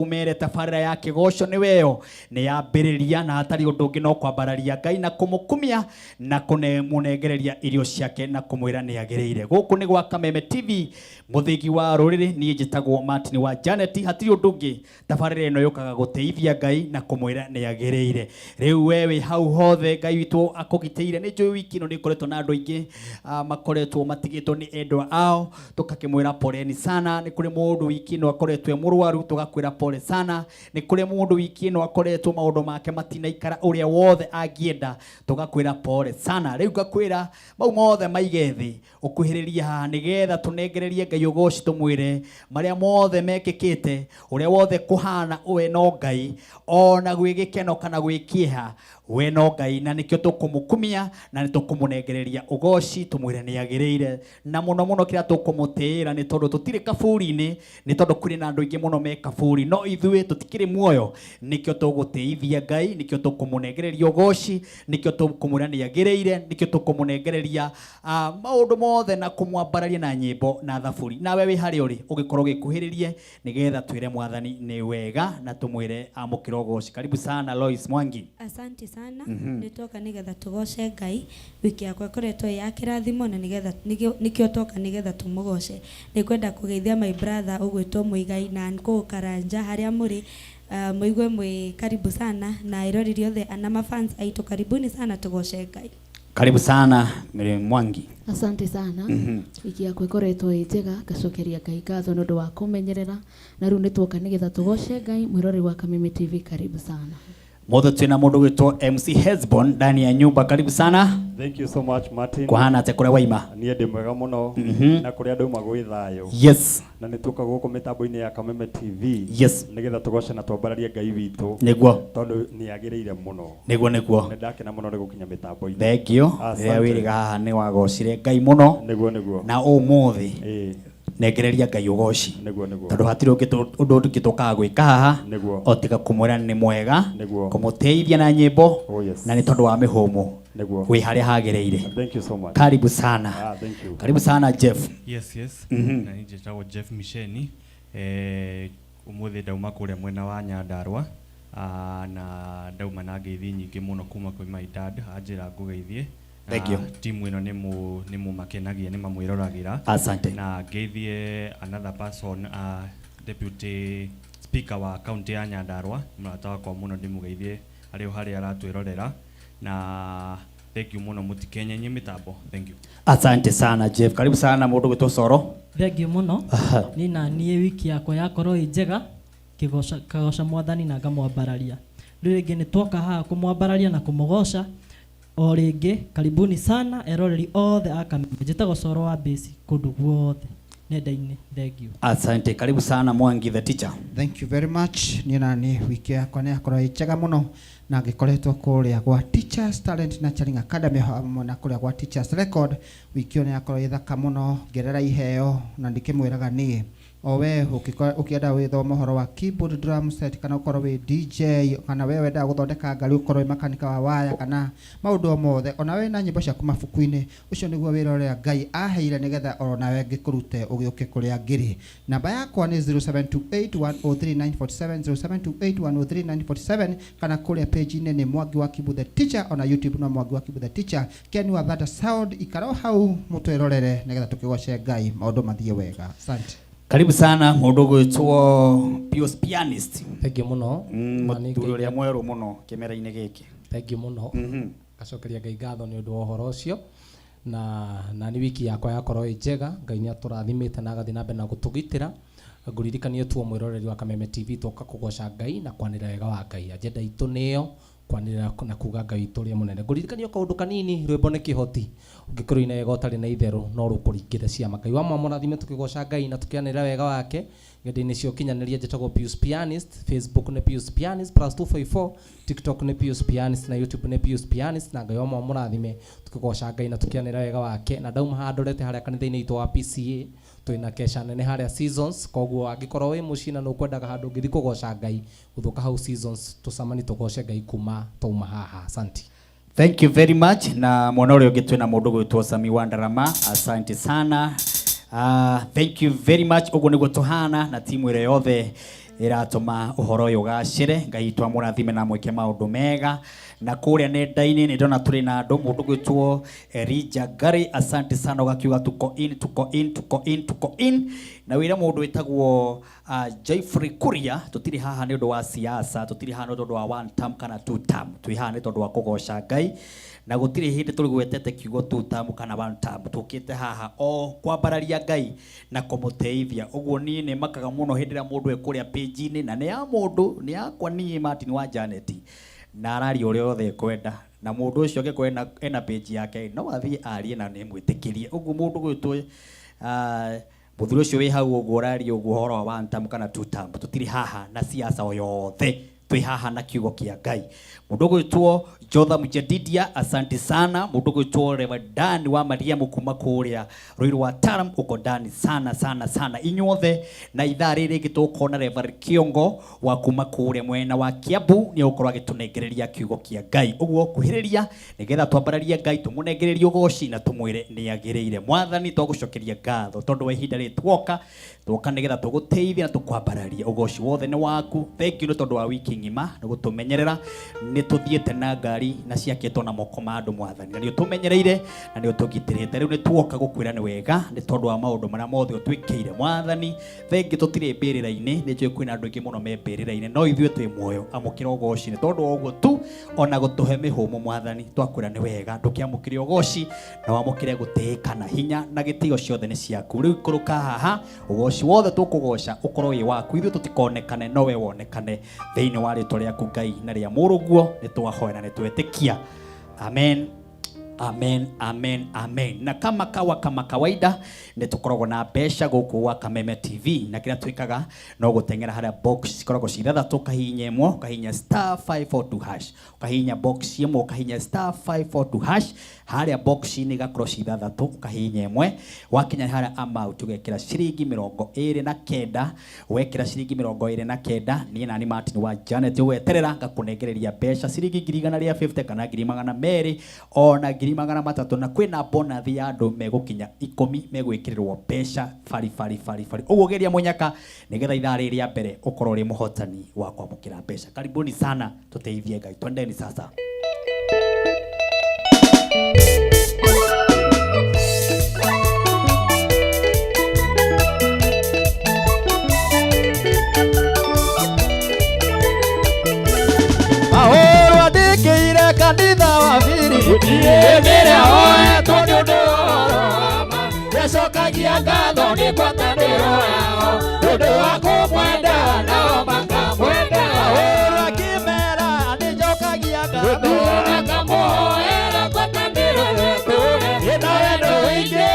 umere tabarira ya kigoco ni weo ni yambiriria na hatari undu ungi no kwambararia Ngai na kumukumia na kumunengereria irio ciake na kumwira ni agiriire. Guku ni gwa Kameme TV, muthigi wa ruriri, ni njitagwo Martin wa Janet. Hatiri undu ungi tabarira ino yukaga guteithia Ngai na kumwira ni agiriire. Riu wewe hau hothe Ngai witu akugiteire. Ni njui wiki ino ni koretwo na andu aingi makoretwo matigitwo ni endwa ao, tukakimwira poleni sana. Ni kuri mundu wiki ino akoretwo murwaru, tugakwira pole sana. Ni kuri mundu wiki ino akoretwo maundu make matinaikara uria wothe angienda, tugakwira pole sana. Riu ngakwira mau mothe maigethi ukuhiriria haha nigetha tunengererie Ngai ugoci tumwire maria mothe mekikite, uria wothe kuhana we no Ngai, ona gwi gikeno kana gwi kieha we no Ngai, na nikio tukumukumia na nitukumunengereria ugoci tumwire ni agiriire. Na muno muno kira tukumutira ni tondu tutire kaburi-ini, ni tondu kuri na andu ingi muno me kaburi, no ithuĩ tutikiri muoyo, nikio tugutithia Ngai, nikio tukumunengereria ugoci, nikio tukumwira ni agiriire, nikio tukumunengereria maundu mothe na kumwambararia na nyimbo na thaburi. Na we wi hari uri ugikorwo gikuhiririe nigetha twire mwathani ni wega na tumwire amukira ugoci. Karibu sana Lois Mwangi. Asante sana. Nitoka nigetha tugoce Ngai. Wiki yakwa ikoretwo ya kirathimo na nigetha nikio toka nigetha tumugoce. Nikwenda kugeithia my brother ugwitwo Muigai na nko Karanja haria muri muigwe mwi karibu sana na irori riothe ana mafans aitu karibuni sana tugoce Ngai. Karibu sana Mwangi. Asante sana. Wiki yakwa ikoretwo njega, ngacokeria Ngai ngatho nondu wa kumenyerera, na riu nitwoka nigetha tugoce Ngai. Mwirori wa Kameme TV, karibu sana. Motho twina mundu gwitwo MC Hezbon ndani ya nyumba. Karibu sana. Thank you so much Martin. Kuhana ate kuria waima? Niĩ ndĩ mwega muno na kuria andu magwi thayo. Yes. Na nituka guku mitambo-ini ya Kameme TV. Yes. Nigetha tugoce na twambararie Ngai witu. Niguo. Tondu ni agiriire muno. Niguo. Ndakena muno gukinya mitambo-ini. Thank you. Ria wiriga haha ni wagocire Ngai muno. Niguo. Na umuthi. Nengereria Ngai ugoci. Tondu hatiri undu ungi tukaga gwika haha o tiga kumwira ni mwega, kumuteithia na nyimbo, na ni tondu wa mihumu wi haria hagiriire. Thank you so much. Karibu sana. Thank you. Karibu sana Jeff. Yes. Na nije tawo Jeff Misheni. Umuthi dauma kuria mwena wa Nyandarua. Na dauma na ngeithi nyingi muno kuma kwi my dad anjira ngugeithie. Thank you. Timu ino ni mu makenagia, ni mamwiragira. Asante. Na ngeithie another person, deputy speaker wa county ya Nyandarua, mrata wakwa muno ndimugeithie ari o hari aratwirorera. Na thank you muno mutikenyenye mitambo. Thank you. Asante sana Jeff. Karibu sana mundu gwitwo Soro. Thank you muno. Ni na nie wiki yakwa yakorwo njega, kigoca mwathani na ngamwambararia. Riu ringi ni twoka haha kumwambararia na kumugoca. O ringi karibuni sana eroreri othe aka njitagwo Soro wa base kundu guothe nenda-ini. Thank you. Asante. Karibu sana Mwangi the teacher. Thank you very much. Ni nani wiki yakwa ni akorwo njega muno na ngikoretwo kuria gwa Teachers Talent Nurturing Academy hamwe na kuria gwa Teachers Record. Wiki yo ni akorwo ithaka muno ngerera iheo na ndikimwiraga ni owe ukienda withoma horo wa keyboard, drum set, kana ukorwo wi DJ, kana wewe wenda guthondeka ngari, ukorwo wi makanika wa waya, kana maundu mothe, ona we na nyimbo ciaku mabuku-ini, ucio niguo wira uria Ngai aheire nigetha ona we ngikurute ugiuke kuria ngiri. Namba yakwa ni 0728103947, 0728103947, kana kuria page-ini ni Mwangi wa Kibu the Teacher, ona YouTube no Mwangi wa Kibu the Teacher. Ken wa that sound ikaro hau mutwirorere nigetha tukigoce Ngai maundu mathie wega. Asante. Karibu sana mundu gwitwo Pius Pianist. Thank you muno. Muthuri uria mweru muno kimera-ini giki. Thank you muno. Gacokeria Ngai ngatho ni undu wa uhoro ucio. Na ni wiki yakwa yakorwo njega, Ngai ni aturathimite na agathi na mbere na gutugitira. Nguririkanie tuo mwiroreri wa Kameme TV toka kugoca Ngai na kwanira wega wa Ngai. Agenda itu niyo kwanira na kuga Ngai turia munene. Nguririkanie kaundu kanini rwimbo ni kihoti. Ungikorwo ina wega utari na itheru no rukuringire ciama. Ngai wa mwamurathime tukigoca Ngai na tukianira wega wake. Ngende-ini cio kinyaniria njitagwo Pius Pianist. Facebook ni Pius Pianist +254, TikTok ni Pius Pianist na YouTube ni Pius Pianist. Na Ngai wa mwamurathime tukigoca Ngai na tukianira wega wake. Na dauma handorete haria kanitha-ini itu wa PCA twina kesha nene haria Seasons. Koguo angikorwo wi mucina no kwendaga handu ngithi kugoca Ngai uthuka hau Seasons tucamani tugoce Ngai kuma tauma haha. Asante. Thank you very much. Na mwana ule ungi twina mundu gwitwo Sami Wandarama. Asante sana. Thank you very much. Uguo niguo tuhana na timu ile yothe iratuma uhoro uyu gacire Ngai twamurathime na mwike maundu mega na kuria nenda-ini ni ndona turi na andu mundu gwitwo Elijah Ngari. Asante sana ugakiuga tuko in na wira mundu witagwo Jeffrey Kuria. Tutiri haha ni undu wa siasa, tutiri haha ni undu wa one term kana two term, twi haha ni tondu wa kugoca Ngai na gutiri hindi turi gwetete kiugo two term kana one term. Tukite haha o kwambararia Ngai na kumuteithia. Uguo ni ni makaga muno hindi ra mundu ekuria page ini na ni ya mundu ni yakwa ni Martin wa Janet na arari uria othe kwenda na mundu ucio ngekwenda ena page yake no athie arie na ni mwitikirie. Uguo mundu gwitwo muthuri ucio wi hau uguo urari uguo horo wa one term kana two term. Tutiri haha na siasa o yothe, twi haha na kiugo kia Ngai. Mundu gwitwo Jotham Jedidia, asante sana. Mundu gwitwo Reverend Dan wa Mariamu kuma kuria Ruiru wa Taram, uko ndani sana inyuothe na ithaa riri gitukona Reverend Kiongo wa kuma kuria mwena wa Kiambu ni ukorwa gitunengereria kiugo kia Ngai. Uguo kuhiriria nigetha twambararia Ngai tumunengereria ugoci na tumwire ni agiriire. Mwathani twagucokeria ngatho tondu wa ihinda ritwoka nigetha tuguteithia na tukwambararia ugoci wothe ni waku. Thank you ni tondu wa wiki ngima ni gutumenyerera ni tuthiete na ngari na ciaketwo na moko ma andu Mwathani na ni utumenyereire na ni utugitirite. Riu ni tuoka gukwira ni wega ni tondu wa maundu maria mothe utwikire Mwathani. Thengi tutire mbirira-ini ni njui kwina andu ingi muno me mbirira-ini no ithue twi muoyo amukira ugoci ni tondu wa uguo tu ona gutuhe mihumu Mwathani twakwira ni wega ndukiamukire ugoci na wamukire gutiika na hinya na gitio ciothe ni ciaku. Riu ikuruka haha ugoci wothe tukugoca ukorwo wi waku ithue tutikonekane no we wonekane thiini wa ritwa riaku Ngai na ria muruguo ni twahoya na ni twetikia. Amen. Na kama kawaida ni tukoragwo na mbeca guku wa Kameme TV na kira twikaga no gutengera haria box koragwo ciratha tukahinya imwe ukahinya *542# ukahinya box imwe ukahinya *542# haria box ni gakorwo ciratha ukahinya imwe wakinya haria amount ugekira ciringi 29 wekira ciringi 29 ni nani Martin wa Janet weterera ngakunengereria mbeca ciringi 150 kana 200 ona 300 na kwina bonus ya andu megukinya 10 megwikirirwo mbeca fari. Uguo geria munyaka nigetha ithaa riri ya mbere ukorwo ri muhotani wa kwamukira mbeca. Karibuni sana tuteithie Ngai. Twendeni sasa. Adikire kanitha wa Filipi mbere oe tondu ndoroma yacokagia ngatho ni ngwataniro yao nundu wa kumwenda nao makamwenda ora kimera nicokagia ngatho nakamuhoera ngwataniro yetu ina wendo wingi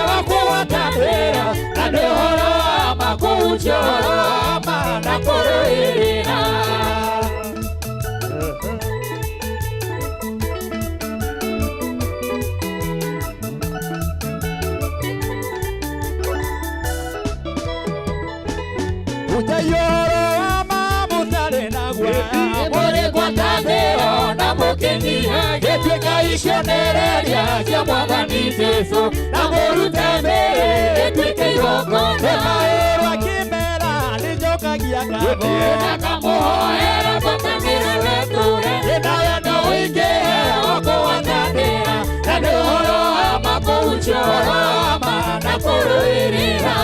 wa kugwatanira na ni uhoro wa makuucioroma na kuruirira. Utayoro ama mutare na gwa muri gwataniro na mukinyia gitwika icionereria cia Mwathani Jesu na murute mbere gitwike igongona maero akimera nijokagia ngatho na kamuhoera ngwataniro yetu na wendo wingi wa kugwatanira na ni uhoro wa makuucioroma na kuruirira.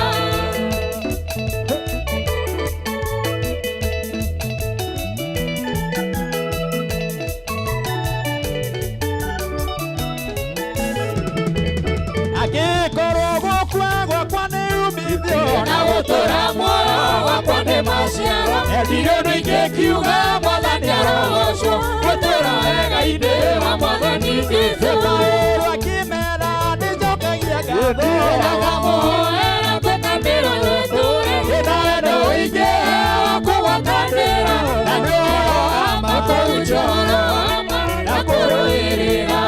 Na gutura muoyo wakwa ni maciaro endirio ni ingikiuga Mwathani arogocwo gutura wega-ini wa Mwathani Jesu maũndũ akimera nijokagia ngatho na kamuhoera ngwatanĩro yetu ĩna wendo wingi wa kũgwatanĩra na nĩ ũhoro wa makuucioroma na kũrũĩrĩra.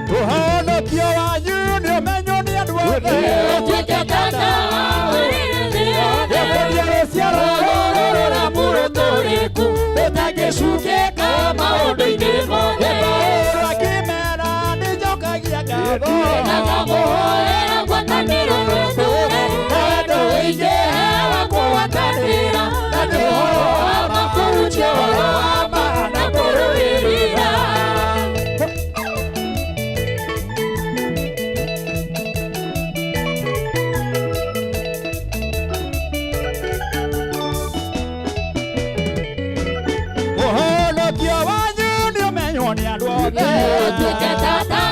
Uhonokio wanyu ni umenyo ni andu othe utuike tata wa rũciaro tuke tata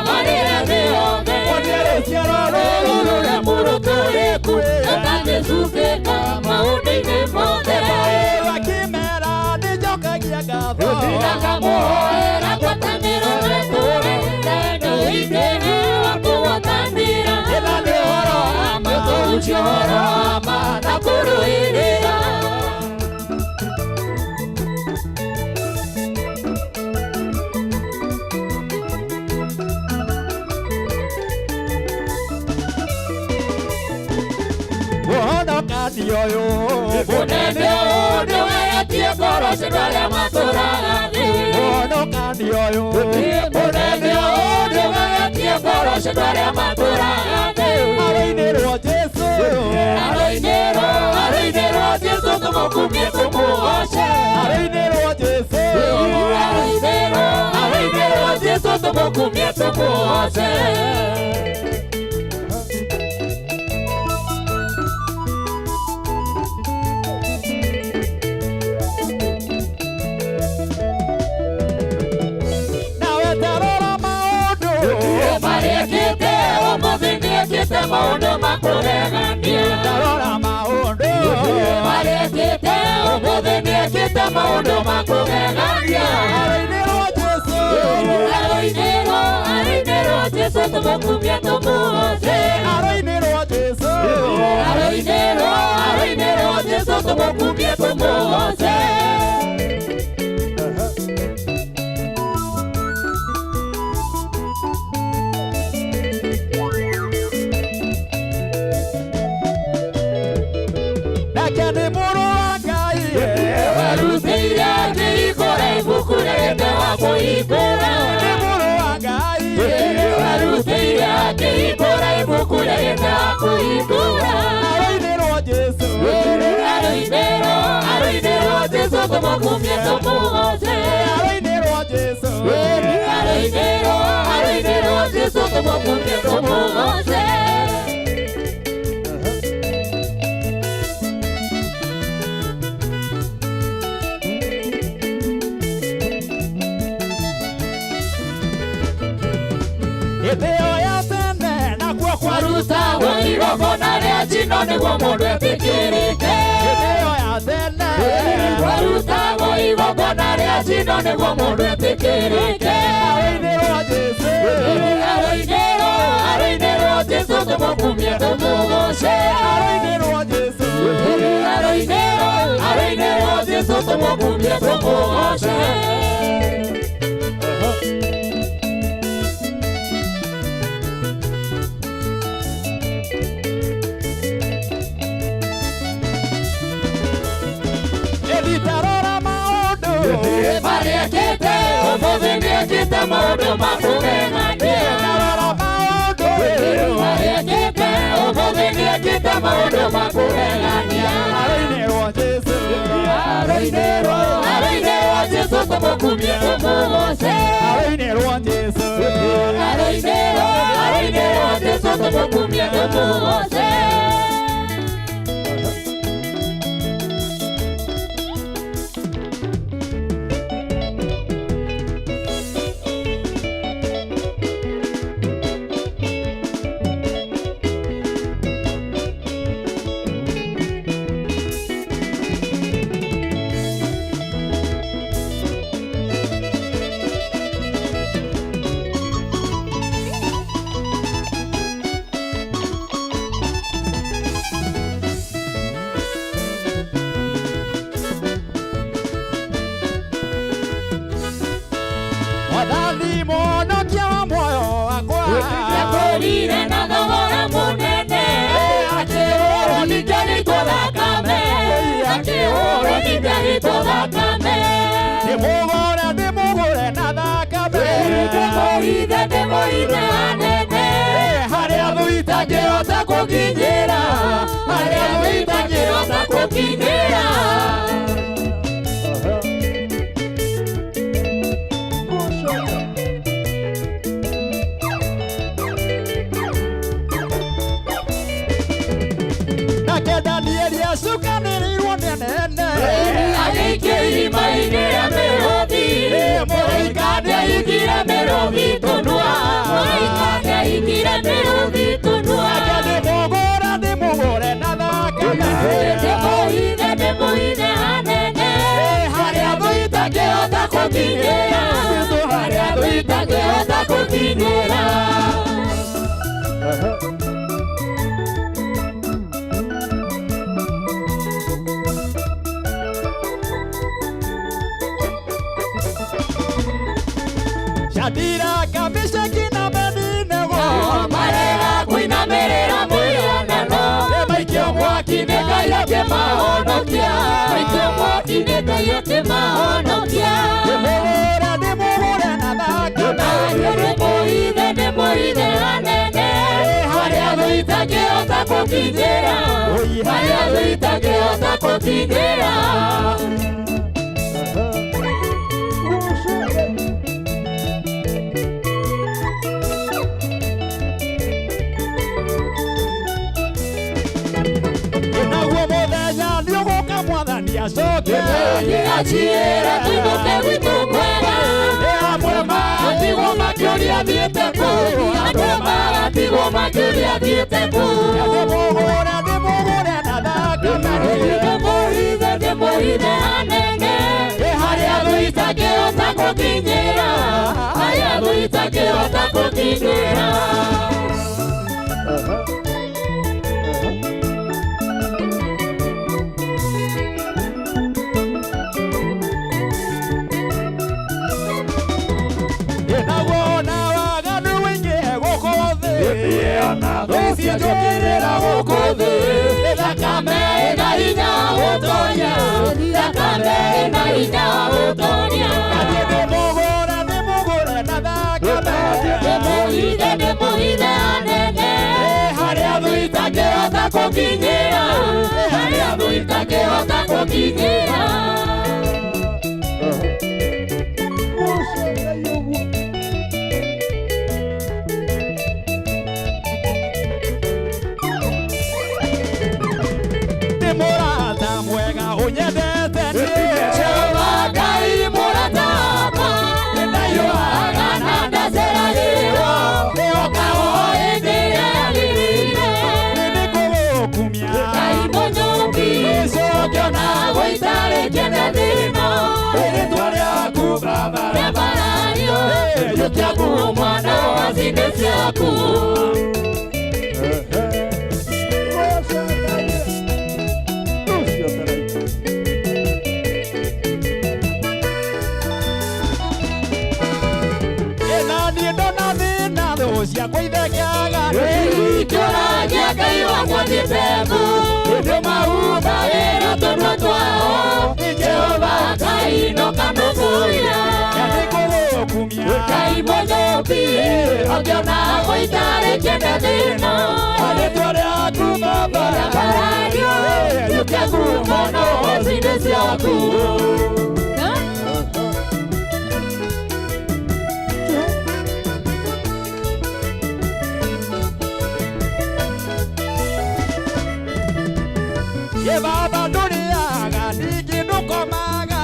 marire miothe onere ciaroro rurure muruturiku atangicukika maundu-ini mothe wakimera nijokagia ngatho ndakamuhoera ngwataniro neture neno ingeni wakuwatanira ina ni horo ama tucio horo ama na kuruirira Dioyo Bunene odo etie koro sedalia maturaga Ono kandioyo Bunene odo etie koro sedalia maturaga Arainero Jesu Arainero Jesu tumukumie tumuoshe Arainero Jesu Arainero Jesu tumukumie tumuoshe Mariekete maundu makuregania ndarora maundu Mariekete umuthi niekite maundu makuregania Arainero Jesu Arainero Jesu tumukumie tumuoshe Arainero Jesu Arainero Jesu tumukumie tumuoshe Kurete wako ikora Nemuro wangai Waruse yake ikora Ibukurete wako ikora Arainero Jesu Arainero Jesu tumukumie tumuoshe Arainero Jesu Arainero Jesu tumukumie tumuoshe Igogona ria njino niguo mundu etikirike warutagwo igogona ria njino niguo mundu etikirike Arainero Jesu tumukumie tumuoshe Arainero Jesu tumukumie tumuoshe Mariekete umuthi niekite maundu makuregania ndarora maundu Mariekete umuthi niekite maundu makuregania Arainero Jesu Arainero Jesu tumukumie tumuoshe Arainero Jesu Arainero Jesu tumukumie tumuoshe Yakorire na thogora munene akihoro ninjaritwo thakame akihoro ninjaritwo thakame ndimugure na thakame ndimugire hanene haria thuitangirota kukinyira haria thuitangirota kukinyira Danieli asukanĩrĩirwo nĩ anene agĩikio irima-inĩ rĩa mĩrũthi mũraika nĩaigire gũkinyĩra. Shadiraka, Meshaki na Abednego marega kũinamĩrĩra mũhianano, maikio mwaki-inĩ Ngai akĩmahonokia, maikio mwaki-inĩ Ngai akĩmahonokia. Ndĩmũhũre na thakame, ndĩmũhithe hanene, harĩa thũ itangĩhota gũkinyĩra, harĩa thũ itangĩhota gũkinyĩra. Aciera tuinuke gwitũ kwega, amwe matigwo makĩũria thiĩte kũ, amwe matigwo makĩũria thiĩte kũ. Ndĩmũhũre na thakame, ndĩmũhithe hanene, harĩa thũ itangĩhota gũkinyĩra, harĩa thũ itangĩhota gũkinyĩra. Njũkĩrĩra gũkũ thĩ, thakame ĩna hinya gũtoria, thakame ĩna hinya gũtoria. Ndĩmũhũre na thakame, ndĩmũhithe hanene, harĩa thũ itangĩhota gũkinyĩra, harĩa thũ itangĩhota gũkinyĩra. Mwana wa zinde ciaku niĩ ndona thĩna thũ ciakwa ithekeaga ikĩũragia Ngai wakwa thiĩte-mbũ hĩndĩ mahumbagĩra tũnua twao Jehova Ngai ndokanũmbũiya Ngai mũnyũmbi ũngĩona gũitarĩkĩte thĩna rĩtwa rĩaku barabara-inĩ yũke ngumo no cinde ciaku. Baba ndũrĩaga ningĩ ndũkomaga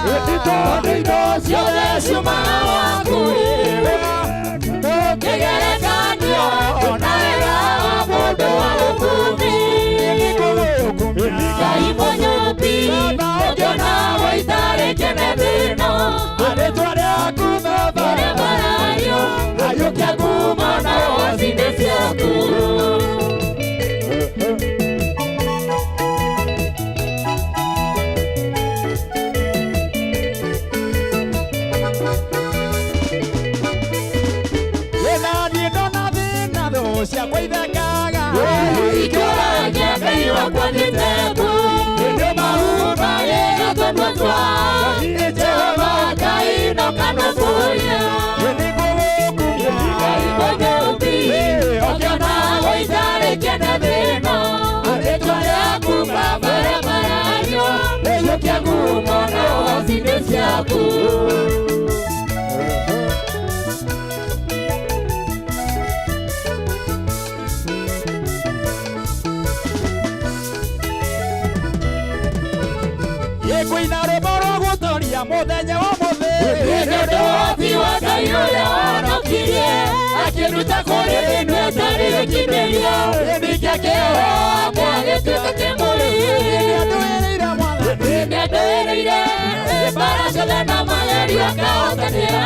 tondũ indo ciothe ciumaga waku ndũngĩgerekanio ona wega wa mũndũ wa ũkumbi Ngai mũnyũmbi ũngĩona gũitarĩkĩte thĩna rĩtwa rĩaku barabara-inĩ yũke ngumo no cinde ciaku. Ciakwa ithekeaga ikĩũragia Ngai wakwa thiĩte-mbũ hĩndĩ mahumbagĩra tũnua twao Jehova Ngai ndokanũmbũiya Ngai mũnyũmbi ũngĩona gũitarĩkĩte thĩna rĩtwa rĩaku barabara-inĩ yũke ngumo no cinde ciaku. Kwĩna rwĩmbo rwa gũtoria mũthenya wa mũthĩ nĩ ũndũ wa ũthiĩ wa Ngai ũrĩa wahonokirie akĩruta kũrĩ thĩinĩ ũtarĩ gĩkindĩrio ningĩ akĩohwo gĩtuĩka kĩmũrĩrĩire nĩandũĩrĩire mbara ciothe na magerio akahotanĩra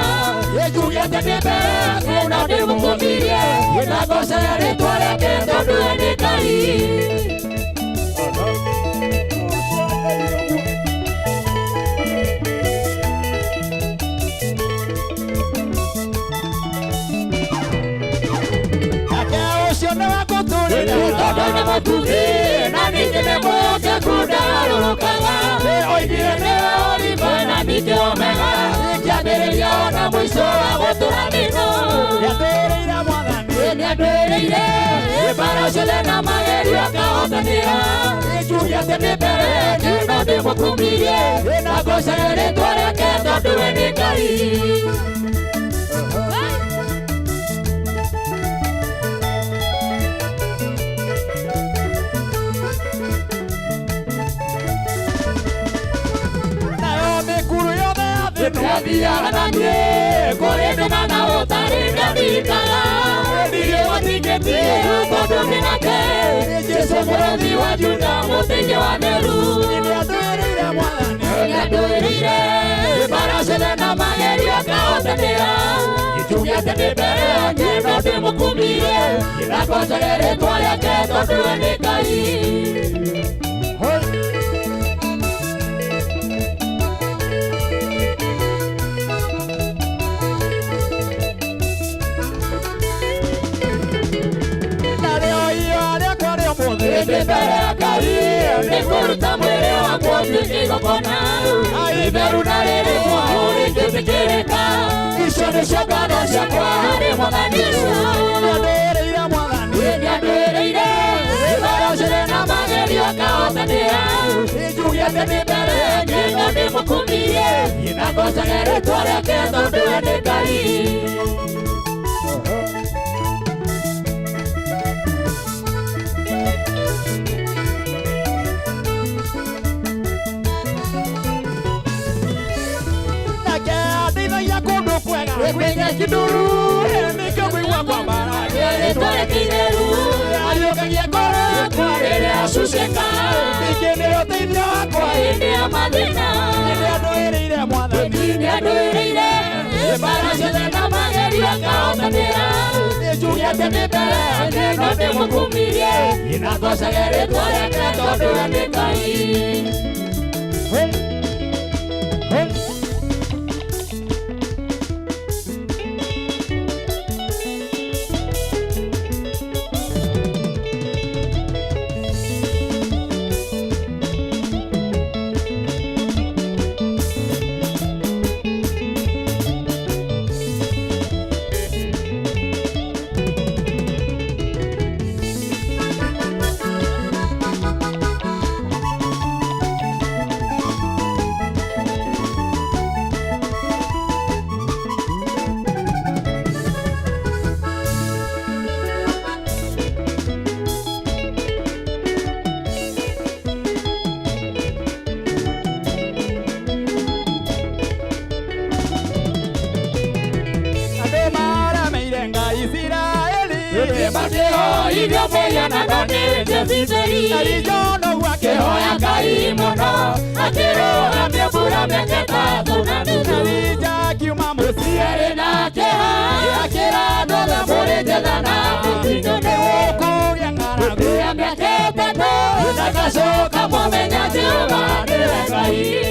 njugĩte nĩ mbere na ndĩmũkũmirie na ngocaga rĩtwa rĩake tondũ we nĩ Ngai. Tondũ nĩ mũtugi na ningĩ nĩ mwĩhokeku ndararũrũkaga, oigire nĩwe Oliva na ningĩ Omega, kĩambĩrĩria ona mũico wa gũtũranĩrwo. Nĩandũĩrĩire mbara ciothe na magerio akahotanĩra, njuge atĩ nĩ mbere no ndĩmũkumirie na ngocaga rĩtwa rĩake tondũ we nĩ Ngai. Nĩathiaga na niĩ kũrĩ ndũna na ũtarĩ ndathikaga, ndirĩ wathikĩtie tondũ ndĩ nake, Jesũ mũrothi wa Juda mũteithia wa meru. Nĩandũĩrĩire mbara ciothe na magerio akahotanĩra, njuge atĩ nĩ mbere yake no ndĩmũkumirie na ngocaga rĩtwa rĩake tondũ we nĩ Ngai. Ndĩ mbere ya Ngai nĩkũruta mwĩrĩ wakwa ũtuĩke igongona itheru na rĩrĩ muoyo rĩngĩtĩkĩrĩka, icio nĩcio ngano ciakwa harĩ Mwathani ũcio. Nĩandũĩrĩire mbara ciothe na magerio akahotanĩra, njuge atĩ nĩ mbere yake no ndĩmũkumirie na ngocaga rĩtwa rĩake tondũ we nĩ Ngai. Wekwenye kiduru, niko kuiwa kwa baraka, nitwale kideru, aliokagia kora kwa ile asusheka, nikene oteithio kwa ile amadina, nĩandũĩrĩire Mwathani, nĩandũĩrĩire mbara ciothe na magerio akahotanĩra, njuge atĩ nĩ mbere yake no ndĩmũkumirie na ngocaga rĩtwa rĩake tondũ we nĩ Ngai. Hivyo moya na ndoni jezizeri alijono wake hoya Ngai muno akiroga miambura mĩaka ĩtatũ na nuthu wija kiuma mũciarĩ nake akĩra ndothe mũrĩ njetha na mũtino nĩ gũkũgĩa ng'aragu ya mĩaka ĩtatũ na gacoka mwamenya Jehova nĩwe Ngai.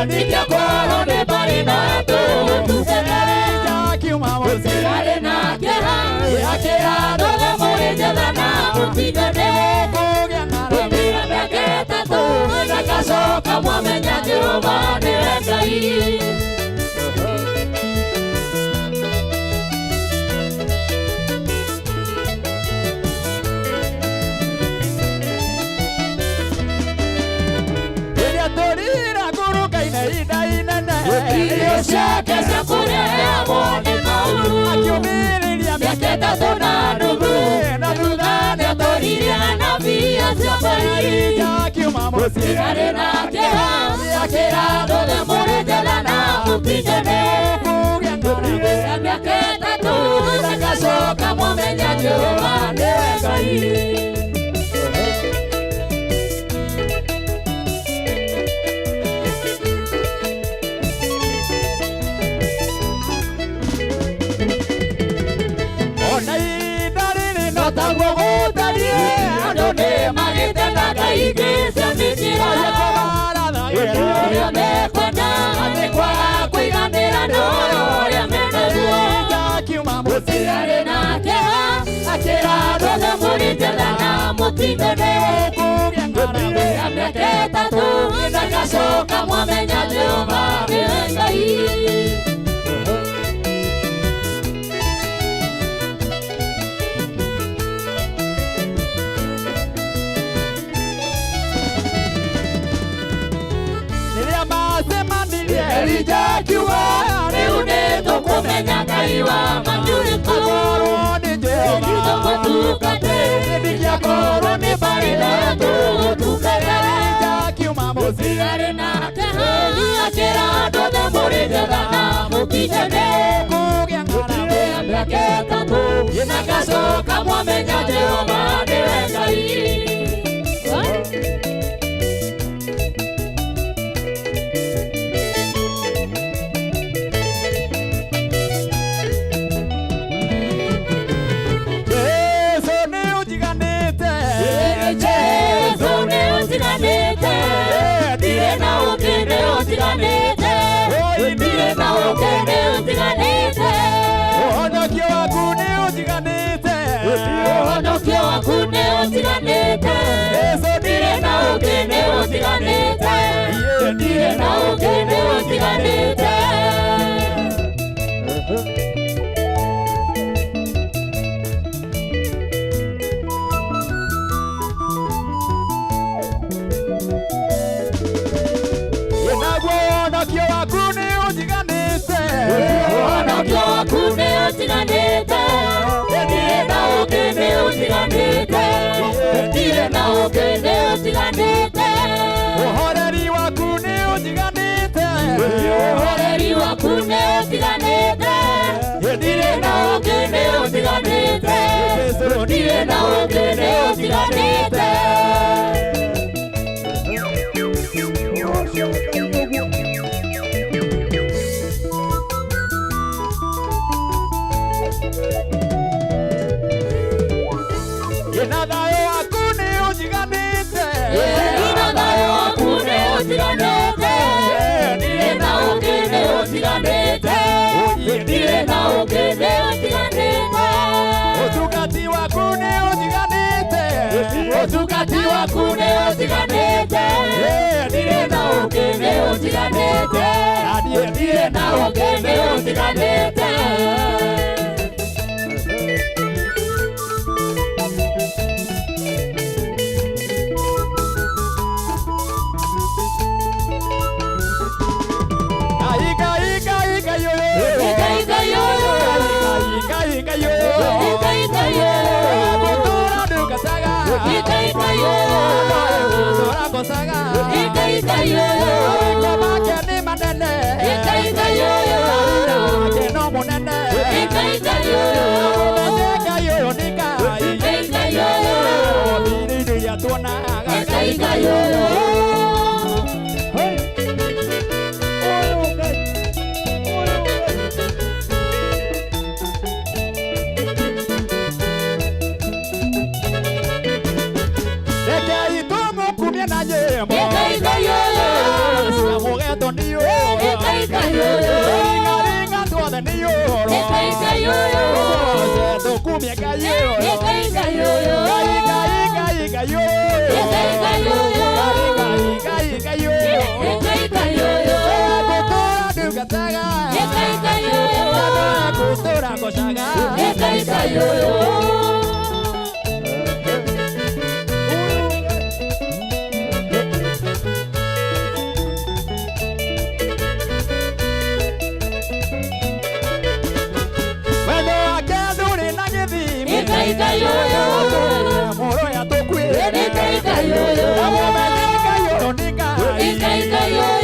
Nikia kwaro nĩ mbarĩ na tũtũkenere kiuma mũciarĩ nake akĩra ndothe mũrĩ njetha na mũtino nĩ gũkũgĩa ng'aragu ya mĩaka ĩtatũ na gacoka mwamenya Jehova nĩwe Ngai. Irio ciake cia kũrehwo nĩ maũru akĩũmĩrĩria mĩaka ĩtatũ na nuthu na thutha nĩatũririe anabii acio Ngai akiuma mũciĩ arĩ na kĩeha akira dole murijela na mupigane ya miaka tatu nakasoka mwamenya Jehova ndiwe Ngai. Nakasoka mwamenya Jehova ndiwe Ngai. Kumenya Ngai wa majuriko Ndio matukate Ndio koro ni barila Tukare Kiuma mozigare na tehe Akira doda murijela na mupigane Kugiangara Miaka tatu Nakasoka mwamenya Jehova ndiwe Ngai. Uhoreri wakune ujiganite Uhoreri wakune ujiganite Dire na ukene ujiganite Dire na ukene ujiganite Inadayo wakune ujiganite Inadayo wakune ujiganite Dire na ukene ujiganite Dire na ukene ujiganite Otukati wakune ujiganite Otukati wakune ujiganite Dire na ukene ujiganite Dire na ukene ujiganite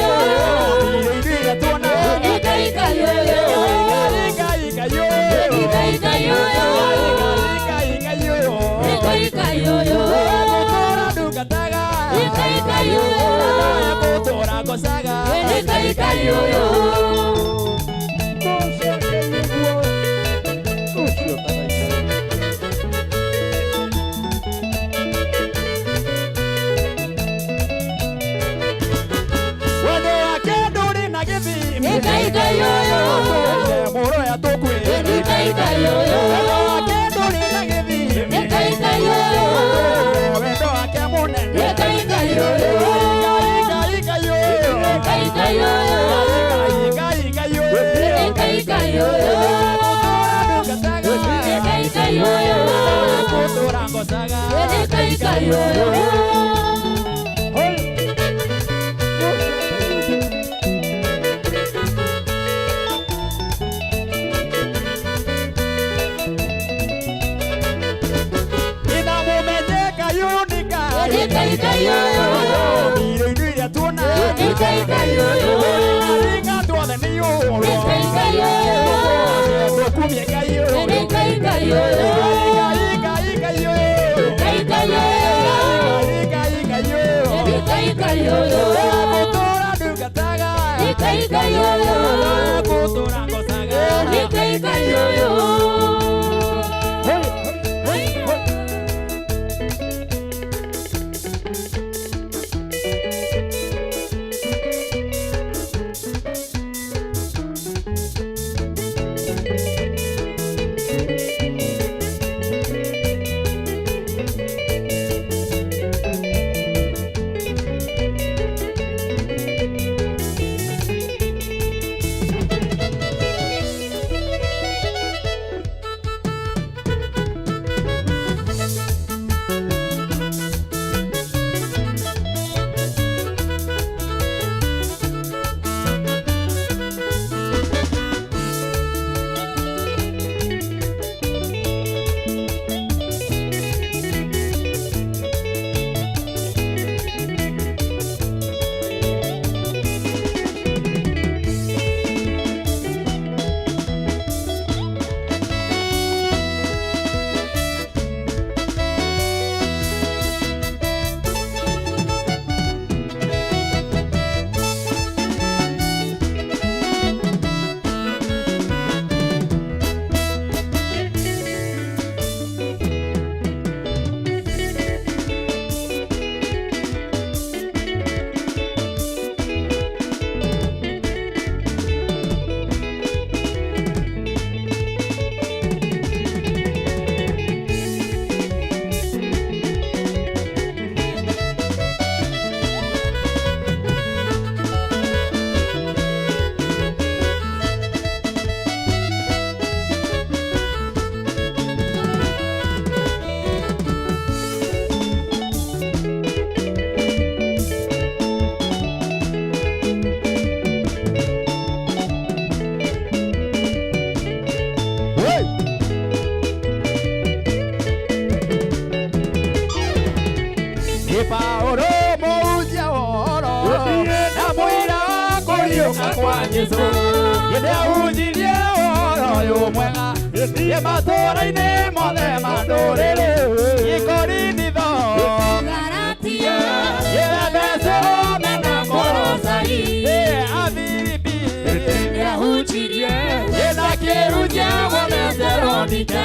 Yo Ngai Ngai ũyũ Mũro ya tũkwĩ Ngai Ngai ũyũ Wendo wake ndũrĩ na gĩthimi Ngai Ngai ũyũ Wendo wake mũnene Ngai Ngai ũyũ Ngai Ngai ũyũ Ngai Ngai ũyũ Ngai Ngai ũyũ Ngai Ngai ũyũ Ngai Ngai ũyũ Gũtũra ngocaga Ngai Ngai ũyũ Ngai Ngai ũyũ Indo iria tuona Ngai Ngai ũyũ Aringa tuothe nĩ ũũru Ngai Ngai ũyũ Tũkumie Ngai ũyũ Ngai Ngai ũyũ Ngai Ngai ũyũ Ngai Ngai ũyũ Ngai Ngai ũyũ Ngai Ngai ũyũ Gũtũra ndungataga Ngai Ngai ũyũ Gũtũra ngocaga Ngai Ngai ũyũ Yesu Yende ujirie oro mwega Ye matũra-inĩ mothe mandũrĩrĩ Ikorinitho Galatia Efeso na Kolosai Afilipi Yahudirie na Kĩrunjia wa Thessalonike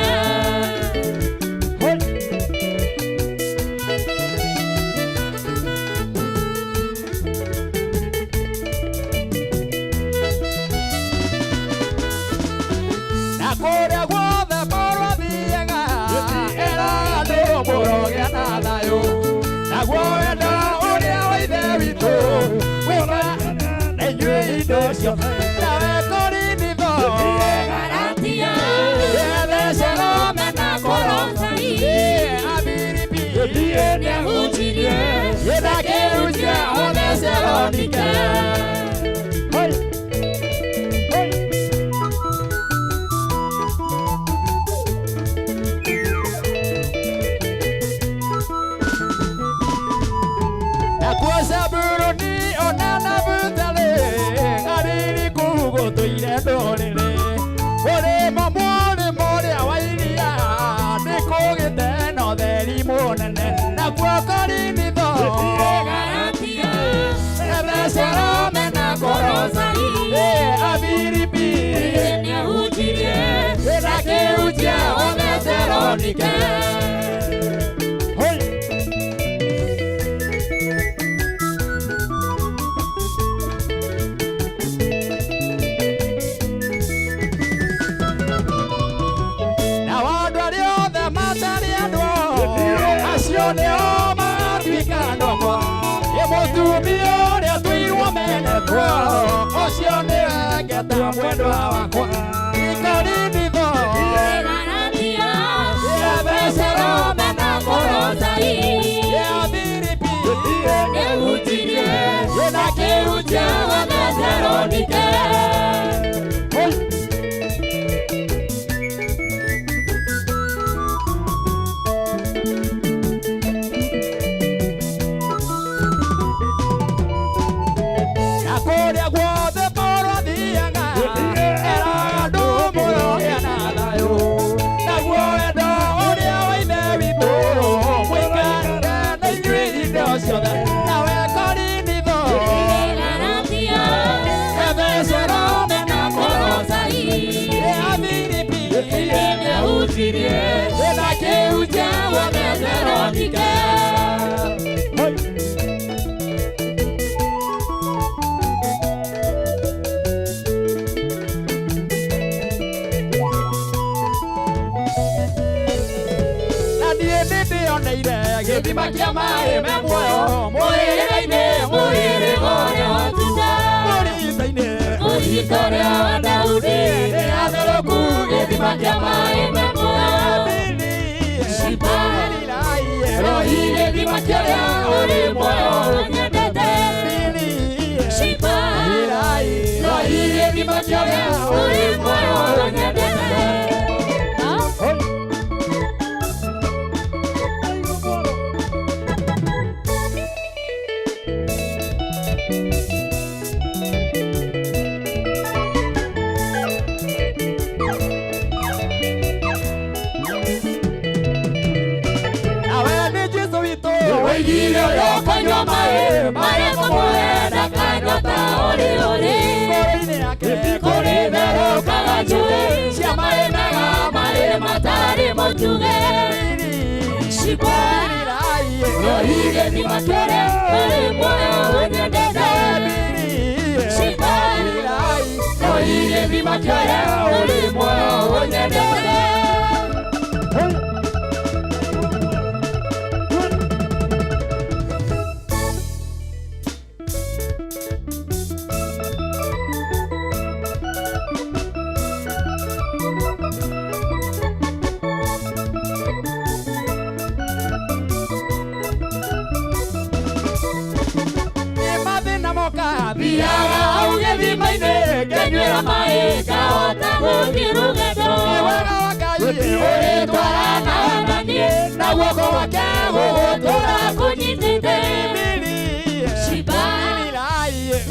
Galatia Efeso na Kolosai Afilipi Yahudirie na Kĩrunjia wa Thessalonike mwendo wakwa ikorinitho Galatia, Efesero, mena Kolosai, Filipi Ehutirie, na kiuja wa Thessalonike. Nakuria guothe Paulo thiaga eraga andũ mũrogĩa na thayũ naguo wendo ũrĩa wa ithe witũ mũikarĩre na inyuĩ indo ciothe nawe Korinitho Galatia, Efesero mena Kolosai, Filipi Ehutirie, na kiuja wa Thessalonike. na niĩ nĩndĩoneire gĩthima kĩa maĩ me muoyo Mũhĩrĩga-inĩ, mũhĩrĩga ũrĩa wa Juda, mũrita-inĩ mũrito ũrĩa wa Daudi, nĩ atherũku gĩthima kĩa maĩ me muoyo. Shiba, rohi gĩthima kĩrĩa ũrĩ muoyo nyendete. Shiba, rohi gĩthima kĩrĩa ũrĩ muoyo nyendete. nawe nĩ Jesũ witũ Wĩigire ũrĩa ũkanyua maĩ marĩa kũmũhenda kanyota ũrĩ ũrĩ. ngoro-inĩ yake Kũrĩ therũkaga njũĩ cia maĩ mega marĩ matarĩ mũtuge. Shiba, rohi gĩthima kĩrĩa ũrĩ muoyo nyendete. Shiba, rohi gĩthima kĩrĩa ũrĩ muoyo nyendete. nĩ mathĩna moka Thiaga hau gĩthima-inĩ nganyuĩra maĩ ngahota gũthiĩ rũgendo. nĩ wega wa Ngai Ũrĩtwaranaga na niĩ na guoko gwake gũgũtũra kũnyitĩte. Shiba,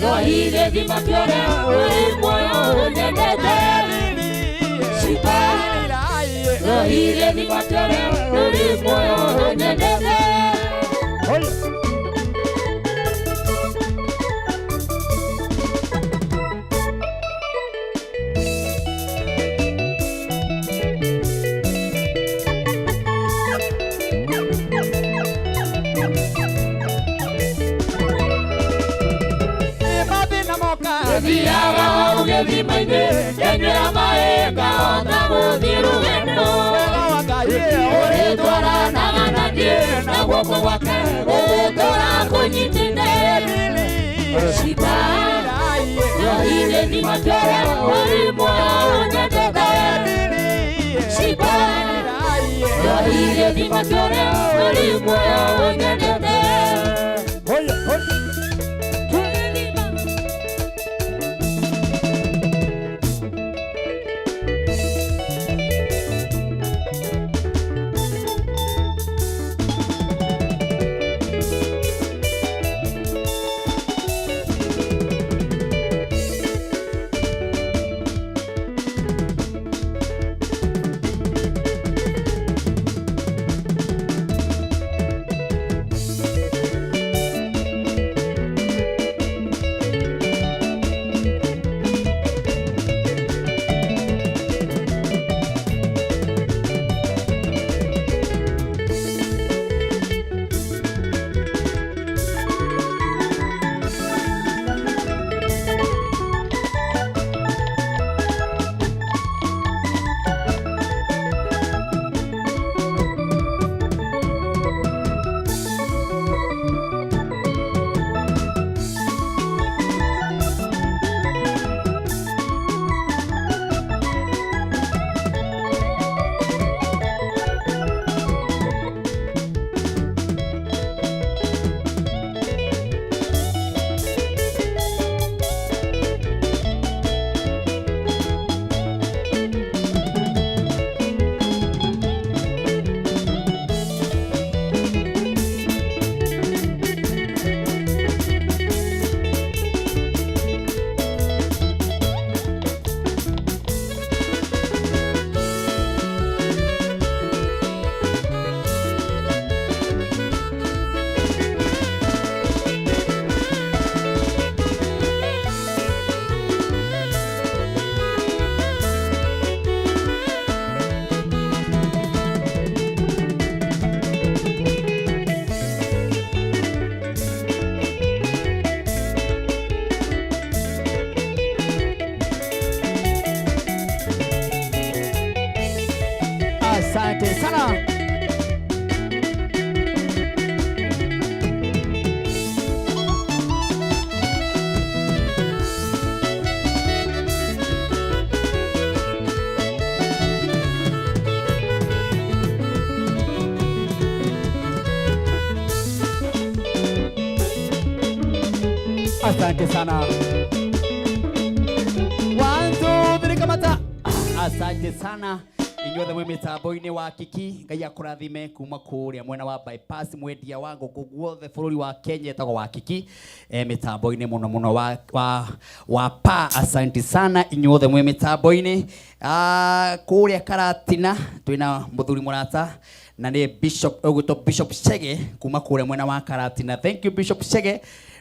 rohi gĩthima kĩrĩa ũrĩ muoyo nyendete. Shiba, rohi gĩthima kĩrĩa ũrĩ muoyo nyendete. nĩ mathĩna moka Thiaga hau gĩthima-inĩ nganyuĩra maĩ ngahota gũthiĩ rũgendo. wega wa Ngai Ũrĩtwaranaga na niĩ na guoko gwake gũgũtũra kũnyitĩte. Shiba, rohi gĩthima kĩrĩa ũrĩ muoyo nyendete. Shiba, rohi gĩthima kĩrĩa ũrĩ muoyo nyendete. Asante sana. 1 2 3 kamata. Asante sana. Inyuothe mwe mitambo-ini wa kiki Ngai akurathime kuma kuria mwena wa bypass mwendia wangu guothe bururi wa Kenya etagwo wa kiki mitambo-ini muno wa pa. Asante sana inyuothe mwe mitambo-ini kuria Karatina twina muthuri murata na ni Bishop Chege kuma kuria mwena wa Karatina. Thank you Bishop Chege,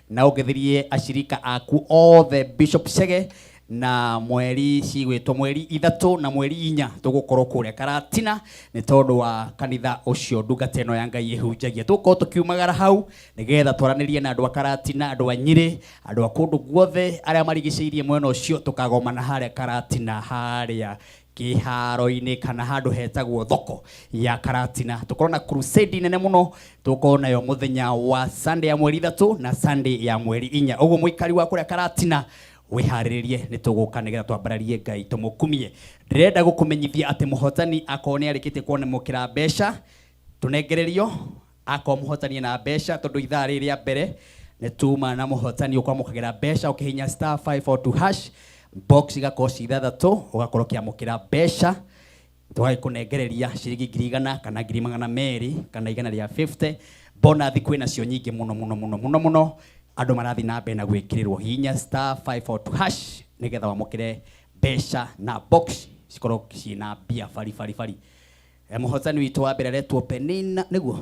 na ugithirie ashirika aku othe Bishop Chege na mweri cigwitwo mweri 3 na mweri 4 tugukorwo kuria Karatina ni tondu wa kanitha ucio ndungata ino ya Ngai ihunjagia tuko tukiumagara hau nigetha twaranirie na andu a Karatina, andu a Nyiri, andu a kundu guothe aria marigiceirie mwena ucio tukagomana haria Karatina haria kiharo-ini kana handu hetagwo thoko ya Karatina. Tukorwo na crusade nene muno, tukorwo nayo muthenya wa Sunday ya mweri 3 na Sunday ya mweri 4. Uguo muikari wa kuria Karatina wiharirie ni tuguka nigetha twambararie Ngai tumukumie. Ndirenda gukumenyithia ati muhotani akone arikite kuone mukira mbeca tunengererio ako muhotani na mbeca tondu ithaa riria mbere ni tuma na muhotani ukwamukagira mbeca ukihinya *542# box igakorwo ci 3 ugakorwo kiamukira mbeca twagikunengereria ciringi 100 kana 200 kana 150. Bonathi kwina cio nyingi muno andu marathi na mbere na gwikirirwo hinya *542# nigetha wamukire mbeca na box cikorwo ciina bia fari. Muhotani witu wa mbere aretwo Penina niguo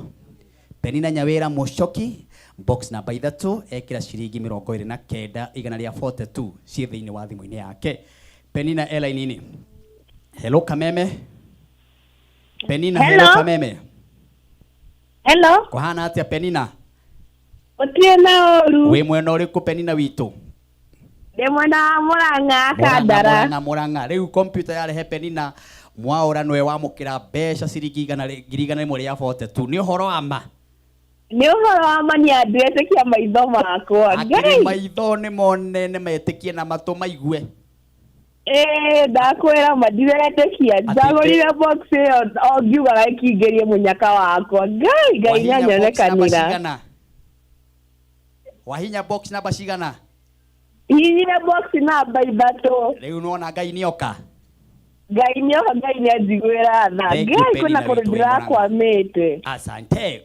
Penina Nyawira Mucoki, box number 3 ekira ciringi 29 142 cie thiini wa thimu-ini yake. Penina line-ini. Hello Kameme. Penina hello Kameme. Hello. Kuhana atia Penina? Otiena oru. We mwena uriku Penina witu? De mwena Murang'a Kandara. Murang'a. Riu computer yarehe Penina mwaura nwe wamukira mbeca ciringi 142 ni uhoro wa ma? Ni uhoro wa ma, ni andwetikia maitho makwa. Ngai maitho ni monene metikie na matu maigue. Ndakwira madiretekia ndagorire box yo ongiuga ikingerie munyaka wakwa. Ngai nyanyonekanira. Wahinya box namba cigana? Hinyire box namba 3. Riu nona Ngai nioka. Ngai nioka, Ngai nianjiguira tha. Ngai kuna kurudira kwa mete. Asante.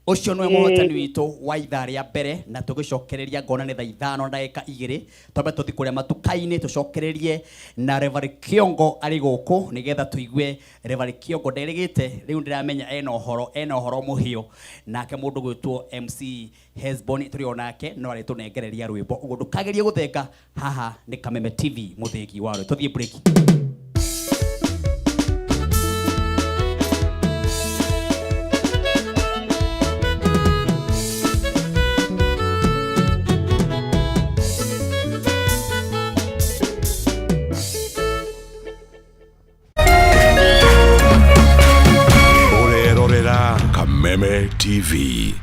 Ucio nwe muhotani witu wa ithaa ria mbere na tugicokereria ngona ni thaa 5 ndagika 2 tobe tuthi kuria matuka-ini tucokererie na Reverend Kiongo ari guku nigetha tuigue Reverend Kiongo nderigite riu ndiramenya ena uhoro muhio nake mundu gwitwo MC Hesbon turi onake no ari tunengereria rwimbo uguo ndukagerie guthenga haha ni Kameme TV muthengi waro tuthie break. Kameme TV.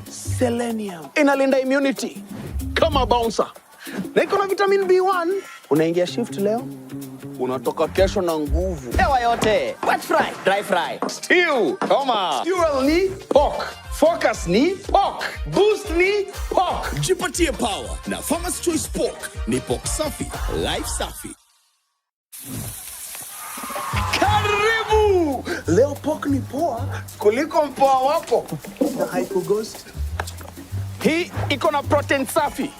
Selenium inalinda immunity kama bouncer, na iko na vitamin B1. Unaingia shift leo, unatoka kesho na nguvu. Hewa yote, wet fry, dry fry, stew, koma, fuel ni pork, focus ni pork, boost ni pork. Jipatie power na Farmer's Choice Pork. Ni pork safi, life safi. Karibu! Leo pork ni poa kuliko mpoa wako na haiko ghost. Hii iko na protein safi.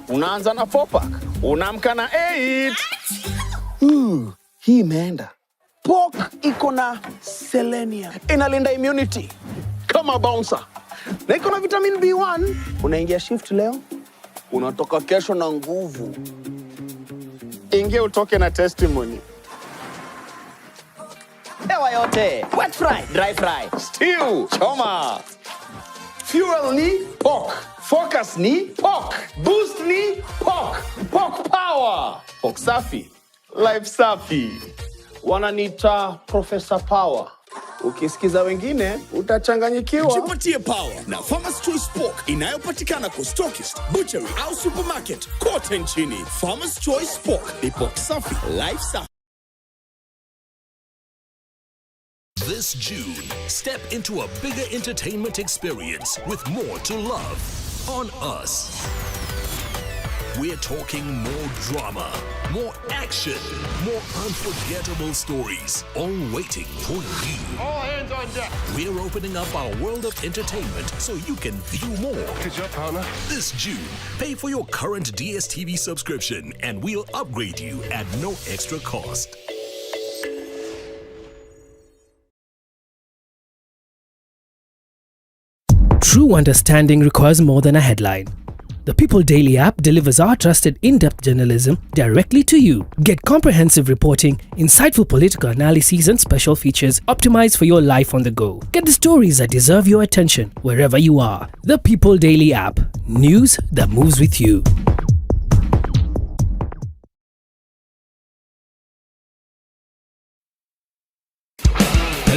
Unaanza na 4-pack, unaamka na 8. Hii imeenda. Pork iko na selenium. Inalinda immunity kama bouncer. Na iko na vitamin B1. Unaingia shift leo, unatoka kesho na nguvu. Ingia utoke na testimony. Hewa yote, wet fry, dry fry, stew, choma. Fuel ni pork, focus ni pork, boost ni pork, pork power. Spoke safi, life safi. Wananiita Professor Power. Ukisikiza wengine utachanganyikiwa. Jipatie power na Farmers Choice Pork inayopatikana kwa stockist, butchery au supermarket kote nchini. Farmers Choice Pork ni pork safi, life safi. This June, step into a bigger entertainment experience with more to love on Us. We're talking more drama, more action, more unforgettable stories, all waiting for you. All hands on deck. We're opening up our world of entertainment so you can view more. Good job, partner. This June, pay for your current DSTV subscription and we'll upgrade you at no extra cost. True understanding requires more than a headline. The People Daily app delivers our trusted in-depth journalism directly to you. Get comprehensive reporting, insightful political analyses and special features optimized for your life on the go. Get the stories that deserve your attention wherever you are. The People Daily app. News that moves with you.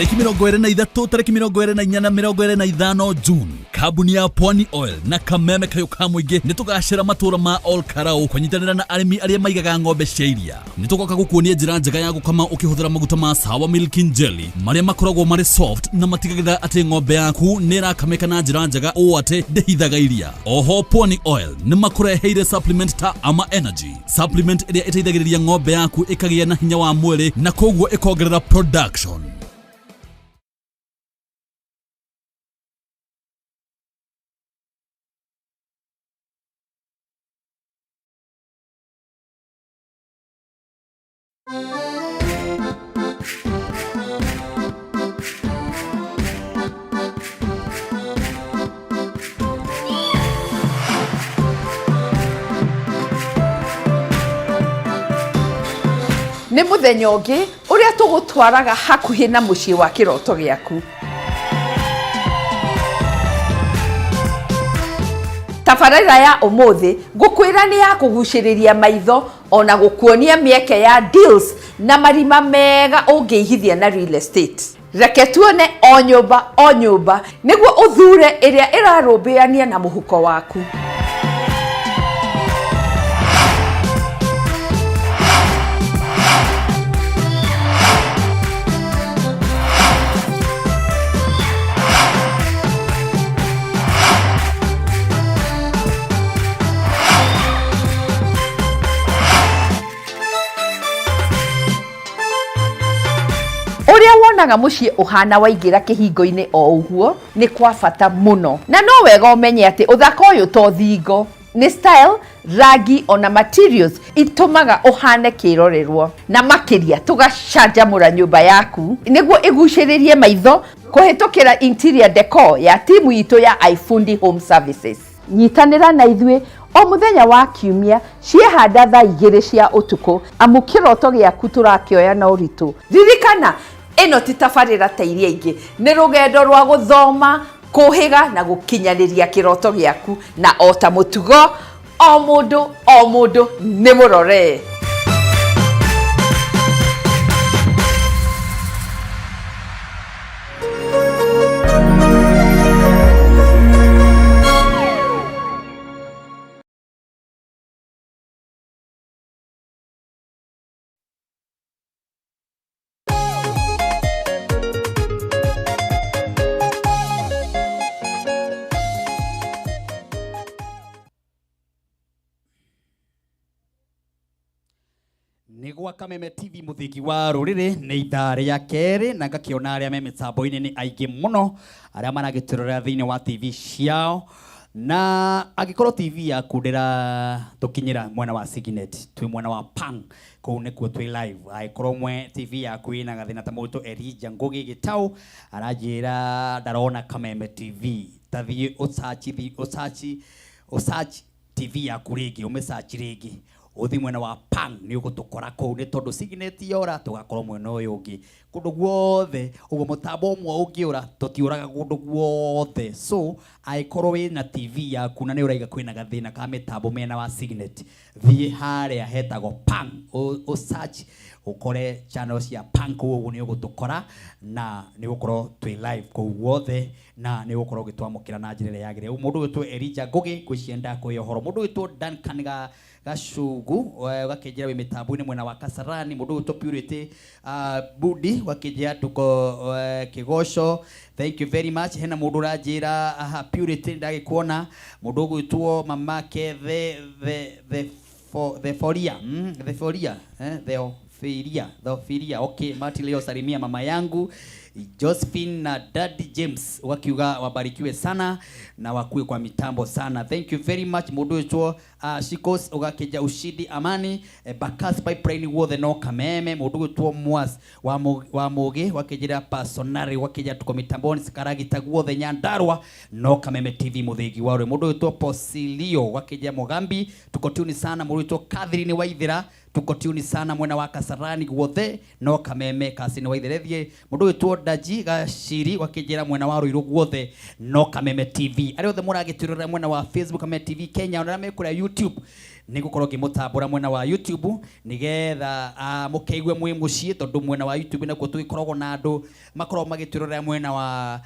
Tariki 23 tariki 24 na 25 June, kabuni ya Pwani Oil na Kameme Kayuka Muingi nitugashira matura ma All Karau kunyitanira na arimi aria maigaga ng'ombe cia iria. Nitugoka gukuonia njira njega ya gukama ukihuthira maguta ma Sawa Milking Jelly maria makoragwo mari soft na matigagira ati ng'ombe yaku nirakameka na njira njega o ati ndehithaga iria. Oho Pwani Oil ni makureheire supplement ta Ama Energy, supplement iria iteithagiriria ng'ombe yaku ikagia na hinya wa mwiri na koguo ikongerera production. Nĩ mũthenya ũngĩ ũrĩa tũgũtwaraga hakuhĩ na mũciĩ wa kĩroto gĩaku. Tabarĩra ya ũmũthĩ ngũkwĩra nĩ ya kũgucĩrĩria maitho ona gũkuonia mĩeke ya deals na marima mega ũngĩihithia na real estate. Reke tuone o nyũmba nĩguo ũthure ĩrĩa ĩrarũmbĩania na mũhuko waku. Wonaga muciĩ uhana waingira kĩhingo-inĩ o ũguo nĩ kwa bata mũno, na no wega ũmenye atĩ ũthaka ũyũ to thingo, nĩ style, rangi ona materials itumaga uhane kĩrorerwo, na makĩria tũgacanjamũra nyũmba yaku nĩguo igucĩrĩrie maitho kũhĩtũkĩra interior decor ya timu itũ ya iFundi Home Services. Nyitanĩra na ithuĩ o mũthenya wa kiumia ciehanda thaa 2 cia ũtukũ, amu kĩroto gĩaku tũrakĩoya na ũritũ. Ririkana ĩno ti tabarĩra ta iria ingĩ, nĩ rũgendo rwa gũthoma, kũhĩga na gũkinyanĩria kĩroto gĩaku, na o ta mũtugo o mũndũ nĩ mũrore. Nigwa Kameme TV muthiki wa ruriri ni ithaa rĩa kerĩ na ngakiona arĩa me mĩtambo-inĩ nĩ aingĩ mũno arĩa maragĩtũrora thĩinĩ wa TV ciao, na agĩkorwo TV yaku ndĩratũkinyĩra mwena wa Signet, twĩ mwena wa Pang, kũu nĩkuo twĩ live. Agĩkorwo mwe TV yaku ĩna gathĩna ta mũndũ Elijah Ngugi Gĩtaũ aranjĩra ndarona Kameme TV, tathiĩ ũsearch TV yaku rĩngĩ, ũmĩsearch rĩngĩ uthi mwena wa Pang ni ugutukora kou ni tondu signet yora tugakorwo mwena uyu ungi kundu guothe ugo mutambo umwe ungiura tutiuraga kundu guothe so aikorwo wina TV yaku na ni uraiga kwina gathina ka mitambo mena wa signet thie haria hetagwo Pang o search ukore channels ya Pang kou ni ugutukora na ni gukorwo twi live kou guothe na ni gukorwo gitwamukira na njira yagire mundu witwo Elijah Ngugi gwicienda kuyohoro mundu witwo Duncan Gashugu wakijira wi mitambo-ini mwena wa Kasarani mundu witwo Purity Budi wakijira tuko Kigosho thank you very much hena mundu urajira Purity ndagikuona mundu witwo mamake the Foria okay Martin leo salimia mama yangu Josephine na Daddy James wakiuga wabarikiwe sana na wakue kwa mitambo sana. Thank you very much mundu witwo Shikos ugakeja Ushidi Amani Bakas Pipeline wothe no Kameme mundu witwo Mwas wa Mugi wakejira Personari wakeja tuko mitamboni Sikaragi Taguothe Nyandarua no Kameme TV muthigi wawe mundu witwo Posilio wakeja Mugambi tuko tuni sana mundu witwo Catherine Waithira tuko tuni sana mwena wa Kasarani guothe no Kameme Kasini Waithirethie mundu witwo Daji Gashiri wakijira mwena wa Ruiru guothe no Kameme TV ari othe muragitirira mwena wa Facebook Kameme TV Kenya ona mekura YouTube nigukorwo ngimutambura mwena wa YouTube nigetha mukeigwe mwi mucii tondu mwena wa YouTube nakuo tugikoragwo na andu makorwo magitirira mwena wa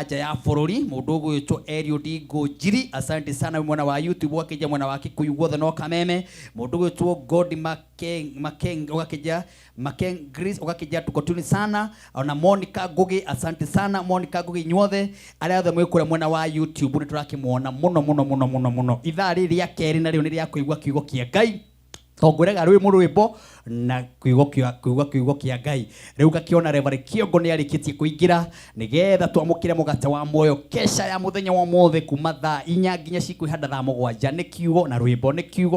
nja ya bururi mundu gwitwo Eliud Ngujiri asante sana mwena wa YouTube wakija mwena wa Kikuyu guothe no Kameme mundu gwitwo God Makeng wakija Makeng Grace wakija tukotuni sana ona Monica Ngugi asante sana Monica Ngugi nyothe aria othe mwikura mwena wa YouTube ni turakimuona muno ithaa riri ya keri na riu ni ria kuigwa kiugo kia Ngai tongorega rwi murwimbo na kuigwa kia Ngai riu gakiona Reverend Kiongo ni arikitie kuingira nigetha twamukire mugate wa moyo kesha ya muthenya wa mothe kuma thaa 4 nginya ciku ihanda thaa 7 ni kiugo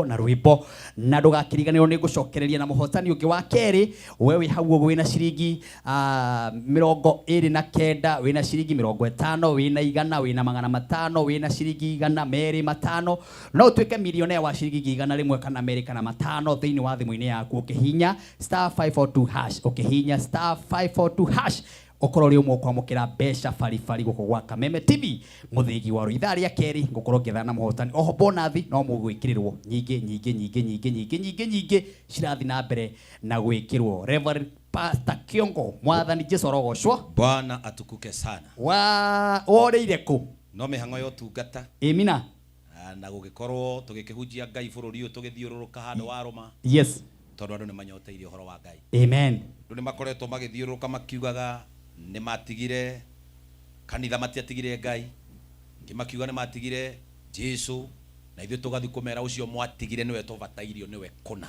na rwimbo na ndugakiriganirwo ni gucokereria na muhotani ungi wa keri wewe hau ugo wina ciringi 29 wina ciringi 50 wina 100 wina 500 wina ciringi 100 no twike milionea wa ciringi 100 kana meri kana 5 thiini wa thimu-ini yaku ukihinya *542# ukihinya *542# okorwo ri umwe kwamukira besha farifari guko gwa Kameme TV muthigi wa ithaa ria keri ngukorwo ngethana muhotani oho bonathi no mugwikirirwo nyingi cirathi na mbere na gwikirwo Reverend Pastor Kiongo mwathani Jesu rogoshwo Bwana atukuke sana wa oreire ku no mihango yo tungata amina na gugikorwo tugikihunjia Ngai bururi uyu tugithiururuka handu wa Roma yes tondu andu ni manyoteire uhoro wa Ngai amen andu ni makoretwo magithiururuka makiugaga ni matigire kanitha matiatigire Ngai ngimakiuga ni matigire Jesu na ithuĩ tugathi kumera ucio mwatigire niwe tubatairio niwe kuna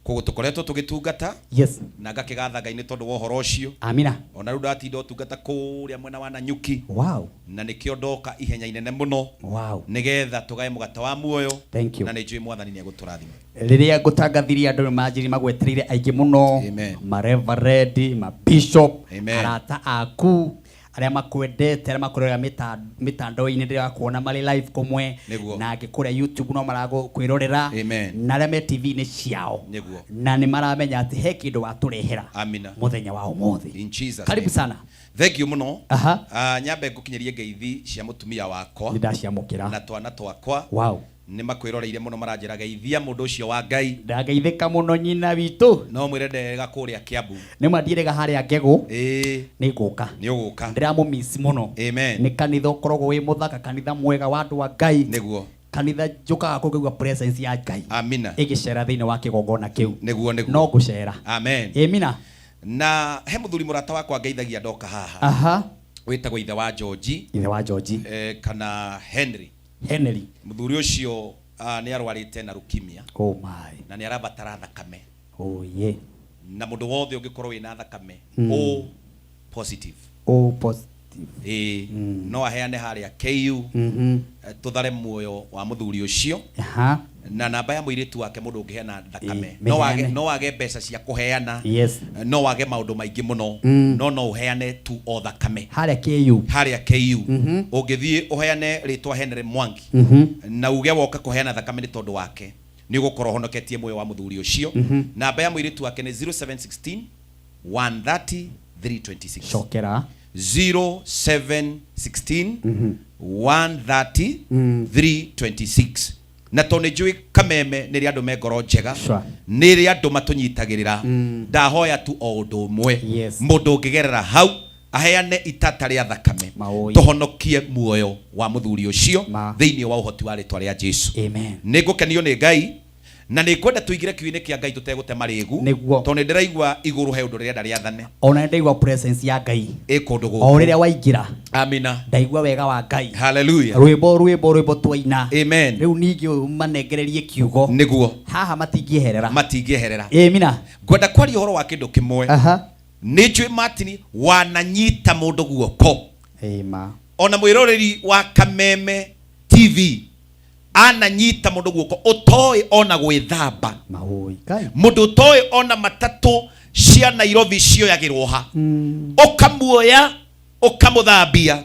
koguo tukoretwo tugitungata yes na ngakigatha Ngai ni tondu wa uhoro ucio amina ona ru ndatinda utungata kuria mwena wa Nanyuki wow na nikio ndoka ihenya inene muno wow nigetha tugae mugata wa muoyo thank you na ni njui mwathani ni aguturathima riria ngutangathiria andu manjiri magwetereire aingi muno ma reverend ma bishop arata aku aria makwendete aria makorera mitandao-ini ndiga kuona mari live kumwe na angikuria YouTube no marago kwirorera na aria me TV-ini ciao na ni maramenya ati he kindu waturehera muthenya wa umuthi karibu sana thank you muno nyambe ngukinyerie ngeithi cia mutumia wakwa ndashiamukira na twana twakwa wow ni makwiroreire muno maranjira geithia mundu ucio wa Ngai ndageithika muno nyina witu no mwire ndega kuria Kiambu ni mandirega haria Ngegu ni guka ndiramu miss muno amen ni kanitha ukorogwo wi muthaka kanitha mwega wa andu wa Ngai niguo kanitha njukaga kugwa presence ya Ngai amina igicera thiini wa kigongona kiu niguo no gucera amen amina na he muthuri murata wakwa ngeithagia ndoka haha witagwo ithe wa George kana Henry muthuri ucio ni arwarite na leukemia oh my na ni arabatara thakame oh yeah na mundu wothe ungikorwo wina thakame positive no aheane haria KU tuthare muoyo wa muthuri ucio na namba ya muiritu wake mundu ungiheana thakame no wage mbeca cia kuheana no wage maundu maingi muno no uheane tu o thakame haria KU ungithie uheane ritwa Henry Mwangi na uge woka kuheana thakame ni tondu wake ni gukorwo honoketie moyo wa muthuri ucio. Namba ya muiritu wake ni 0716 130 326. Shokera 0716 130 326. Na tone njui Kameme nĩ andu me ngoro njega, nĩ andu matunyitagirira. Ndahoya tu o undu umwe, mundu ungigerera hau aheane itata ria thakame tuhonokie muoyo wa muthuri ucio thiini wa uhoti wa ritwa ria Jesu. Amen. Nigukenio ni Ngai na nĩ kwenda tuigire kiuine kia Ngai tutegute marigu to nĩ ndĩraigua iguru he undu rĩrĩa rĩathane ona ndaigua presence ya Ngai ĩkũndũ gũkũ o rĩrĩa waingĩra. Amina. Ndaigua wega wa Ngai. Hallelujah. Rwĩmbo twaina. Amen. Rĩu ningĩ manengererie kiugo nĩguo haha matingĩeherera. Amina. Ngwenda kwaria ũhoro wa kĩndũ kĩmwe. Nĩ njũĩ Martin wananyita mũndũ guoko. Ona mwĩroreri wa Kameme TV ananyita mundu guoko utoe ona gwithamba mundu utoe ona matatu cia Nairobi cioyagirwo ha ukamuoya ukamuthambia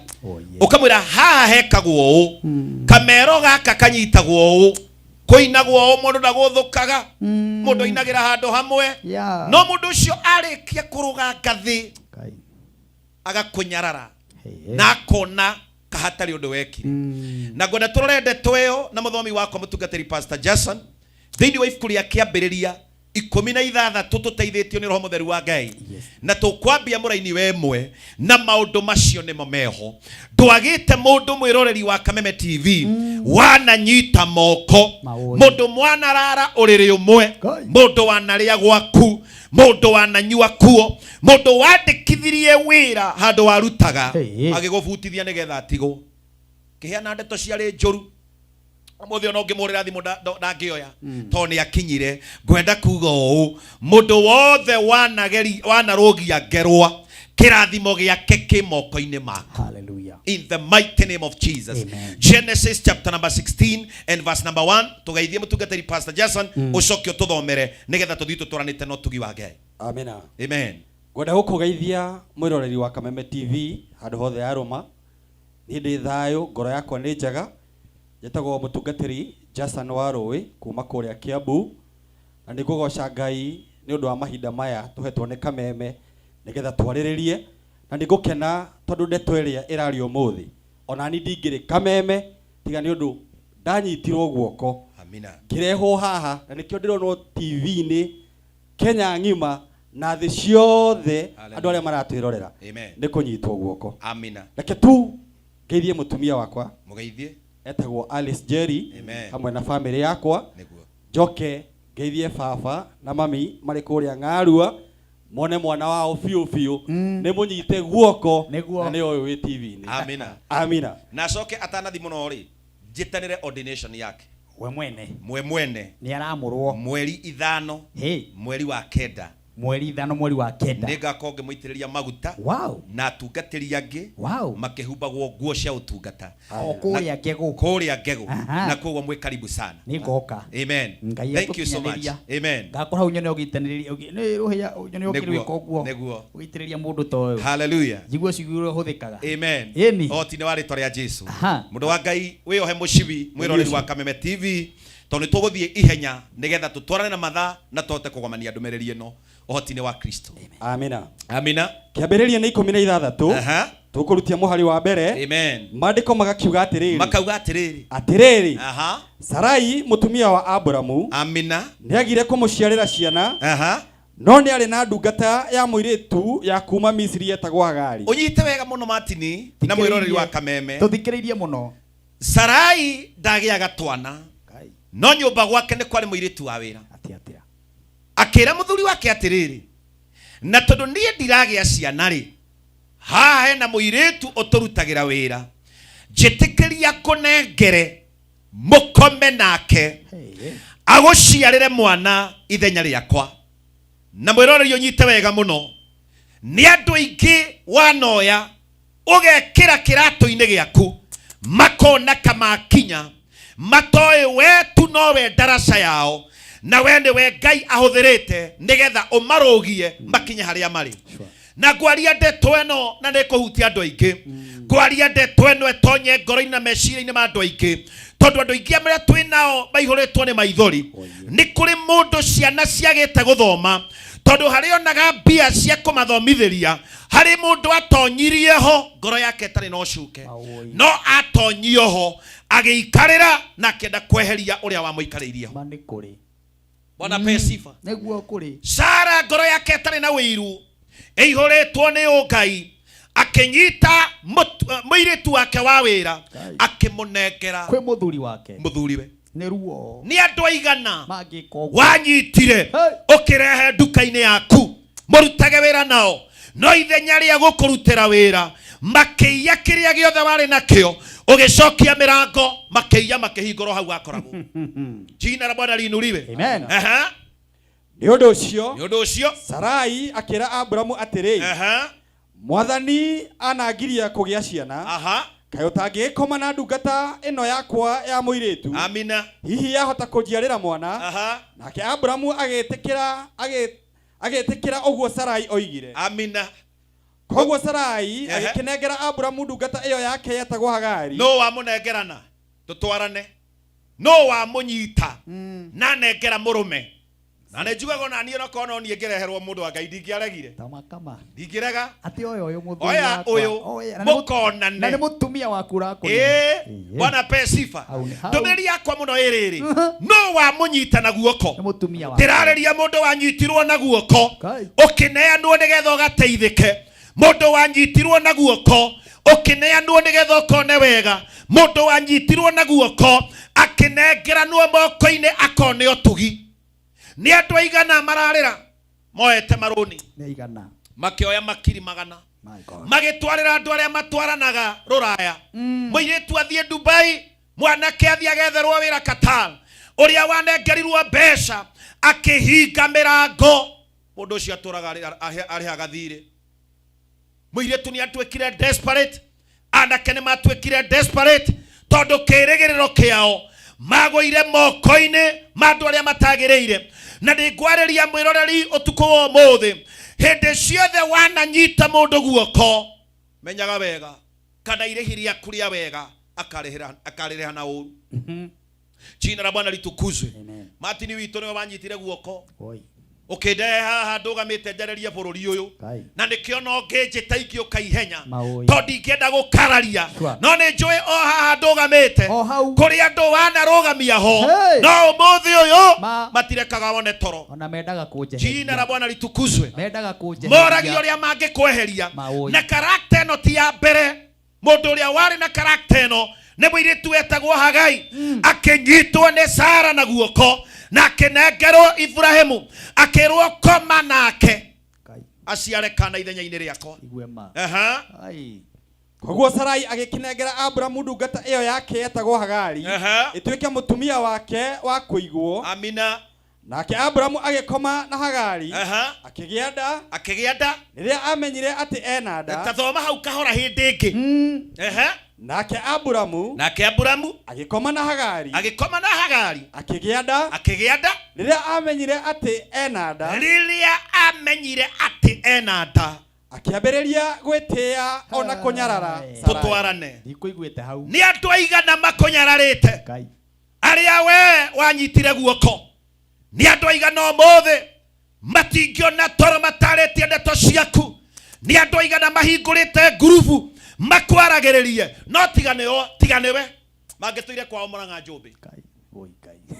ukamwira haha hekagwo u kamero gaka kanyitagwo u kuinagwo u mundu ndaguthukaga mundu inagira handu hamwe no mundu ucio arikia kuruga ngathi agakunyarara na kona kahatari undu wekire na ngwenda turore ndeto iyo na muthomi wako mutungatiri Pastor Jason thiini wa ibuku ria kiambiriria 16 tuteithĩtio nĩ Roho Mũtheru wa Ngai na tukwambia mũraini wemwe na maũndũ macio nĩmo meho ndwagĩte mũndũ mwĩroreri wa Kameme TV wananyita moko mũndũ mwanarara ũrĩrĩ ũmwe mũndũ wanarĩa gwaku mũndũ wananyua kuo mũndũ wandĩkithirie wĩra handũ warutaga agĩgũbutithia nĩgetha atigwo kĩheana ndeto ciarĩ njũru Mũthĩ ona ũngĩmũrĩra thimũ ndangĩoya to nĩ akinyire. Ngwenda kuga ũũ mũndũ wothe wanarũgia ngerwa kĩrathimo gĩake kĩ moko-inĩ maku. Hallelujah. In the mighty name of Jesus. Amen. Genesis chapter number 16 and verse number 1 tugeithie mũtungatĩri Pastor Jason ũcokio tuthomere nĩgetha tũthiĩ tũtũranĩte no tugi wa Ngai. Amina. Amen. Ngwenda gũkũgeithia mwĩroreri wa Kameme TV handũ hothe yarũma. Niĩ ndĩ thayũ, ngoro yakwa nĩ njega. Njĩtagwo mũtungatĩri Jason Warũĩ kuma kũrĩa Kiambu na nĩ ngũgoca Ngai nĩ ũndũ wa mahinda maya tũhetwo nĩ Kameme nĩgetha twarĩrĩrie na nĩ ngũkena tondũ ndeto ĩrĩa ĩrario ũmũthĩ ona ni ndingĩrĩ Kameme tiga nĩ ũndũ ndanyitirwo guoko. Amina. Ngĩrehwo haha na nĩkĩo ndĩronwo TV-inĩ Kenya ng'ima na thĩ ciothe andũ arĩa maratwĩrorera nĩ kũnyitwo guoko. Amina. Reke tu ngeithie mũtumia wakwa mũgeithie etagwo Alice Jerry hamwe na family yakwa njoke ngeithie baba na mami marĩ kũrĩa Ng'arua mone mwana wao biũ nĩ mũnyite guoko na nĩ ũyũ wĩ TV-inĩ. Amina. Amina. Na coke atanathi mũno rĩ njitanĩre ordination yake we mwene nĩ aramũrwo mweri 5 mweri wa 9 mweri 5 mweri wa 9 nĩngakorwo ngĩmũitĩrĩria maguta na atungatĩri angĩ makĩhumbagwo nguo cia ũtungata kũrĩa ngegũ na koguo mwĩ karibu sana. Nĩngoka. Amen. Thank you so much. Amen. Ngakora hau nyone ũgĩtanĩria nĩ ruhia nyone ũkĩrĩka ũguo ũgĩitĩrĩria mũndũ ta ũyũ. Hallelujah. Jiguo ciguro hũthĩkaga. Amen. Ĩni oti nĩ wa rĩtwa rĩa Jesu. Mũndũ wa Ngai wĩohe mũcibi mwĩroreri wa Kameme TV tondũ nĩ tũgũthiĩ ihenya nĩgetha tũtwarane na mathaa na tũhote kũgomania ndũmĩrĩri ĩno ũhoti-inĩ wa Kristo. Amina. Amina. Kĩambĩrĩria nĩ 16 tũkũrutia mũhari wa mbere. Amen. Maandĩko magakiuga atĩrĩrĩ. Makauga atĩrĩrĩ. Sarai mũtumia wa Abrahamu. Amina. Nĩagire kũmũciarĩra ciana. No nĩ arĩ na ndungata ya mũirĩtu ya kuma Misiri yetagwo Hagari. Ũnyite wega mũno Martin na mwĩroreri wa Kameme. Tũthikĩrĩirie mũno. Sarai ndagĩaga twana. No nyũmba gwake nĩ kwarĩ mũirĩtu wa wĩra. Akĩra mũthuri wake atĩrĩrĩ na tondũ niĩ ndiragĩa ciana rĩ haha hena mũirĩtu ũtũrutagĩra wĩra njĩtĩkĩria kũnengere mũkome nake agũciarĩre mwana ithenya rĩakwa. Na mwĩroreri ũnyite wega mũno nĩ andũ aingĩ wanoya ũgekĩra kĩratũ-inĩ gĩaku makona kamakinya matoe wetu nowe daraca yao na wende we Ngai ahũthĩrĩte nĩgetha ũmarũgie makinye harĩa marĩ. Na ngwaria ndeto ĩno na nĩ kũhutia andũ aingĩ ngwaria ndeto ĩno ĩtonye ngoro-inĩ na meciria-inĩ ma andũ aingĩ tondu andu ingi aria twinao maihuritwo ni maithori ni kuri mundu ciana ciagite guthoma tondu hari onaga mbia cia kumathomithiria hari mundu atonyirie ho ngoro yake tari no cuke no atonyio ho agiikarira na kenda kweheria uria wa muikaririe ho mani kuri bona pesifa neguo kuri Sara ngoro yake tari na wiru eihuritwo ni Ngai akenyita muiritu wake wa wira akimunengera kwe muthuri wake muthuriwe ni ruo ni andu aigana magiko wanyitire ukirehe nduka-ini yaku murutage wira nao no ithenya ria gukurutira wira makiya kiria giothe wari nakio ugicokia mirango makiya makihingoro hau akoragwo jina la Bwana liinuliwe amen ni undu ucio Sarai akira Abrahamu atiri Mwathani anangiria kugia ciana kaĩ ũtangĩkoma na ndungata ĩno yakwa ya mũirĩtu amina hihi yahota kũnjiarĩra mwana nake Abrahamu agĩtĩkĩra ũguo Sarai oigire amina koguo Sarai agĩkĩnengera Abrahamu ndungata ĩyo yake yetagwo Hagari no wamunengerana tutwarane no wamunyita na nengera murume na nejugaga na niĩ no kono niĩ ngereherwo mũndũ wa Ngai ndingĩaregire tamakama ndingĩrega ati oyo mũthuri oya ũyũ mũkonane na nĩ mũtumia waku rakũ Bwana pe sifa ndũmĩrĩri yakwa mũno ĩrĩrĩ no wamunyita na guoko ndĩrarĩria mũndũ wanyitirwo na guoko ũkĩneanwo nĩgetha ũgateithĩke mũndũ wanyitirwo na guoko ũkĩneanwo nĩgetha ũkone wega mũndũ wanyitirwo na guoko akĩnengeranwo moko-inĩ akone ũtugi ni andu aigana mararira moete maruni ni aigana makioya makiri magana magitwarira andu aria matwaranaga ruraya muiritu athie Dubai mwanake athie agetherwo wira Qatar uria wanengerirwo mbeca akihinga mirango mundu ucio aturaga ari hagathire muiritu ni atwekire desperate anake ni matwekire desperate tondu kirigiriro kiao magoire moko-ini mandu aria matagiriire na ndigwariria mwiroreri utuko wa muthi hindi ciothe wananyita mundu guoko menyaga wega kana irehiria kuria wega akarehera na uru jina la Bwana litukuzwe Martin witu ni wanyitire guoko ukideha haha ndugamite njareria bururi uyu na nikio no nginjita ikio kaihenya tondi ngenda gukararia no ni njui o haha ndugamite kuri andu wanarugamia ho no umuthi uyu matirekaga wone toro ona mendaga kunjeheria jina la Bwana litukuzwe mendaga kunjeheria moragia uria mangikweheria na karakter eno ti ya mbere mundu uria wari na karakter eno ni muiritu wetagwo Hagai akinyitwo ni Sara na guoko na akinengerwo Ibrahimu akirwo koma nake aciare kana ithenya-ini riakwa koguo Sarai agikinengera Abrahamu ndungata iyo yake yetagwo Hagari ituike mutumia wake wa kuigwo amina nake Abrahamu agikoma na Hagari akigia nda riria amenyire ati ena nda tathoma hau kahora hindi ingi nake Abrahamu agikoma na Hagari akigia nda riria amenyire ati ena nda akiambiriria gwitia ona kunyarara tutwarane ndikuiguite hau ni andu aigana makunyararite aria we wanyitire guoko ni andu aigana umuthi matingiona toro mataritie ndeto ciaku ni andu aigana mahingurite ngurubu makwaragiririe no tiganiwe mangetoire kwao Murang'a Njumbi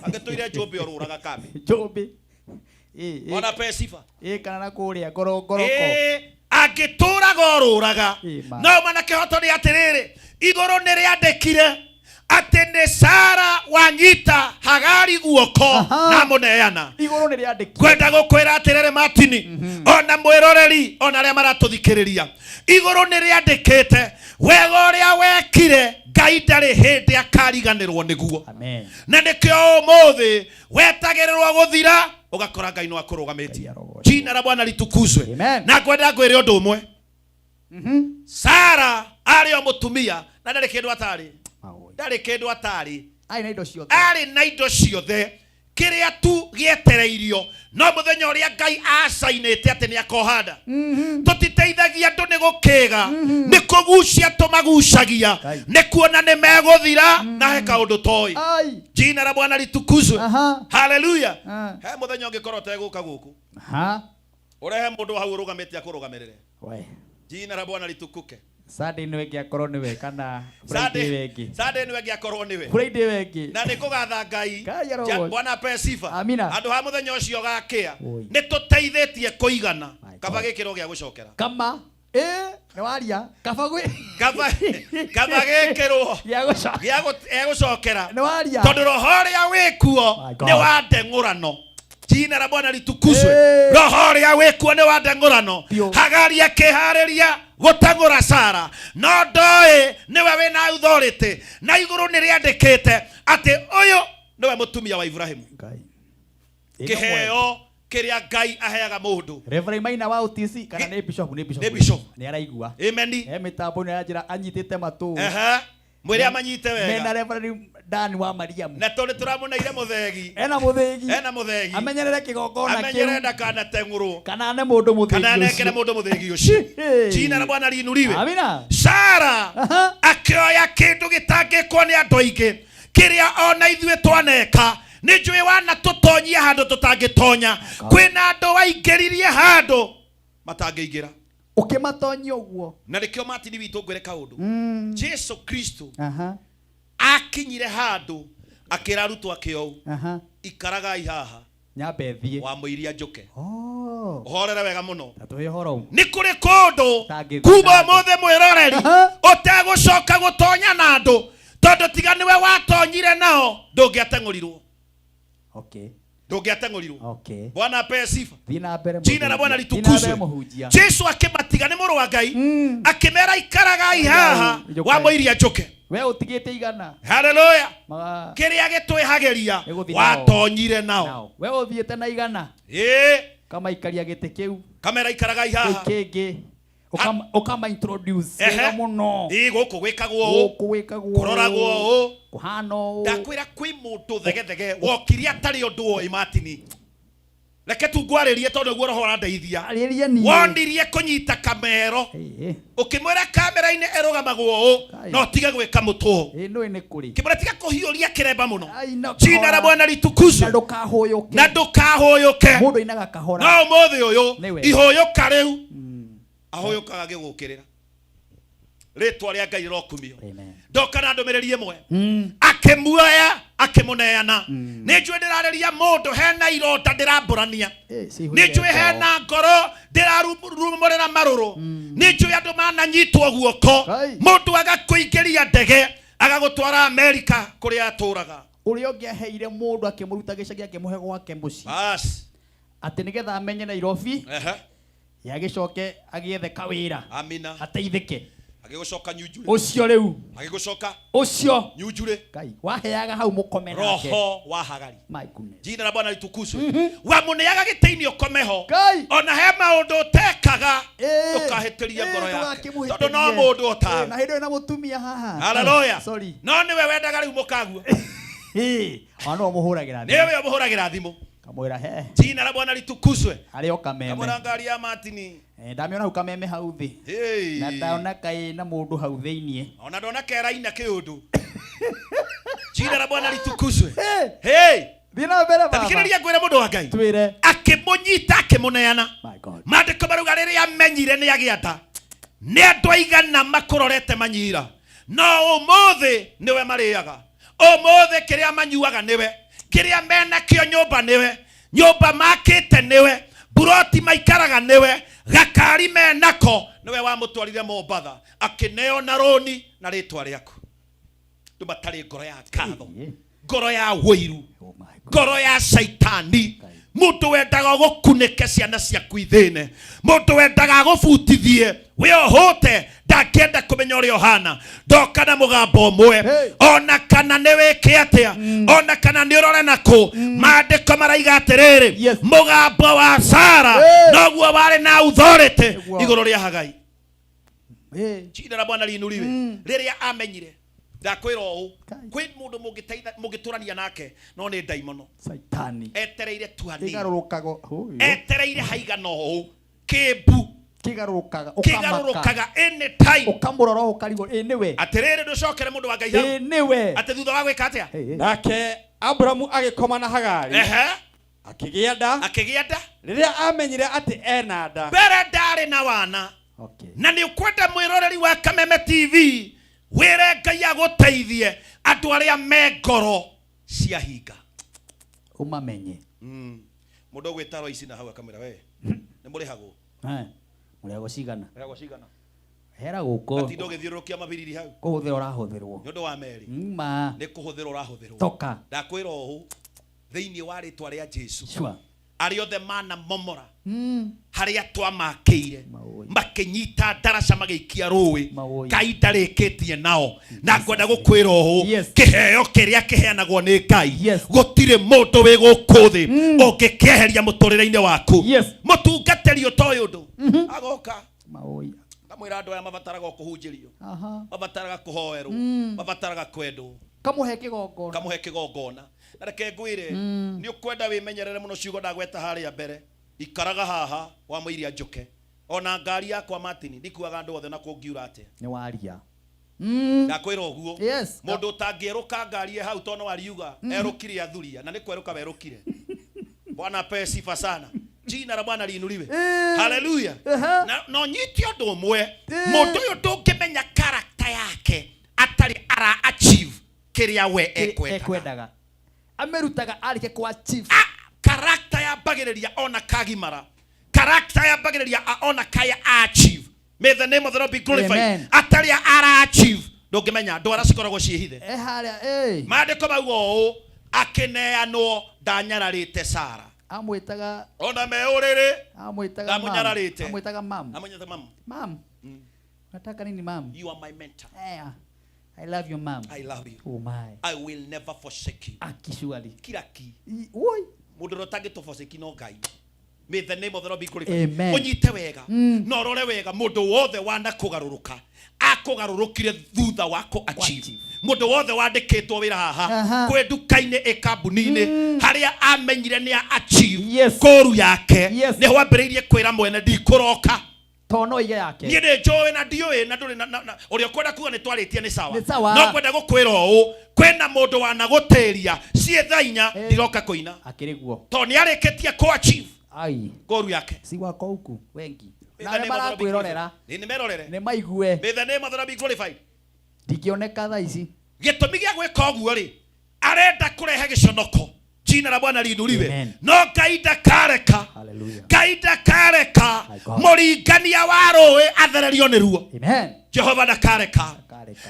mangetoire Njumbi oruraga kambi Njumbi ona pe sifa kana na kuria ngoroko agitura goruraga no manake hoto ni atiriri iguru ni riandikire ati ni Sara wanyita Hagari guoko na muneana iguru ni riandikire kwenda gukwira atiriri Martin ona mwiroreri ona aria maratuthikiriria iguru ni riandikite wega uria wekire Ngai ndari hindi akariganirwo niguo amen na nikio umuthi wetagirirwo guthira ugakora Ngai no akurugametie jina la Bwana litukuzwe na kwenda ngwire undu umwe Sara ari o mutumia na ndari kindu atari ari na indo ciothe kiria tu gietereirio no muthenya uria Ngai acainite ati ni akohanda tutiteithagia andu ni gukiga ni kugucia tumagucagia ni kuona ni meguthira na he kaundu toi jina la Bwana litukuzwe haleluya he muthenya ungikorwo teguka guku urehe mundu hau urugamite akurugamirire jina la Bwana litukuke Sunday ni wengi akorwo ni we kana Friday wengi. Sunday ni wengi akorwo ni we. Friday wengi. Na nikugatha Ngai. Bwana ape sifa. Amina. Andu ha muthenya ucio gakia. Ni tuteithitie kuigana. Kaba gikiro gia gucokera. Kama ni waria kaba gikiro gia gucokera. Ni waria. Tondu roho ria wikuo ni wa ndengurano. Jina la Bwana litukuzwe. Roho ria wikuo ni wa ndengurano. Hagari akihariria gutangura Sara no ndoe niwe wina authority na iguru ni riandikite ati uyu niwe mutumia wa Ibrahimu kiheo kiria Ngai aheaga mundu Reverend Maina wa UTC kana ni bishop ni araigua amen mitambo ni ajira anyitite matu mwiri amanyite wega mena Reverend Dan wa Mariam na tondu turamuneire muthegi ena muthegi amenyerere kigongona kiu amenyerere kana tenguru kana ne mundu muthegi kana nekere mundu muthegi ucio jina la Bwana liinuliwe amina Sara akioya kindu gitangikwo ni andu aingi kiria ona ithue twaneka ni njui wana tutonyia handu tutangitonya kwina andu waingiririe handu matangiingira ukimatonyia uguo na nikio matini witu ngwire kaundu Jesu Kristo akinyire handu akira arutwo akio ikaragai haha nyambe thie wa muiria njuke uhorere wega muno ni kuri kundu kuma mothe mwiroreri utegucoka gutonya na andu tondu tiga niwe watonyire nao ndungiatengurirwo ndungiatengurirwo Bwana ape sifa jina la Bwana litukuzwe Jesu akimatiga ni muru wa Ngai akimera ikaragai haha wa muiria njuke we utigite igana haleluya kiria gitwihageria watonyire nao we uthiete na igana kama ikaria gite kiu kamera ikaragai haha kingi ukama introduce wega muno guku gwikagwo kuroragwo kuhano ndakwira kwi mundu thegethege wokiria tari undu oi matini reke tu ngwaririe tondu guo roho randeithia wonirie kunyita kamero ukimwira kamera-ini erugamagwo no tige gwika mutu kimwira tiga kuhiuria kiremba muno jina la Bwana litukuzwe na ndukahoyuke mundu inaga kahora no muthi uyu ihoyuka riu ahoyukaga gigukirira ritwa ria Ngai rokumio ndoka na ndumiriri imwe akimuoya akimuneana ni njui ndirareria mundu hena irota ndiraburania ni njui hena ngoro ndirarumurira maruru ni njui andu mananyitwo guoko mundu agakuingiria ndege agagutwara Amerika kuria aturaga uria ungiaheire mundu akimuruta gicagi akimuhe gwake muci ati nigetha amenye Nairobi yagicoke agiethe kawira amina ateithike agigucoka nyujure ucio riu agigucoka ucio nyujure Ngai waheaga hau mukome nake roho wa hagari my goodness jina la Bwana litukuzwe wa muneaga giteinio komeho ona he maundu tekaga ukahitiria ngoro yake tondu no mundu ota na hindu na mutumia haha haleluya sorry no niwe wendaga riu mukaguo ano muhuragira thimu niwe muhuragira thimu kamwira he jina la Bwana litukuzwe ario kameme kamwira ngari ya matini ndamiona hau kameme hau thi na ndaona kai na mundu hau thiini ona ndona keraina kiundu jina la Bwana litukuzwe thina mbere baba thikiriria ngwire mundu wa Ngai twire akimunyita akimuneana mandiko maruga riria amenyire ni agiata ni andu aigana makurorete manyira no umuthi niwe mariaga umuthi kiria manyuaga niwe kiria mena kio nyumba niwe nyumba makite niwe buroti maikaraga niwe gakari menako niwe wamutwarire Mombatha akineo na roni na ritwa riaku ndumatari ngoro ya katho ngoro ya wiru ngoro ya shaitani mundu wendaga gukunike ciana ciaku ithine mundu wendaga gubutithie we ohote ndakienda kumenya uria ohana ndoka na mugambo umwe ona kana ni wiki atia ona kana ni urore naku maandiko maraiga atiriri mugambo wa Sara noguo wari na authority iguru ria Hagai jina la Bwana liinuliwe riria amenyire ndakwira o kwi mundu mungitũrania nake no nĩ ndaimono saitani etereire twani igarurukago etereire haigana o kĩmbu kigarurukaga anytime ukamurora ukarigo niwe atirire nducokere mundu wa Ngai niwe ati thutha wa gwika atia nake Abrahamu agikoma na Hagari akigĩa nda rĩrĩa amenyire atĩ ena nda mbere ndarĩ na wana na nĩ ukwenda mwĩroreri wa Kameme TV wĩre Ngai agũteithie andũ arĩa me ngoro cia hinga umamenye mundu gwĩtarwo ici na hau akamwĩra we nĩ mũrĩhagwo mũrĩhagwo cigana hera ati gũkũ ndo gĩthiũrũrũkia mabiriri hau kũhũthĩra ũrahũthĩrwo nĩ ũndũ wa meri ma nĩ kũhũthĩra ũrahũthĩrwo toka ndakwĩra ũũ thĩinĩ wa rĩtwa rĩa Jesu Sure. arĩa othe mana momora harĩa twamakĩire makĩnyita ndaraca magĩikia rũĩ Ngai ndarĩkĩtie nao na ngwenda gũkwĩra ũũ kĩheo kĩrĩa kĩheanagwo nĩ Ngai gũtirĩ mũndũ wĩ gũkũ thĩ ũngĩkĩeheria mũtũrĩre-inĩ waku mũtungatĩri ũtoĩ ũndũ agoka kamwĩra andũ aya mabataraga kũhunjĩrio mabataraga kũhoerwo mabataraga kwendwo kamuhe kĩgongona na reke ngwĩre nĩ ũkwenda wĩmenyerere mũno ciugo ndagweta harĩa mbere ikaraga haha wa mũiria njuke ona ngari yakwa Martin ndikuaga andũ othe na kũngiura atĩa nĩ waria ndakwĩra ũguo mũndũ ũtangĩerũka ngari hau tono wariuga erũkire athuria na nĩ kwerũka werũkire Bwana ape sifa sana jina la Bwana liinuliwe haleluya na nyiti ũndũ ũmwe mũndũ ũyũ ndũngĩmenya character yake atari ara achieve kĩrĩa we ekwendaga amerutaga arike kwa chief character ya bagĩrĩria ona kagimara character ya bagĩrĩria ona kaya achieve may the name of the Lord be glorified atari ara achieve ndũngĩmenya ndwara cikoragwo ciĩhithe maandĩko mauga akĩneanwo ndanyararĩte Sara amwĩtaga ona meũrĩrĩ amwĩtaga mam nataka nini mam you are my mentor I love you mom. I love you. Oh my. I will never forsake you. Akisually. Kiraki. Oi. Mundu rotage to forsake no Ngai. May the name of the Lord be glorified. Amen. Onyite wega. No rore wega mundu wothe wana kugaruruka. Akugarurukire thutha wako achieve. Mundu wothe wandikitwo wira haha. Kwe dukaine ekambuni-ini haria amenyire ni achieve. Koru yake. Ni wambiriirie kwira mwene ndikuroka. Tono iga yake niĩ nĩ njũĩ na ndiũĩ na ndũrĩ na ũrĩa ũkwenda kuga nĩ twarĩtie nĩ sawa no kwenda gũkwĩra ũũ kwĩna mũndũ wanagũtĩria ciĩ thaa inya ndiroka kũina akĩrĩguo to nĩ arĩkĩtie kũ achieve ngoru yake si wako huku wengi na nĩ marakwĩrorera nĩ merorere nĩ maigue may the name of the Lord be glorified ndikĩoneka thaa ici gĩtũmi gĩa gwĩka ũguo rĩ arenda kũrehe gĩconoko jina la Bwana liinuliwe no Ngai ndakareka Ngai ndakareka mũringania wa rũĩ athererio nĩ ruo Jehova ndakareka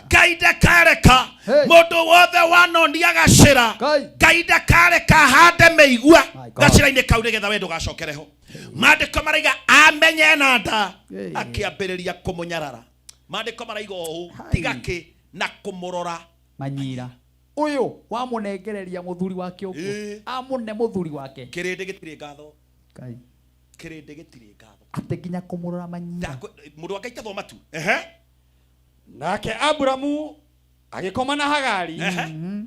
Ngai ndakareka mũndũ wothe wanonia gacĩra Ngai ndakareka hande mĩigua gacĩra-inĩ kau nĩgetha we ndũgacokereho maandĩko maraiga amenye na nda akĩambĩrĩria kũmũnyarara maandĩko maraiga ũũ tigakĩ na kũmũrora manyira uyu wamunengereria muthuri wake uko amune muthuri wake kirinde gitire ngatho Ngai kirinde gitire ngatho ate nginya kumurora manyira mundu wakaita thoma tu nake Abrahamu agikoma na Hagari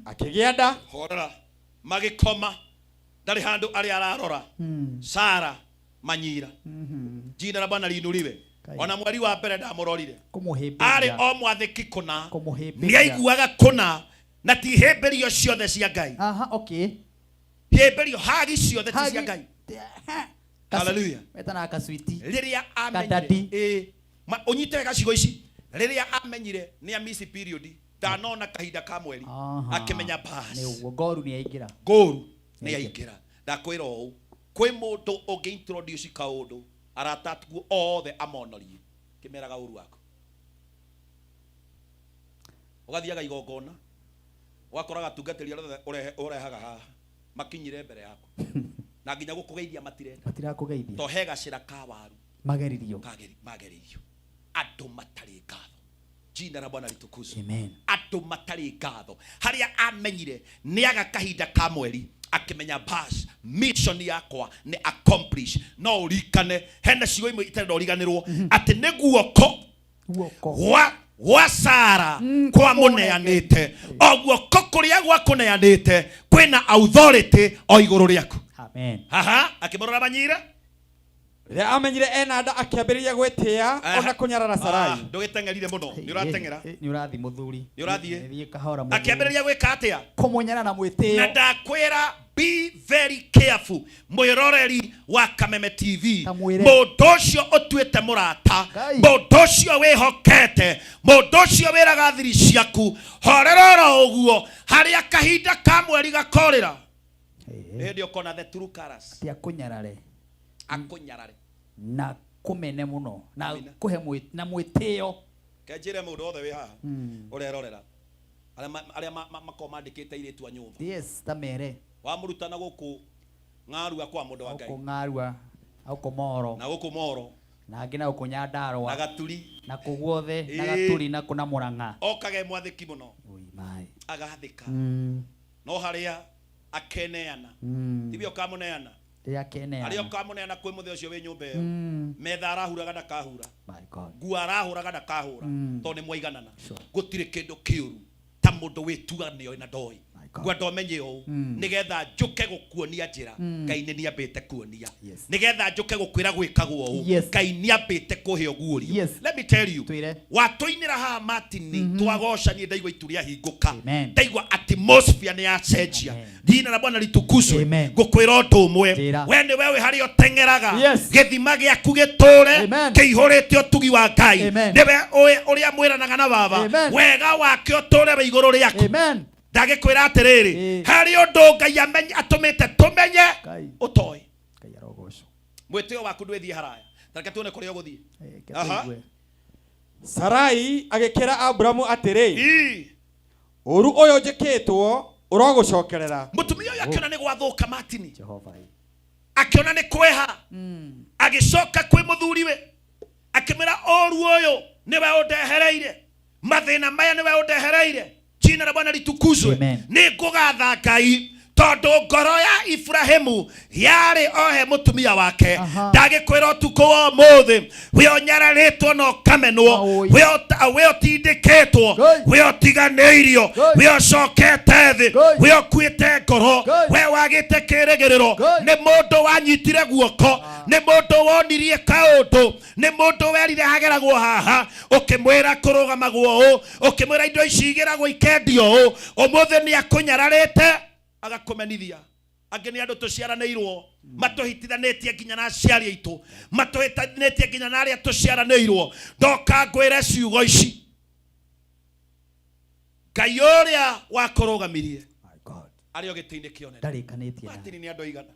akigĩa nda horera magikoma ndari handu ari ararora Sara manyira jina la Bwana liinuliwe ona mweri wa mbere ndamurorire kumuhimbiria ari o mwathiki kuna nĩ aiguaga kuna na ti hĩmbĩrio ciothe cia Ngai okay hĩmbĩrio hagi ciothe ti cia Ngai haleluya metana kaswiti rĩrĩa amenyire unyite gacigo ici rĩrĩa amenyire nĩ a miss period ndanona kahinda ka mweri akimenya bas nĩguo ngoru nĩ aingĩra ngoru nĩ aingĩra ndakwĩra ũũ kwĩ mũndũ ũngĩ introduce kaũndũ aratatuo othe amonorie kĩmeraga ũru wako ũgathiaga igongona wakoraga tungatĩria ũrehaga haha makinyire mbere yako na nginya gũkũgeithia matirakũgeithia to he gacĩra ka waru mageririo andũ matarĩ ngatho jina la Bwana litukuzwe andũ matarĩ ngatho harĩa amenyire nĩ aga kahinda ka mweri akimenya bas mission yakwa ni accomplish no urikane hena cigo imwe itarĩ ndoriganĩrwo atĩ nĩ guoko wa wasara kwa muneanite ogwo kokuria gwa kuneanite kwina authority o iguru riaku. Amen. Haha akimorora banyira rä amenyire enanda akĩambĩrĩria gwĩtĩa ona kũnyarara Sarai. Ndũgĩtengerire mũno nĩ ũratengera Nĩ ũrathi mũthuri. Nĩ ũrathiĩ. Thiĩ kahora mũthuri. Akĩambĩrĩria gwĩka atĩa? Kũmunyana na mwĩtĩo. Na ndakwĩra be very careful mwĩroreri wa Kameme TV. Mũndũ ũcio ũtuĩte mũrata, mũndũ ũcio wĩhokete, mũndũ ũcio wĩraga thiri ciaku, horera oro ũguo harĩa kahinda ka mweri gakorĩra. Ndio kona the true colors. Tia kunyarare. Akunyarare. Na kumene muno na kuhe na mwĩtĩo. Kajire mũndũ othe wĩ haha. Ũrerorera. Arĩa makomandĩkĩte irĩtu a nyũmba. Yes, tamere. Wa mũrutana gũkũ ng'arua kwa mũndũ wa Ngai. Gũkũ ng'arua, gũkũ moro. Na gũkũ moro. Na ngina gũkũ Nyandarua. Na Gaturi. Na kũguothe, na Gaturi na kuna Murang'a. Okage mwathĩki mũno. Ui mai. Agathĩka. No harĩa akeneana. Tibio kamuneana. Rĩrĩa akeneana. Arĩa kamuneana kwĩ mũthĩ ũcio wĩ nyũmba ĩyo. Metha arahuraga na kahura. My God. Nguo arahuraga na kahura. Tondũ nĩ mwaiganana. Gũtirĩ kĩndũ kĩũru ta mũndũ wĩtuganio na ndoi. Gwenda menye ũũ nigetha njuke gũkuonia njĩra Ngai nĩ niambĩte kuonia nigetha njuke gũkwĩra gwĩkagwo ũũ Ngai niambĩte kũhe ũguũrio. Let me tell you, watũinĩra haha Martin twagocanie ndaigua itu rĩa hingũka, ndaigua atmosphere nĩ yacenjia. Jina la Bwana litukuzwe. Ngũkwĩra ũndũ ũmwe, we nĩ wewe harĩa ũteng'eraga gĩthima gĩaku gĩtũre kĩihũrĩte ũtugi wa Ngai. Nĩwe ũrĩa mwĩranaga na baba wega wake ũtũre wĩ igũrũ rĩaku. Ndagĩkwĩra atĩrĩrĩ, harĩ ũndũ Ngai atũmĩte tũmenye ũtoĩ. Ngai arogocwo. Mwĩtĩo waku ndwĩthiĩ haraya. Tareke tuone kũrĩa ũgũthiĩ. Sarai agĩkĩra Abrahamu atĩrĩ, ũru ũyũ njĩkĩtwo ũrogũcokerera. Mũtumia ũyũ akĩona nĩ gwathũka Martin. Jehova. Akĩona nĩ kweha. Agĩcoka kwĩ mũthuriwe. Akĩmwĩra ũru ũyũ nĩwe ũndehereire. Mathĩna maya nĩwe ũndehereire. Jina la Bwana litukuzwe. Nĩ ngũgatha Ngai tondũ ngoro ya Ibrahimu yarĩ ohe mũtumia wake. Ndagĩkwĩra ũtukũ wa ũmũthĩ we ũnyararĩtwo na ũkamenwo, we ũtindĩkĩtwo, we ũtiganĩirio, we ũcokete thĩ, we ũkuĩte ngoro, we wagĩte kĩĩrĩgĩrĩro. Nĩ mũndũ wanyitire guoko, nĩ mũndũ wonirie kaũndũ, nĩ mũndũ werire hageragwo haha, ũkĩmwĩra kũrũgamagwo ũũ, ũkĩmwĩra indo ici igĩragwo ikendio ũũ. Ũmũthĩ nĩ akũnyararĩte agakomenithia. Angĩ nĩ andũ tũciaranĩirwo matũhitithanĩtie nginya na aciari aitũ, matũhitithanĩtie nginya na arĩa tũciaranĩirwo. Ndoka ngwĩre ciugo ici, Ngai ũrĩa wakũrũgamirie arĩ o gĩtĩ-inĩ kĩonere. Ndarĩkanĩtie na Martin nĩ andũ aigana.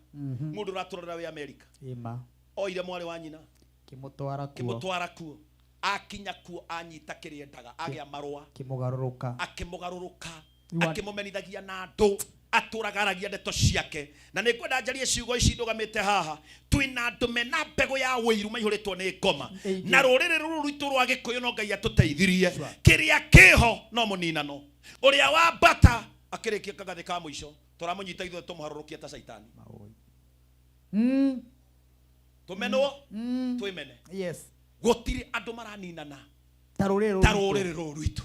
Mũndũ ũratũrora wĩ Amerika oire mwarĩ wa nyina kĩmũtwara kuo, akinya kuo anyita kĩrĩa endaga, agĩa marũa, akĩmũgarũrũka, akĩmũmenithagia na andũ, atũragaragia ndeto ciake. Na nĩ ngwenda njarie ciugo ici ndũgamĩte haha. Twĩna andũ mena mbegũ ya wĩiru maihũrĩtwo nĩ ngoma, na rũrĩrĩ rũrũ rwitũ rwa Gĩkũyũ no Ngai atũteithirie. Kĩrĩa kĩho no mũninano. Ũrĩa wa mbata akĩrĩkia kagathĩ ka mũico tũramũnyita ithuĩ tũmũharũrũkia ta Saitani. Tũmenwo twĩmene. Gũtirĩ andũ maraninana ta rũrĩrĩ rũrũ rwitũ.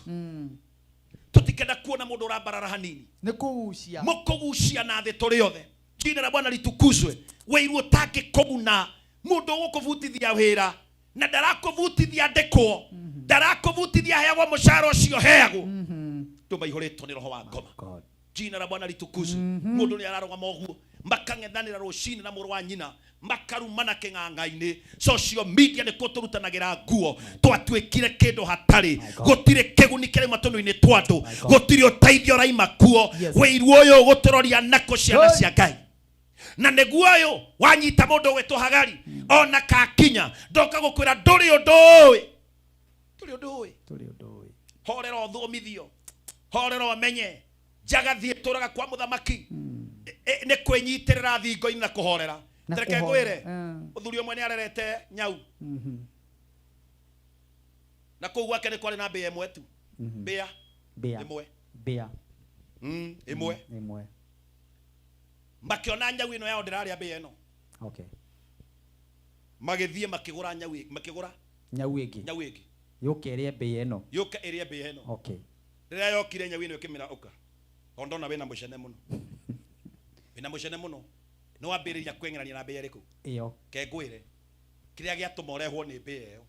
Tutikenda kuona mũndũ ũrambarara hanini. Nĩ kũgucia. Mũkũgucia na thĩ tũrĩ othe. Jina la Bwana litukuzwe. Wĩiru ũtangĩkũguna mũndũ ũgũkũbutithia wĩra na ndarakũbutithia ndĩkwo, ndarakũbutithia heagwo mũcara ũcio heagwo. Tũmaihũrĩtwo nĩ roho wa ngoma. Jina la Bwana litukuzwe. Mũndũ nĩ ararũgama ũguo makang'ethanĩra rũcinĩ na mũrũ wa nyina, makarumana kĩng'ang'a-inĩ. Social media nĩ kũtũrutanagĩra nguo, twatuĩkire kĩndũ hatarĩ, gũtirĩ kĩguni kĩrauma tũnua-inĩ twa andũ, gũtirĩ ũteithio ũraima kuo. Wĩiru ũyũ gũtũroria nako ciana cia Ngai. Na nĩguo ũyũ wanyita mũndũ ũgwĩtwo Hagari ona kakinya, ndoka gũkwĩra ndũrĩ ũndũ ũĩ. Horera ũthomithio, horera ũmenye jagathiĩ tũraga kwa mũthamaki nĩ kwĩnyitĩrĩra thingo-inĩ na kũhorera. Tereke ngwĩre ũthuri ũmwe nĩ arerete nyau na kũu gwake nĩ kwarĩ na mbĩa ĩmwe tu. Mbĩa ĩmwe makĩona nyau ĩno yao ndĩrarĩa mbĩa ĩno, magĩthiĩ makĩgũra nyau ĩngĩ Yuke ĩrĩa mbĩ ĩno. Yuka ĩrĩa mbĩ ĩno. Okay. Rĩrĩa yokire nyau ĩno ĩkĩmĩra ũka. Ondona wĩna mũcene mũno. Wĩna mũcene mũno. No wambĩrĩria kweng'erania na mbĩ ĩrĩkũ? Ĩyo. Kengwĩre. Kĩrĩa gĩatũma ũrehwo nĩ mbĩ ĩyo.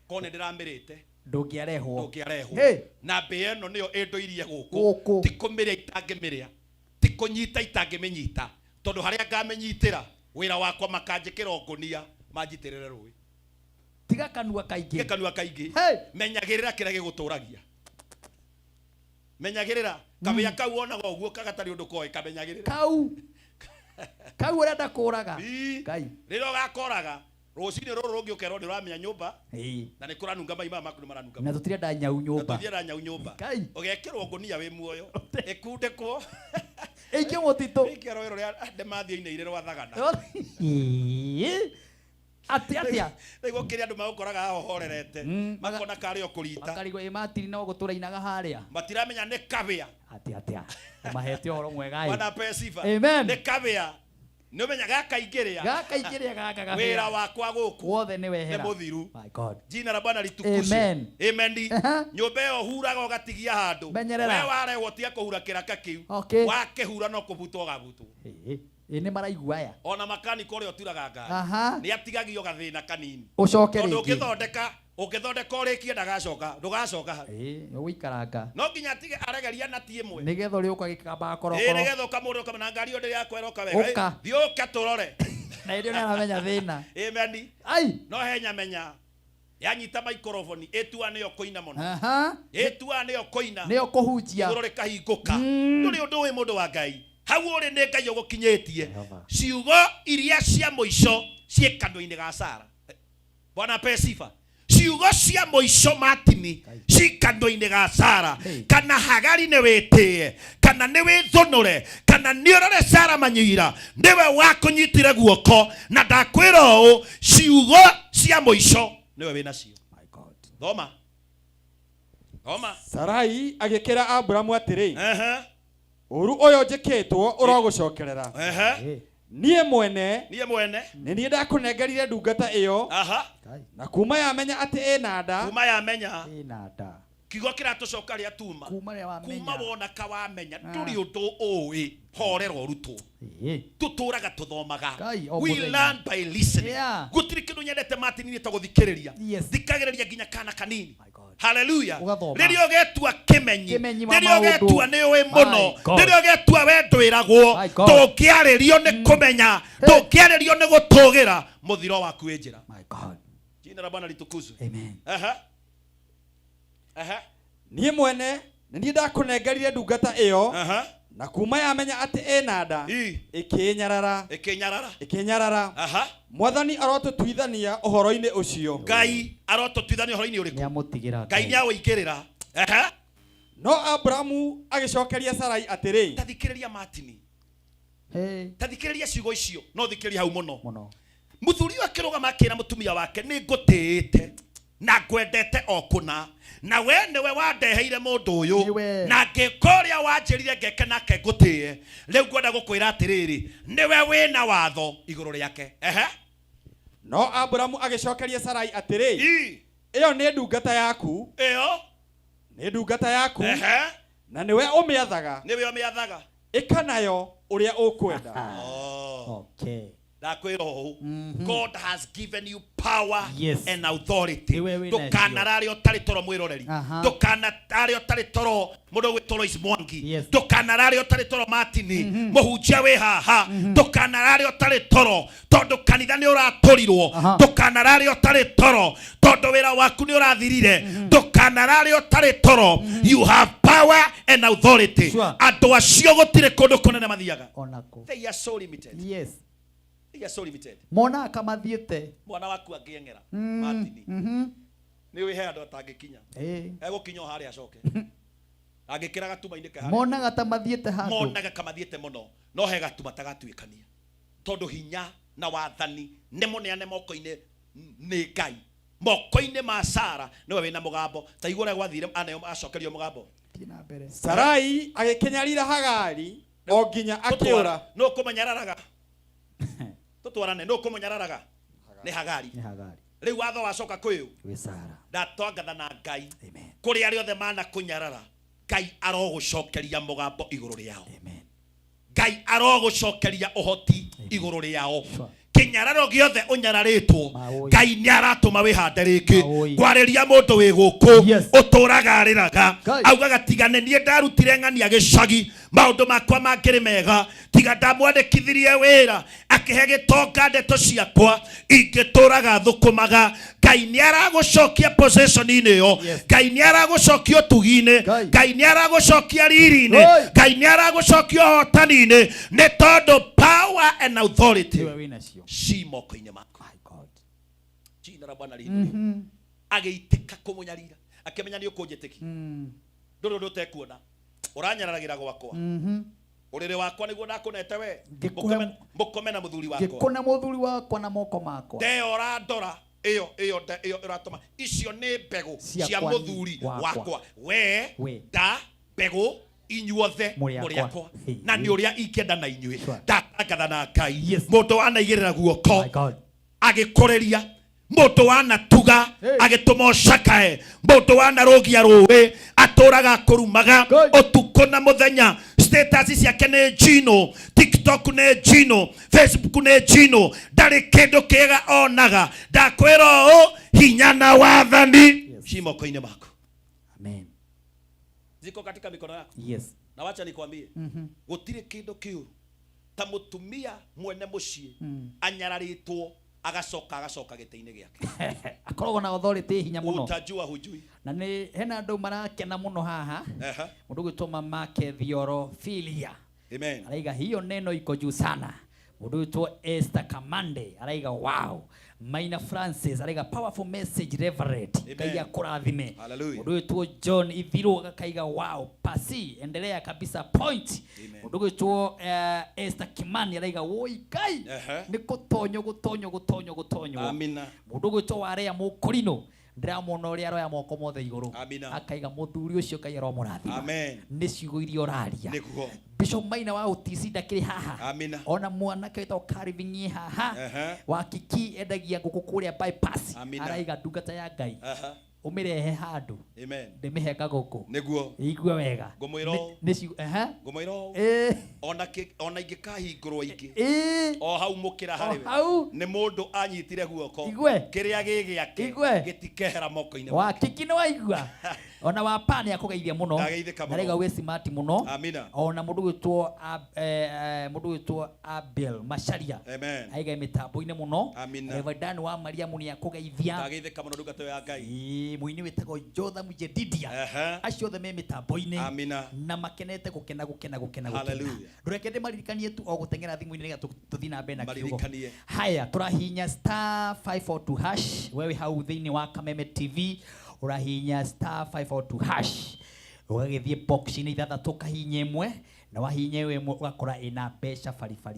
Kone ndĩramĩrĩte. Ndũngĩarehwo. Na mbĩ ĩno nĩyo ĩndũirie gũkũ. Ti kũmĩrĩa itangĩmĩrĩa. Ti kũnyita itangĩmĩnyita. Tondũ harĩa ngamĩnyitĩra wĩra wakwa makanjĩkĩra ngonia manjitĩrĩre rũĩ. Tiga kanua kaingĩ. Kanua kaingĩ. Menyagĩrĩra kĩrĩa gĩgũtũragia. Menyagĩrĩra kamenya kau onaga ũguo kagatari ũndũ koĩ kamenyagĩrĩra. Kau ũrenda kũraga. Ngai. Rĩrĩa ũgakoraga rũcinĩ rũrũ rũngĩ ũkerwo nĩ ũramenya nyũmba. Na nĩ kũranunga mai maku nĩ maranunga. Na tũtirenda nyau nyũmba. Tũtirenda nyau nyũmba. Ũgekĩrwo ngonia wĩ muoyo. Ĩkundĩkwo. Ĩikio mũtitũ. Ĩikio rũĩ rũrĩa ndemathia-inĩ irĩ rwa thagana. Atia. Nĩguo kĩrĩa andũ magũkoraga haha horerete. Makona karĩ o kũrita. Makarigwo matiri no gũtũrainaga harĩa. Matiramenya nĩ kabĩa. Atia. Mahete ũhoro mwega. Bwana Pesifa. Amen. Nĩ kabĩa. Nĩmenya gakaingĩrĩa. Gaka. Wĩra wakwa gũkũ. Wothe nĩ wehera. Nĩ mũthiru. My God. Jina la Bwana litukuzwe. Amen. Amen. Nyũmba ĩyo huraga ũgatigia handũ. We warehwo tia kũhura kĩraka kĩu. Wakĩhura no kũbutwo gabutwo. Nĩ maraigua aya. Ona makanika ũrĩa ũturaga ngari. Nĩ atigagio gathĩna kanini. Ũcoke rĩngĩ. Tondũ ũngĩthondeka ũrĩkie ndagacoka. Ndũgacoka. Ũgũikaranga. No nginya atige aregeria na ti ĩmwe. Nĩgetha ũrĩa ũkagĩkamba korokoro. Nĩgetha ũkamũrwo kamena ngari ĩyo ndĩrakwa ĩroka wega. Thiĩ ũka tũrore. Na hĩndĩ ĩyo nĩaramenya thĩna. Amen. No henya menya. Yanyita microphone etua nĩyo kũina mũno. Etua nĩyo kũina. Nĩyo kũhunjia. Igũrũ rĩkahingũka. Ndũrĩ ũndũ wĩ mũndũ wa Ngai. Hau ũrĩ nĩ Ngai ũgũkinyĩtie. Ciugo iria cia mũico ciĩ kanua-inĩ ga Sara. Bwana Pesifa. Ciugo cia mũico Martini ciĩ kanua-inĩ ga Sara. Kana Hagari nĩ wĩtĩe. Kana nĩ wĩthũnũre. Kana nĩ ũrore Sara manyira. Nĩwe wakũnyitire guoko. Na ndakwĩra ũũ ciugo cia mũico nĩwe wĩ nacio. My God. Thoma. Sarai agĩkĩra Abrahamu atĩrĩ. Ũru ũyũ njĩkĩtwo ũrogũcokerera. Niĩ mwene nĩ niĩ ndakũnengerire ndungata ĩyo. Na kuma yamenya atĩ ĩna nda. Kuma yamenya. Ĩna nda. Kiugo kĩratũcoka rĩa tuma. Kuma wona ka wamenya. Ndũrĩ ũndũ ũĩ. Horera ũrutwo. Tutũraga tuthomaga. We learn by listening. Gũtirĩ kĩndũ nyendete Martin nĩ ta gũthikĩrĩria. Thikagĩrĩria nginya kana kanini. Hallelujah. Rĩrĩa ũgetua kĩmenyi. Rĩrĩa ũgetua nĩ ũĩ mũno. Rĩrĩa ũgetua we ndwĩragwo. Ndũngĩarĩrio nĩ kũmenya. Ndũngĩarĩrio nĩ gũtũgĩra. Mũthiro waku wĩ njĩra. My God. Jina la Bwana litukuzwe. Amen. Niĩ mwene nĩ niĩ ndakũnengerire ndungata ĩyo. Na kuma yamenya atĩ ĩna nda. Ĩkĩnyarara. Mwathani arotũtuithania ũhoro-inĩ ũcio. Ngai arotũtuithania ũhoro-inĩ ũrĩkũ? Nĩamũtigĩra. Ngai nĩawĩingĩrĩra. No Abrahamu agĩcokeria Sarai atĩrĩ. Tathikĩrĩria Martini. Tathikĩrĩria ciugo icio. No thikĩrĩria hau mũno. Mũthuri akĩrũgama akĩra mũtumia wake nĩ ngũtĩĩte na ngwendete o kũna. Na we nĩwe wandeheire mũndũ ũyũ. Na ngĩka ũrĩa wanjĩrire ngeke nake ngũtĩe. Rĩu ngwenda gũkwĩra atĩrĩrĩ. Nĩwe wĩna watho igũrũ rĩake. No Abrahamu agĩcokeria Sarai atĩrĩ. Ĩyo nĩ ndungata yaku. Nĩ ndungata yaku. Na nĩwe ũmĩathaga. Nĩwe ũmĩathaga. Ĩka nayo ũrĩa ũkwenda. Okay. God has given you power and authority. Ndukanarare ũtarĩ toro mwĩroreri. Ndukanarare ũtarĩ toro mũndũ gwĩtwo Lois Mwangi. Ndukanarare ũtarĩ toro Martini. Mũhunjia wĩ haha. Ndukanarare ũtarĩ toro tondũ kanitha nĩ ũratũrirwo. Ndukanarare ũtarĩ toro tondũ wĩra waku nĩ ũrathirire. Ndukanarare ũtarĩ toro. You have power and authority. Andũ acio gũtirĩ kũndũ kũnene mathiaga. They are so limited. Yes. They are so limited. Mona akamathiĩte. Mwana waku angĩeng'era Martini. Nĩ wĩhe andũ atangĩkinya. Egũkinya o harĩa acoke. Angĩkĩra gatuma-inĩ ke harĩa. Monaga ta mathiĩte handũ. Monaga kamathiĩte mũno. No he gatuma tagatuĩkania. Tondũ hinya na wathani nĩ mũneane moko-inĩ nĩ Ngai. Moko-inĩ ma Sara nĩwe wĩna mũgambo. Ta igũra gwathire acokerio mũgambo. Sarai agĩkĩnyarira Hagari o nginya akĩũra. No kũmenyararaga. Tutwarane no kũmenyararaga. Nĩ Hagari. riu watho wacoka kwiu wisara ndatwangatha na Ngai kuri ari othe mana kunyarara Ngai arogucokeria mugambo iguru riao Ngai arogucokeria uhoti iguru riao kinyararo giothe unyararitwo Ngai ni aratuma wihande ringi kwariria mundu wi guku uturaga riraga augaga tigane nie ndarutire ng'ania gicagi maundu makwa mangiri mega tiga ndamwandikithirie wira akihe gitonga ndeto ciakwa ingituraga thukumaga Ngai ni aragucokia position-ini yo Ngai ni aragucokia tugine Ngai ni aragucokia riri-ini Ngai ni aragucokia hotani-ini ni tondu power and authority ci moko-ini maku. Jina la Bwana liinuliwe. Ageitika kumunyarira akimenya ni ukunjitiki nduru ndutekuona uranyararagira gwakwa urire wakwa niguo ndakunete we mukome na muthuri wakwa ngikuna muthuri wakwa na moko makwa ndeora ndora iyo iratuma icio ni mbegu cia muthuri wakwa we da mbegu inyuothe muri akwa na ni uria ikenda na inyui ndatangatha na Ngai mundu anaigirira guoko agikureria mundu wanatuga agituma ucakae mundu wanarugia ruwi aturaga kurumaga utuko na muthenya status ciake ni Gino TikTok ni Gino Facebook ni Gino ndari kindu kiega onaga ndakwira hinya na wathani cimoko-ini maku. Amen. Ziko katika mikono yako. Yes. Na wacha nikwambie gutire kindu kiu ta mutumia mwene mucii anyararitwo agacoka gite-ini giake akoragwo na authority hinya muno utajua hujui na ni hena andu marakena muno haha mundu gwitwa Make Thiorophilia amen araiga hiyo neno iko juu sana mundu gwitwa Esther Kamande araiga wow Maina Francis araiga powerful message reverend Ngai akurathime mundu gwitwa John Ithiru akaiga wow pasi endelea kabisa point mundu gwitwa Esther Kimani araiga woi Ngai ni gutonyo amina mundu gwitwa Warea Mukurino ndiramona uria roya moko mothe iguru akaiga muthuri ucio Ngai aromurathima amen ni ciugo iria uraria niguo Bishop Maina wa UTC ndakiri haha amina ona mwanake witwa Carving haha wakiki endagia nguku kuria bypass araiga ndungata ya Ngai umirehe handu amen ndimihenga guku niguo igwe wega ngumwiro niciu ngumwiro ona ingikahingurwo ingi o hau mukira hari we ni mundu anyitire guoko kiria gigiake gitikehera moko-ini wakiki ni waigua ona wapani akugeithia muno narega we smart muno ona mundu gwitwo Abel Masharia aiga mitambo-ini muno Reverend wa Mariamu ni akugeithia ndageithika muno ndungata ya Ngai muini witagwo Jotham Jedidia acio othe me mitambo-ini na makenete gukena ndureke ndimaririkanie tu o gutengera thimu-ini niga tuthi na mbere na kiugo haya turahinya *542# wewe hau thiini wa Kameme TV urahinya *542# ugagithie box-ini ithathatu kahinya imwe na wahinya imwe ugakora ina mbeca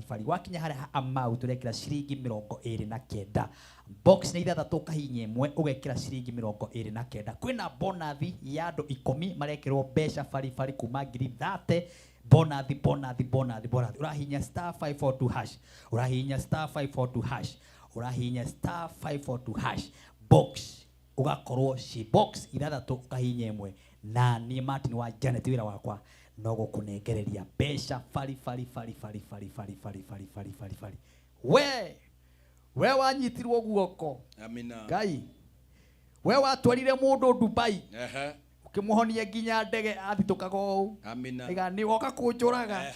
fari wakinya haria amount urekira ciringi 29 box ni ithathatu kahinya imwe ugekira ciringi 29 kwina bonus ya andu 10 marekirwo mbeca fari kuma ngiri 30 bonus urahinya *542# urahinya *542# urahinya *542# box ugakorwo ci box ithathatu kahinya imwe na ni Martin wa Janet wira wakwa no gukunengereria mbeca fari we wanyitirwo guoko amina Ngai we watwarire mundu Dubai ukimuhonia nginya ndege athitukaga u amina iga ni woka kunjuraga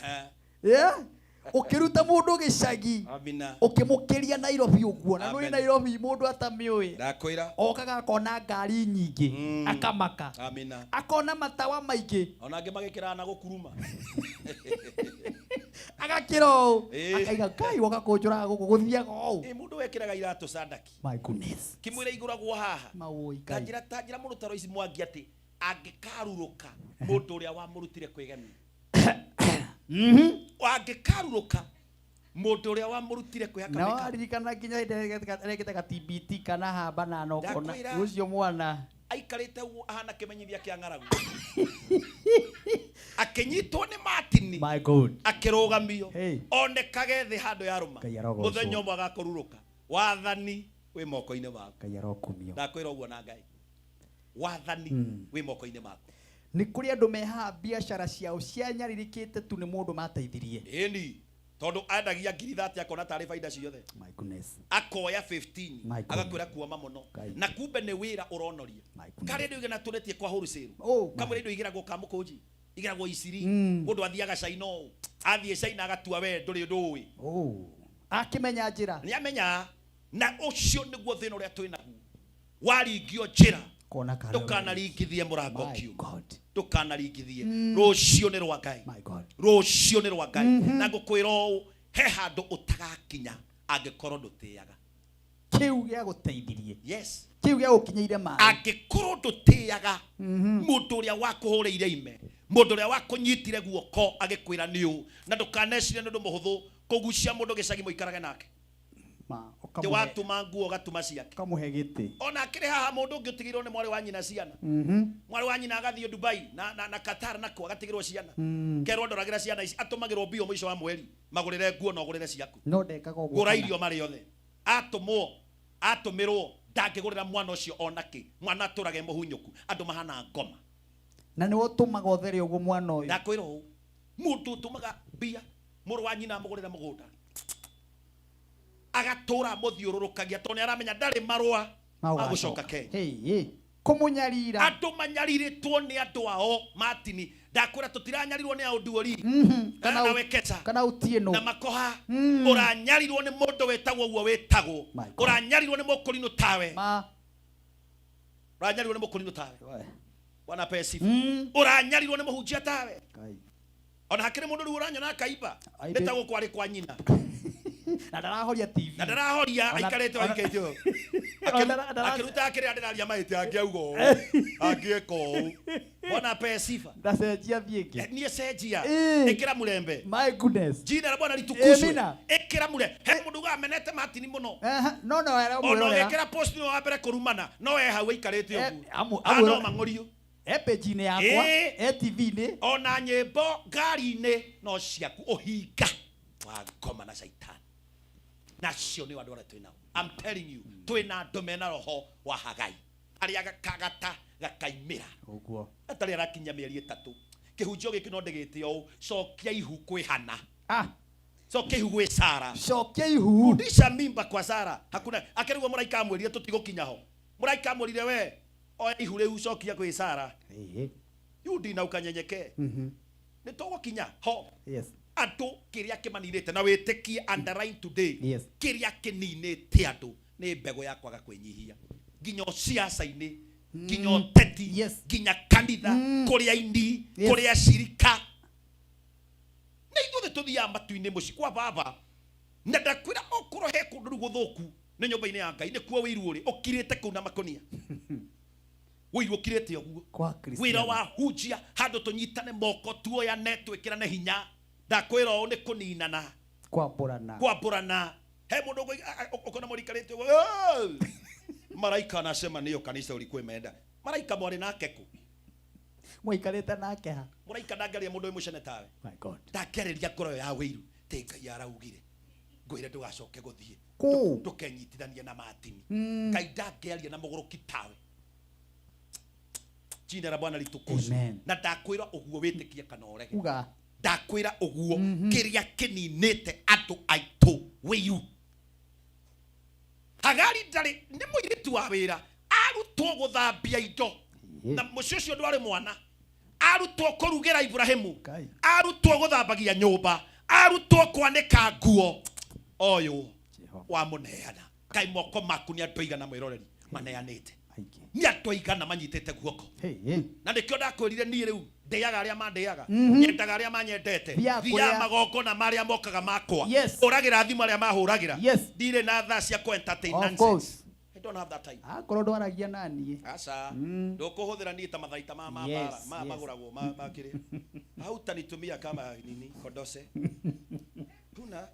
ukiruta mundu gicagi ukimukiria Nairobi uguo na nuri Nairobi mundu atamiui ndakwira okaga akona ngari nyingi akamaka akona matawa maingi ona angi magikira na gukuruma agakiro akaiga Ngai woka kunjuraga guku guthiaga u mundu wekiraga iratu sandaki my goodness kimwira iguragwo haha tanjira mundu taro ici mwangi ati angikaruruka mundu uria wamurutire kwigania wangikaruruka mundu uria wamurutire kwihaka na waririkana nginya regetaga TBT kana hamba na nokona ucio mwana aikarite ahana kimenyithia kia ng'aragu akinyitwo ni Martin my god akirugamio onekage thi handu ya ruma muthenya umwe agakururuka wathani wi moko-inĩ maku. Ngai arokumio. Ndakwĩra ũguo na Ngai. Wathani wi moko-inĩ maku. Nĩ kũrĩ andũ mehaga biacara ciao cianyarirĩkĩte tu nĩ mũndũ mateithirie. Ĩni tondu andagia ngiri 30 akona tarĩ faida ciothe. My goodness. Akoya 15 agakwĩra kuoma mũno na kumbe nĩ wĩra ũronoria. Karĩ ndũ igana tũretie kwa wholesale. Kamwe ndũ igĩragwo kamũkũnji igĩragwo iciri mũndũ athiaga Caino athiĩ Caina agatua we ndũrĩ ndũĩ. Akĩmenya njĩra. Nĩ amenya na ũcio nĩguo thĩna ũrĩa twĩ naguo. Waringio njĩra ndũkanaringithie mũrango kiugo. Ndũkanaringithie. Rũcio nĩ rwa Ngai. Rũcio nĩ rwa Ngai. Na ngũkwĩra ũũ he handũ ũtagakinya angĩkorwo ndũtĩaga. Kĩu gĩa gũteithirie. Yes. Kĩu gĩa gũkinyĩire maĩ. Angĩkorwo ndũtĩaga mũndũ ũrĩa wakũhũrĩire ime, mũndũ ũrĩa wakũnyitire guoko agĩkwĩra nĩ ũũ, na ndũkanecirie nĩ ũndũ mũhũthũ kũgucia mũndũ gĩcagi mũikarage nake. Ti watuma nguo gatuma ciake. Kamuhe gĩtĩ. Ona akĩrĩ haha mũndũ ũngĩ ũtigĩrwo nĩ mwarĩ wa nyina ciana. Mwarĩ wa nyina agathiĩ Dubai na Qatar nako agatigĩrwo ciana. Kerwo ndoragĩra ciana ici atũmagĩrwo mbio mũico wa mweri magũrĩre nguo na ũgũrĩre ciaku. No ndekaga ũguo. Gũra irio marĩ othe. Atũmĩrwo ndangĩgũrĩra mwana ũcio onake. Mwana atũrage mũhunyũku. Andũ mahana ngoma. Na nĩ ũtũmaga ũthere ũguo mwana ũyũ. Ndakwĩra ũũ mũndũ ũtũmaga mbia mũrũ wa nyina amũgũrĩre mũgũnda. Agatura mũthiũrũrũkagia tondũ nĩ aramenya ndarĩ marũa agũcoka Kenya. Kũmũnyarira. Andũ manyarirĩtwo nĩ andũ ao Martin. Ndakwĩra tũtiranyarirwo nĩ Aũnduori kana Wekesa kana Utieno na Makoha. Ũranyarirwo nĩ mũndũ wĩtagwo ũguo wĩtagwo. Ũranyarirwo nĩ mũkũrinũ tawe. Ũranyarirwo nĩ mũkũrinũ tawe. Bwana pesifu. Ũranyarirwo nĩ mũhunjia tawe. Ona hakĩrĩ mũndũ rĩu ũranyona akaimba. Nĩtagwo kwarĩ kwa nyina. Na ndarahoria TV. Na ndarahoria aikarĩte waikĩtio. Akĩruta akĩrĩa ndĩraria maĩte angĩauga ũũ. Angĩeka ũũ. Bwana pesifa. Ndacenjia thiĩke. Niĩ cenjia. Ĩkĩra mũrembe. My goodness. Jina la Bwana litukuzwe. Ĩkĩra mũrembe. He mũndũ amenete Martin mũno. No no era mũrembe. Ona ĩkĩra post ni wa mbere kũrumana. No hau aikarĩte ũguo. No mang'orio. Page-inĩ yakwa, TV-inĩ. Ona nyĩmbo ngari-inĩ no ciaku ũhinga wa ngoma na Saitani. Nacio nĩ andũ arĩa twĩ nao. I'm telling you, twĩ na andũ mena roho wa Hagai. Arĩa gakagata gakaimĩra. Ũguo. Atarĩ arakinya mĩeri 3. Kĩhunjio gĩkĩ no ndĩgĩte ũũ, cokia ihu kwĩ Hana. Cokia ihu gwĩ Sara. Cokia ihu. Rudisha mimba kwa Sara. Hakuna akĩrĩgwo mũraika amwĩrire tũtigũkinya ho. Mũraika amwĩrire we oya ihu rĩu cokia gwĩ Sara. Yudi na ukanyenyeke. Nĩ tũgũkinya ho. Yes. Andũ kĩrĩa kĩmaninĩte na wĩtĩkie underline today. Yes. Kĩrĩa kĩninĩte andũ nĩ mbegũ ya kwaga kwĩnyihia. Nginya siasa-inĩ, nginya ũteti, nginya kanitha, kũrĩa ini, kũrĩa cirika. Nĩ ithuothe tũthiaga matu-inĩ mũciĩ kwa baba. Na ndakwĩra okorwo he kũndũ rĩu gũthũku nĩ nyũmba-inĩ ya Ngai nĩkuo wĩirwo ũrĩ ũkirĩte kũu na makonia. Wĩirwo ũkirĩte ũguo. Wĩra wa hunjia handũ tũnyitane moko tuoyane twĩkĩrane hinya. Ndakwĩra ũũ nĩ kũninana. Kwambũrana. He mũndũ ũkona mũrikarĩte ũguo. Maraika anasema nĩyo kanisa ulikuwa imeenda. Maraika mwarĩ nake kũ? Mũikarĩte nake ha. Mũraika ndangĩaria mũndũ ũyũ mũcene tawe. My God. Ndakĩarĩria ngoro ya wĩiru. Te Ngai araugire. Ngwĩre ndũgacoke gũthiĩ. Ndũkenyitithanie na Martin. Ngai ndangĩaria na mũgũrũki tawe. Jina la Bwana litukuzwe. Na ndakwĩra ũguo wĩtĩkie kana ũrege. Uga. Ndakwĩra ũguo kĩrĩa kĩninĩte andũ aitũ wĩiru. Hagari ndarĩ nĩ mũirĩtu wa wĩra arutwo gũthambia indo na mũciĩ ũcio ndwarĩ mwana, arutwo kũrugĩra Ibrahimu, arutwo gũthambagia nyũmba, arutwo kwanĩka nguo. Ũyũ wa mũneana Ngai moko maku nĩ andũ aigana mwĩroreri maneanĩte. Nĩ andũ aigana manyitĩte guoko. Na nĩkĩo ndakwĩrire niĩ rĩu ndĩaga arĩa mandĩaga, nyendaga arĩa manyendete, thiaga magongona marĩa mokaga makwa, ũragĩra thimũ arĩa mahũragĩra. Ndirĩ na thaa cia ku entertain nonsense. I don't have that time. Akorwo ndwaragia na niĩ. Aca ndũkũhũthĩra niĩ ta mathaita ma mabara magũragwo makĩrĩa. Hautanitumia kama nini kodose. Kuna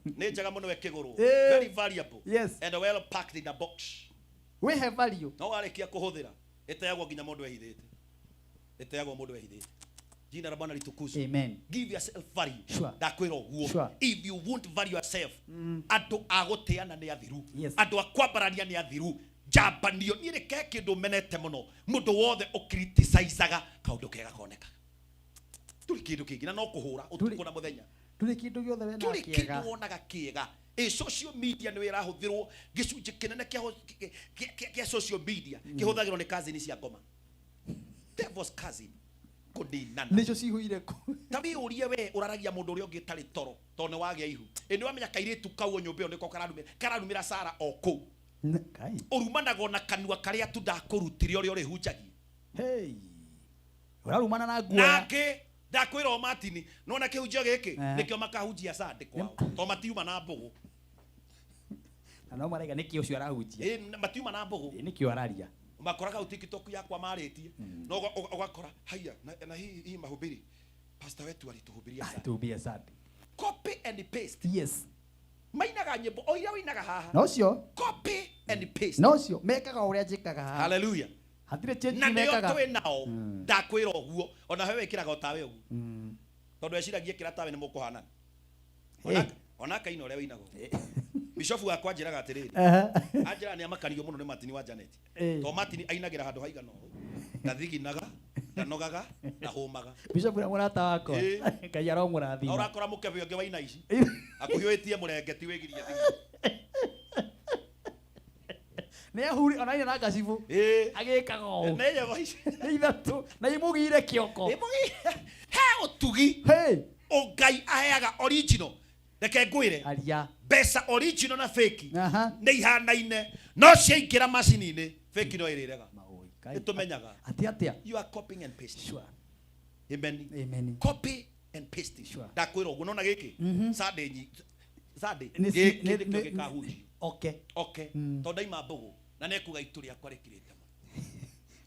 nĩ njega mũno wekĩgũrũ. Very valuable and well packed in a box. We have value. No warĩkia kũhũthĩra ĩteagwo nginya mũndũ ehithĩte. Ĩteagwo mũndũ ehithĩte. Jina la Bwana litukuzwe. Amen. Give yourself value. Sure. Ndakwira uguo. Sure. If you won't value yourself, andu agoteana ni athiru. Yes. Andu akwambararia ni athiru. Jambanio ni reke kindu menete muno. Mundu wothe ukriticizaga kaundu kega koneka. Tuli kindu kingi na no kuhura utuko na muthenya. Tuli kindu giothe wena kiega. Tuli kindu wonaga kiega. Social media ni wira huthirwo gicunje kinene kia social media kihuthagirwo ni cousin cia ngoma. Devil's cousin. Kuninana. Nicio cihuire ku. Tabi urie we uraragia mundu uria ungi tari toro tone wagia ihu. Eni wamenya kairitu kau nyumba niko karanumira Sara oko. Kai. Urumanaga na kanua karia tu ndakurutire uria uri hunjagia. Hey. Urarumana na guo. Nake ndakwira o Martin nona kihunjia giki nikio makahunjia Sande kwao. To matiuma na mbugu. Na no marega nikio ucio arahunjia. Matiuma na mbugu. Nikio araria. Makoraga TikTok yakwa maritie no ugakora haya na hii mahubiri pastor wetu alituhubiria sana tuhubia sana copy and paste. Yes. Mainaga nyimbo oira winaga haha no cio copy and paste. No cio mekaga uria njikaga haha. Hallelujah. Hatire change mekaga na ndio nao ndakwira uguo ona wewe kiraga otawe uguo tondu eciragia kira tawe ni mukuhanana ona kaino uria winago Bishofu akwa njiraga atiriri anjira ni amakario muno ni Martin wa Janet to Martin ainagira handu haigana ndathiginaga ndanogaga na humaga Bishofu na murata wako Ngai aromurathima ora kora mukebe ungi waina ici akuhiwetie murengeti wigirie ne huri ona ina nagacibu agikaga o ne ye voice ithatu na imugire kioko he utugi Ngai aheaga original reke ngwire aria besa original na fake ne ihanaine no ciaingira macini-ini fake no irirega itumenyaga atia you are copying and pasting. Sure. Amen. Copy and pasting. Sure. Ndakwira uguo nona giki Sunday gikahuji okay to ndaima mbugu na nekuga itu riakwa rikirite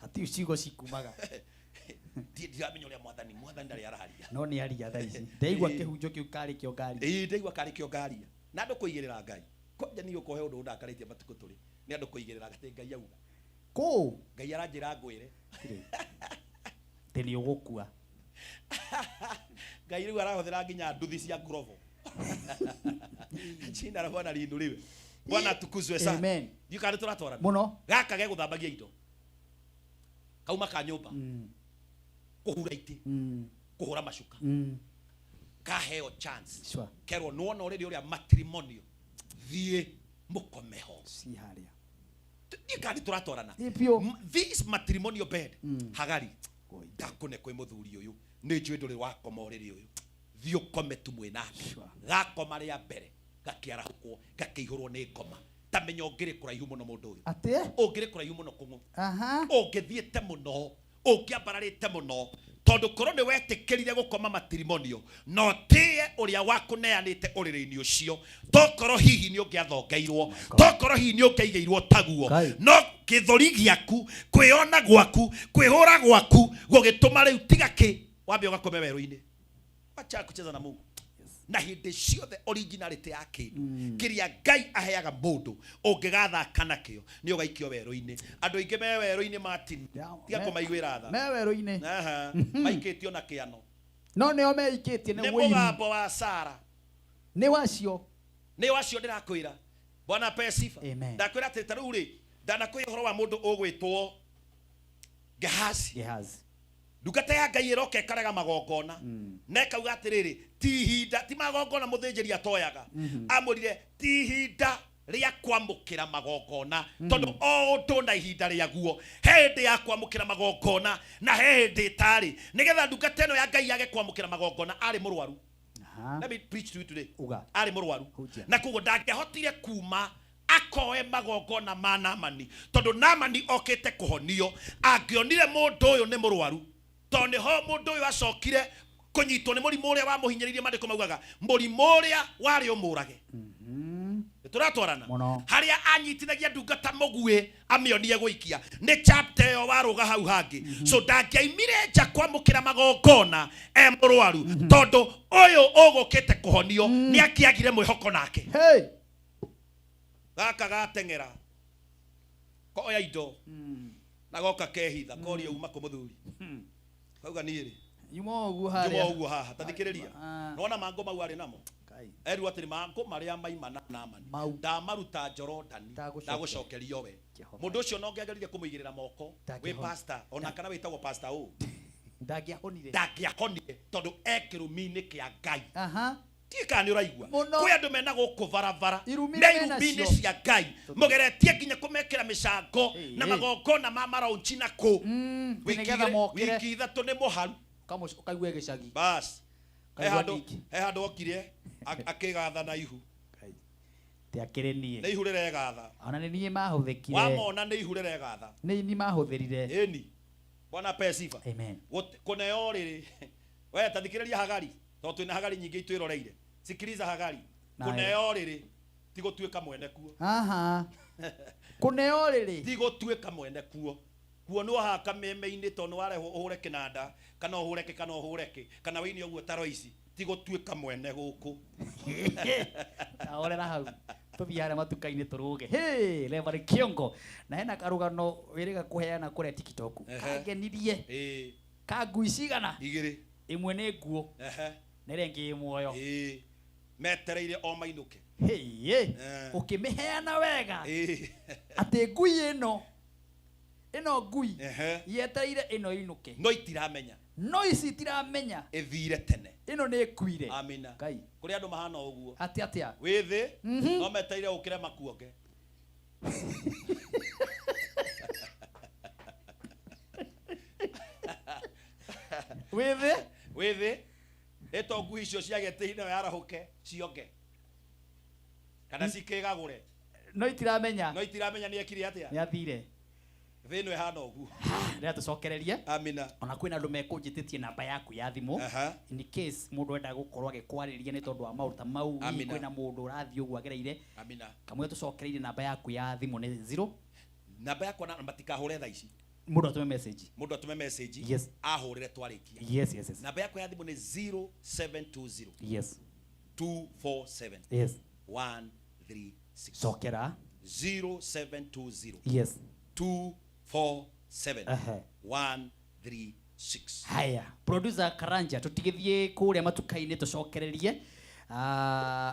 ati ucigo cikumaga ndiramenya uria mwathani ndari araria no ni aria tha ici ndaigua kihunjo kiu kari kio ngari ndaigua kari kio ngari na andu kuigirira Ngai koja ni ukohe undu ndakaritie matuko turi ni andu kuigirira gate Ngai auga ko Ngai aranjira ngwire teni ugukua Ngai riu arahuthira nginya nduthi cia ngurovo Jina la Bwana liinuliwe. Bwana tukuzwe sana. Amen. Yukari turatwara muno gaka ge guthambagia indo kauma ka nyumba kuhura iti kuhura mashuka kaheo chance sure. Kerwo nuona already uria matrimonial thie mukomeho si haria yukari turatwarana ipio this matrimonial bed hagari ndakune kwi muthuri uyu ni njui nduri wakoma already uyu thio kome tumwe nake gakoma ria mbere gakiarahukwo gakiihurwo ni ngoma tamenya ongire kuraihu muno mundu uyu ate ongire kuraihu muno kungu ongithiete muno ongiambararite muno tondu korwo ni wetikirire gukoma matrimonial no tie uria wakuneanite uriri-ini ucio tokorwo hihi ni ungiathongeirwo tokorwo hihi ni ungiigeirwo taguo no githori giaku kwiona gwaku kwihura gwaku gugituma riu tigaki wambe ugakome weru-ini acha kucheza na Mungu na hindi ciothe originality yake kiria Ngai aheaga mundu ungigathaka nakio ni ugaikio weru-ini andu ingi me weru-ini Martin tiga kumaiguira tha me weru-ini maikitio na kiano no neo meikitie ni mugambo wa Sara ni wacio ndirakwira Bwana pe sifa ndakwira ati taru ri ndanakwira horo wa mundu ugwitwo Gehazi ndungata ya Ngai iroke karaga magongona nekauga atiriri ti hinda ti magongona muthinjiri atoyaga amurire ti hinda ria kwamukira magongona tondu o ndu na ihinda ria guo hindi ya kwamukira magongona na hindi tari nigetha ndungata ino ya Ngai yage kwamukira magongona ari murwaru let me preach to you today ari murwaru na kugo ndangehotire kuma akoe magongona ma Naamani tondu Naamani okite kuhonio angionire mundu uyu ni murwaru tondu ho mundu uyu acokire kunyitwo ni murimu uria wa muhinyiririe mandiko maugaga murimu uria wari umurage turatwarana haria anyitithagia ndungata mugwe amionie gwikia ni chapter yo waruga hau hangi so ndangiaimire nja kwamukira magongona murwaru tondu uyu ugukite kuhonio ni akiagire mwihoko nake gaka gatengera koya indo na goka kehitha koria uma ku muthuri kauga niiri Yumo ugu haria. Yumo ugu haha tathikiriria. Nona mango mau ari namo. Eru atiri mango maria maimana na amani. Ndamaruta Jorodani. Ndagucokerio we. Mundu ucio no ngiagerire kumuigirira moko. We pastor ona kana witagwo pastor u. Ndagiakonire tondu ekirumi-ini kia Ngai. Tika ni uraigua. Kwi andu mena guku varavara. Na irumi-ini cia Ngai. Mugeretie nginya kumekira micango na magongona ma maraunchi na ku. Wiki ithatu ni muharu. Ukaigue gicagi. Bas. He handu okire akigatha na ihu. Ti akire nie. Ni ihu riregatha. Ona ni nie mahuthikire. Wamona ni ihu riregatha. Ni mahuthirire. Eni. Bwana pesifa. Amen. Kuneo riri. We tathikiriria Hagari. To twina Hagari nyingi itwiroreire. Sikiliza Hagari. Kuneo riri. Tigo tuika mwene kuo. Kuneo riri. Tigo tuika mwene kuo. Kuo no haka meme-ini to no ware uhure kinanda kana uhureke kana uhureke kana wini oguo taro ici tigo tuika mwene guku. Aorera hau. Tuthiare matuka-ini turuge. Hey, Reverend Kiongo. Na hena karugano wiriga kuheana kure TikTok. Kagenirie. Kangui cigana? Igiri. Imwe ni nguo. Na rengi muoyo. Metereire o mainuke. Hey, ukimiheana wega. Ate ngui ino ngui yetereire ino inuke. No itiramenya. No ici itiramenya. Ithire tene. Ino ni kuire. Amina. Ngai. Kuri andu mahana uguo. Atia. Withi no metereire ukire makuoge. Withi eto ngui icio ciageteire yarahuke cionge. Kana cikigagure. No itiramenya. No itiramenya ni ekire atia. Ni athire. Thino ehana ugu. Ndia tucokererie. Amina. Ona kwina andu mekunjititie namba yaku ya thimu. In case mundu enda gukorwo agikwariria ni tondu wa maundu mau. Kwina mundu urathie ugu agereire. Amina. Kamwe tucokereire namba yaku ya thimu ni 0. Namba yaku na matikahure tha ici. Mundu atume message. Mundu atume message. Yes. Ahurire twarikia. Yes. Namba yaku ya thimu ni 0720. Yes. 247. Yes. 136. Sokera. 0720. Yes. 247 136. Haya, producer Karanja tutigithie kuria matuka-ini tucokererie.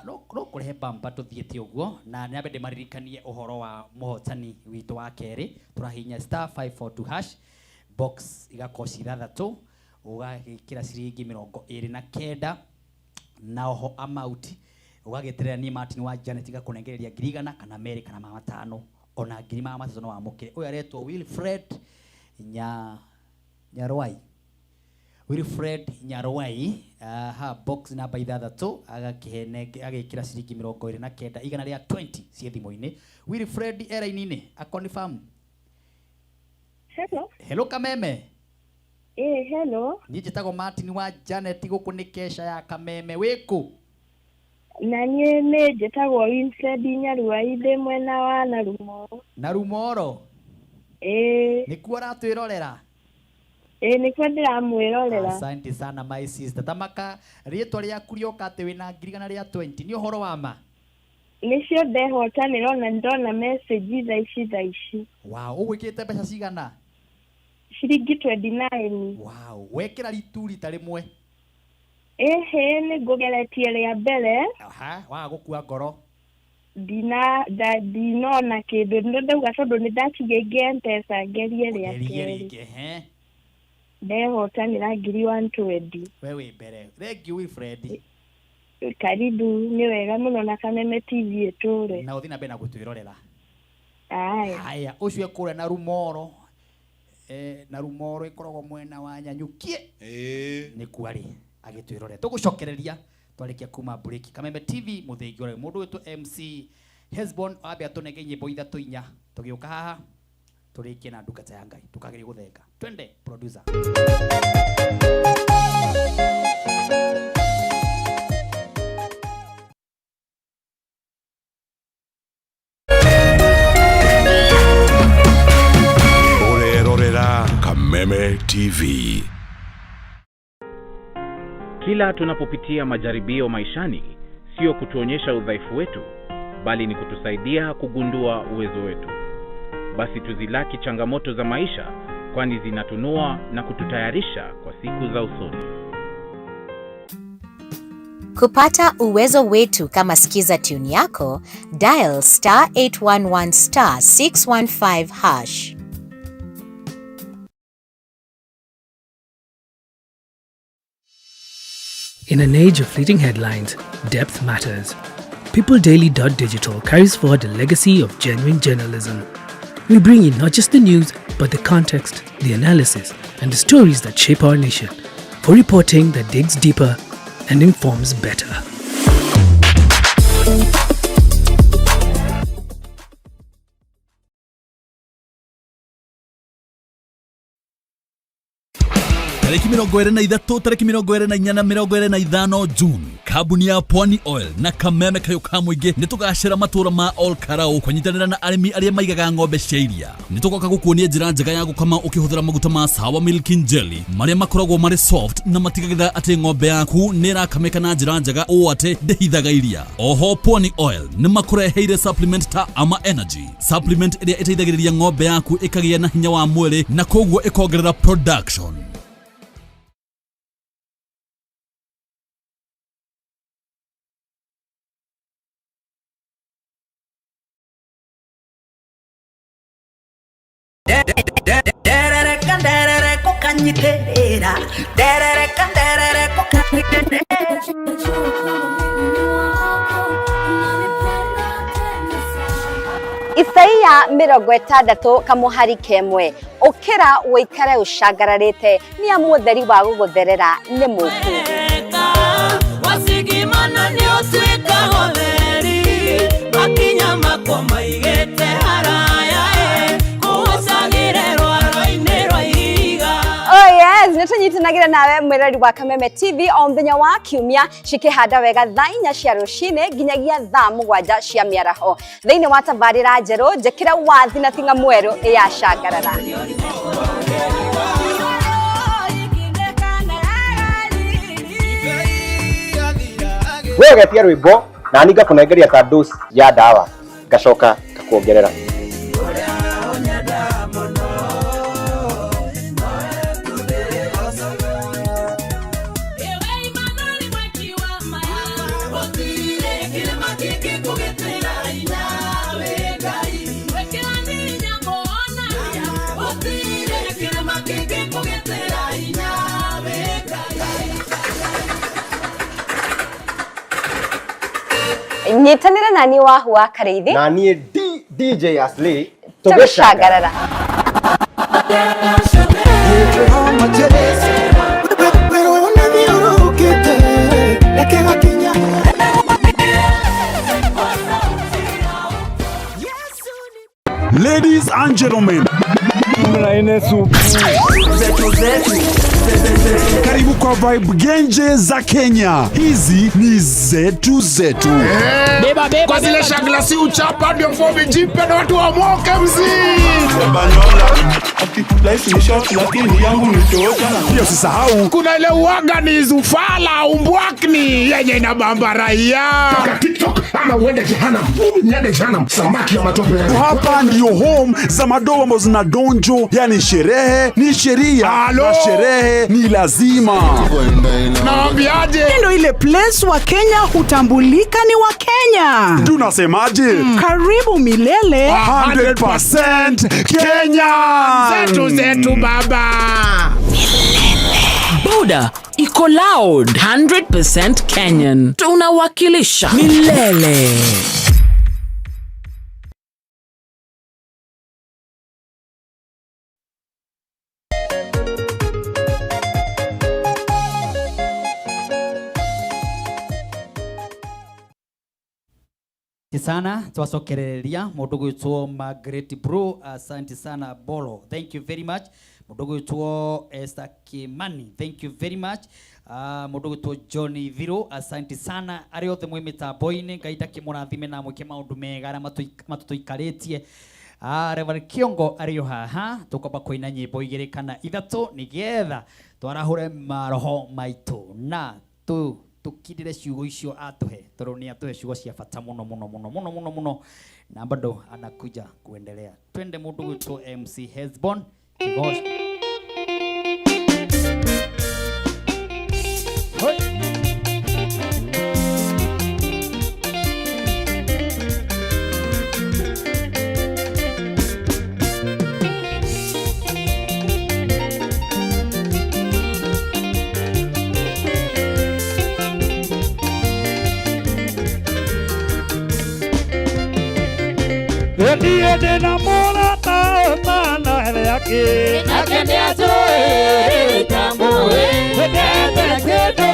No kurehe bamba tuthiete uguo na nyabe ndimaririkanie uhoro wa muhotani witu wa keri turahinya *542# box igakoci 6 ugagikira ciringi 29 na oho amount ugageterera ni Martin wa Janet igakunengereria 100 kana meri kana 500 ona 300 no amukire uyu aretwo Wilfred Nyarwai. Wilfred Nyarwai ha box namba 6 agakihene agikira ciringi 29 igana ria 20 cie thimo-ini. Wilfred era-inini a confirm. Hello Kameme. Hello. Ni njitagwo Martin wa Janet guku ni kesha ya Kameme wiku. Na niĩ nĩ njĩtagwo Wilfred Nyarwai ndĩ mwena wa Narumoro. Nĩkuo ũratwĩrorera? Nĩkuo ndĩramwĩrorera. Asante sana my sister. Tamaka rĩtwa rĩaku rĩoka atĩ wĩna 20 nĩ ũhoro wa ma? Nĩcio ndehotanĩra na ndona message tha ici. Wow, ũgwĩkĩte mbeca cigana? Ciringi 29. Wow, wekĩra ritu rita rĩmwe? Nĩ ngũgeretie rĩa mbere. Waga gũkua ngoro. Ndinona kĩndũ ndauga tondũ nĩ ndatigĩirie M-Pesa ngerie rĩa kerĩ. Ndehotanĩra 120. We wĩ mbere. Thank you Wilfred. Karibu, nĩ wega mũno na Kameme TV ĩtũre. Na ũthiĩ na mbere na gũtwĩrorera. Haya, ũcio kũrĩa Narumoro. Narumoro ĩkoragwo mwena wa Nyanyukie. Nĩ kwarĩ agitwirore tugucokereria twarikia kuma break. Kameme TV muthengi ore mundu wetu MC Hezbon abe atunenge nyimbo 3 tugiuka haha turikie na ndungata ya Ngai tukageria guthenga. Twende producer. Urerorera Kameme TV. Kila tunapopitia majaribio maishani, sio kutuonyesha udhaifu wetu, bali ni kutusaidia kugundua uwezo wetu. Basi tuzilaki changamoto za maisha kwani zinatunua na kututayarisha kwa siku za usoni. Kupata uwezo wetu kama Skiza tune yako, dial *811 *615#. In an age of fleeting headlines, depth matters. PeopleDaily.digital carries forward a legacy of genuine journalism. We bring in not just the news, but the context, the analysis, and the stories that shape our nation. For reporting that digs deeper and informs better. Tariki 23 tariki 24 25 June, kabuni ya Pwani Oil na Kameme Kayuka Muingi nitugashira matura ma All Karau kunyitanira na arimi aria maigaga ng'ombe cia iria. Nitugoka gukuonia njira njega ya gukama ukihuthira maguta ma Sawa Milk Jelly maria makoragwo mari soft na matigagira ati ng'ombe yaku nirakameka na njira njega o ati ndehithaga iria. Oho Pwani Oil ni makureheire supplement ta Ama Energy, supplement iria iteithagiriria ng'ombe yaku ikagia na hinya wa mwili na koguo ikongerera production. Isaia 60 kamuhari kemwe ukira wikare ushagararite ni amutheri wa gugutherera ni muku wasigimana ni osweka hotheri makinya makoma igete haraya kuwasagire rwaro-ini rwa ihiga. Oh yes, nitanyitanagira nawe mwirori wa Kameme TV o muthenya wa kiumia cikihanda wega thaa 4 cia rucine nginyagia thaa 7 cia miaraho thiini wa tabarira njeru njekira wathi na tinga mweru iyashagarara. Wewe getia rwimbo na ninga kunengeria ta dose ya dawa ngacoka ngakuongerera. Nyitanira nani wahua Kareithi na niĩ DJ Asli tugishagarara. Ladies and gentlemen, karibu kwa vibe genje za Kenya. Hizi ni zetu zetu. Beba kwa zile shaglasi uchapa ndio fomi jipe na watu wa moke mzii. Life ni short lakini yangu ni tosha. Pia usisahau kuna ile uaga ni zufala umbwakni yenye inabamba raia. Toka TikTok ama uende jehanamu. Niende jehanamu samaki ya matope. Hapa ndio home za madogo ambazo zina donjo, yani sherehe ni sheria na sherehe ni lazima. Naambiaje? Ndio ile place wa Kenya hutambulika ni wa Kenya. Tunasemaje? Karibu milele 100% Kenya. Zetu baba. Boda iko loud 100% Kenyan. Tunawakilisha milele. sana twacokereria mundu gwitwo Margaret Bro, asante sana Bolo, thank you very much. Mundu gwitwo Esther Kimani, thank you very much. Mundu gwitwo Johnny Viro, asante sana. Ari othe mwe mitambo-ini ngaita kimurathime na mwike maundu mega aria matuikaritie. Reverend Kiongo ariyo haha tukoba kuina nyimbo igiri kana ithatu nigetha twarahure maroho maitu na tukidire ciugo icio atuhe toro ni atuhe ciugo cia bata muno na bado anakuja kuendelea. Twende mundu gwitwo MC Hezbon Kigosh. Ede na mora ta na ele yake. Nakende azoe tambue. Ede kedo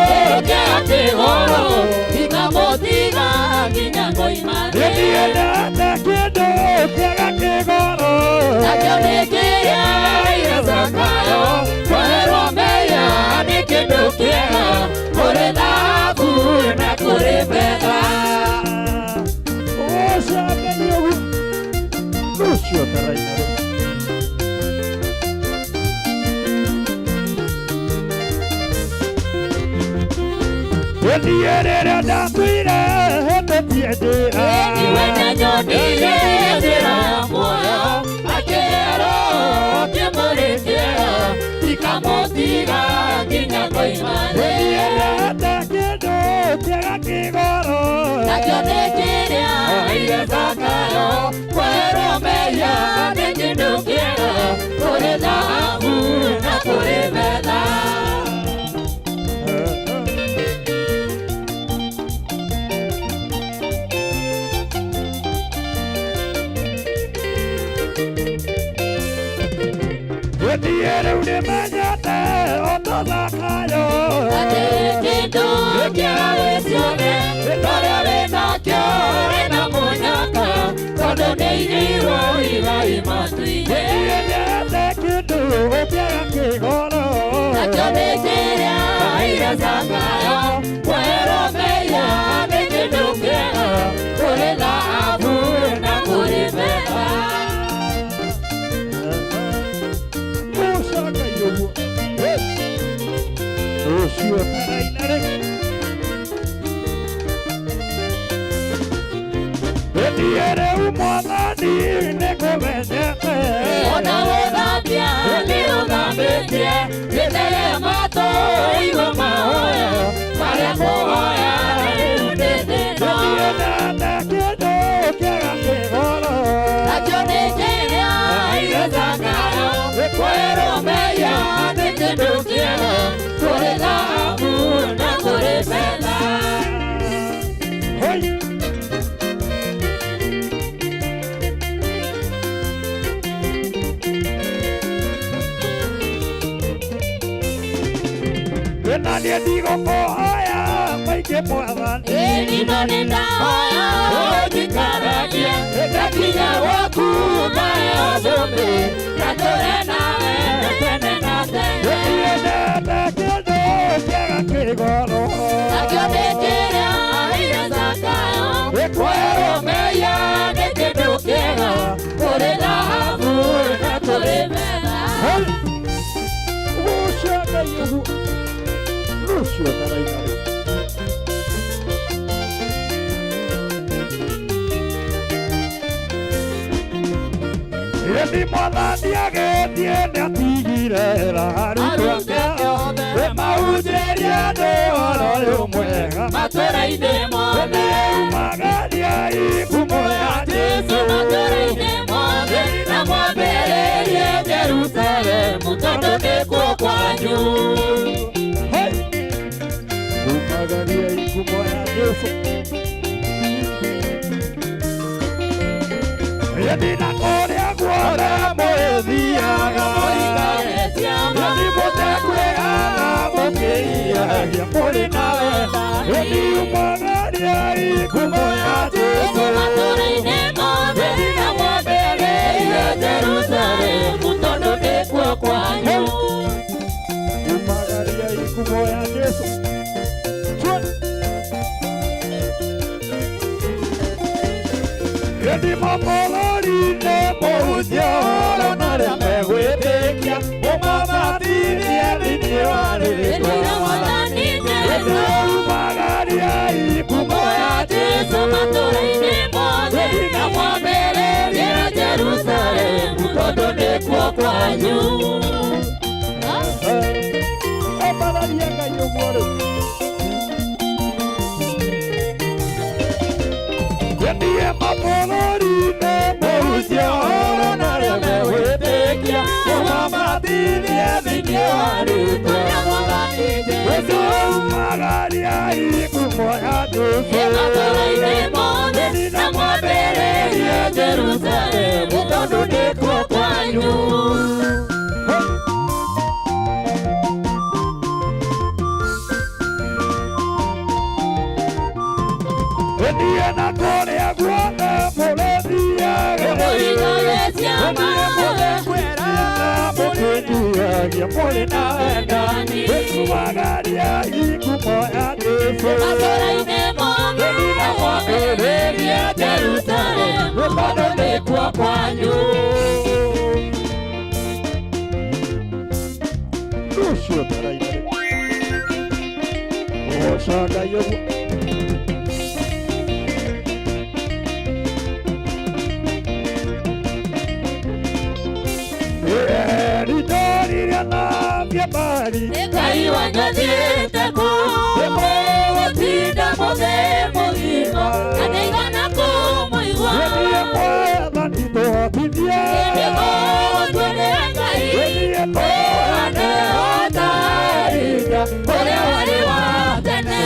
kate goro. Ikamotiga kinyango imane. Ede kedo kate goro. Nakende kia yasakayo. Kwero meya nikendo kia. Kore na ku na kore peda. Lucio Tarainare. Etiere da tuire, etiere. Etiere nyonire, etiere moyo. Akero, kemoretiera. Ikamotiga, kinyango imane. Etiere da kedo, kera kigoro. Nakionikiria, iresakayo. Kwero meya, nikindukiera. Kure dhahabu, na kure meda. Etiere unemanyate, otozakayo. Atikindu, kiara wesione. Kore venakyo, ena munyaka. Kodo neiriro, ira imatuine. Etiere kindu, kiara kigoro. Nakionikiria, iresakayo. Kwero meya, nikindukiera. Kure dhahabu, na kure meda. Lucio Tarainare. Etiere umwathani nikumenyete. Ona wethambia niuthambitie. Gĩthere mato igua mahoya. Marĩa kũhoya rĩu nĩ thĩno. Etiende kĩndũ kĩega kĩgoro. Nakĩo nĩ kĩrĩa iresakayo. Kwero meya nĩ kĩndũ kĩega. Kũrĩ dhahabu na kũrĩ fedha. Nanie ndigũkũhoya maingĩ mwathani. Nino nĩndahoya ũnjikaragie. Ndakinya gwaku nayo thũmbĩ. Ngatũre nawe tene na tene. Etiendete kĩndũ kĩega kĩgoro. Nakĩo nĩ kĩrĩa iresakayo. Kwero meya nĩ kĩndũ kĩega. Kũrĩ dhahabu na kũrĩ fedha. Ũguo Lucio Tarainare. Endi mwathani agetie nĩatigire arutwo ake mahunjĩrie andũ ũhoro ũyũ mwega matũũra-inĩ mothe. Umagaria ngumo ya Jesũ matũũra-inĩ mothe. Na mwambĩrĩrie Jerusalemu tondũ nĩkuo kwanyu. Umagaria ngumo ya Jesũ. Endi na kũrĩa guothe mũgĩthiaga. Endi mũtekwĩhaga mũkĩiyagia mũrĩ na wenda. Endi umagaria ngumo ya Jesũ matũũra-inĩ mothe. Na mwambĩrĩrie Jerusalemu tondũ nĩkuo kwanyu. Umagaria ngumo ya Jesũ. Endi mabũrũri-inĩ mũhunjie ũhoro marĩa megwĩtĩkia. Mũmabatithie thĩinĩ wa rĩĩtwa rĩa Mwathani Jesũ. Umagaria ngumo ya Jesũ matũũra-inĩ mothe. Na mwambĩrĩrie Jerusalemu tondũ nĩkuo kwanyu. Ambararia Ngai ũguo. Endie mabũrũri-inĩ mũhunjie ũhoro marĩa megwĩtĩkia. Mũmabatithie thĩinĩ wa rĩĩtwa rĩa Mwathani Jesũ. Umagaria ngumo matũra-inĩ mothe na mwambĩrĩrie Jerusalemu tondũ nĩkuo kwanyu. Ndiye na kũrĩa guothe mũrĩthiaga mũrĩthagecia mũkĩndiagia mũrĩ na wendani wĩkumagaria ikumo ya Jesũ matũra-inĩ mothe na mwambĩrĩrie Jerusalemu tondũ nĩkuo kwanyu. Rũciũ ndaraire gũcoka yoguo Ngai wanjathiĩte kũmwe gũtinda mũthemũthima na ndaigana kũmũigua nĩgũtuĩre Ngai ũhane ũtaringa ũrĩa warĩ wa tene.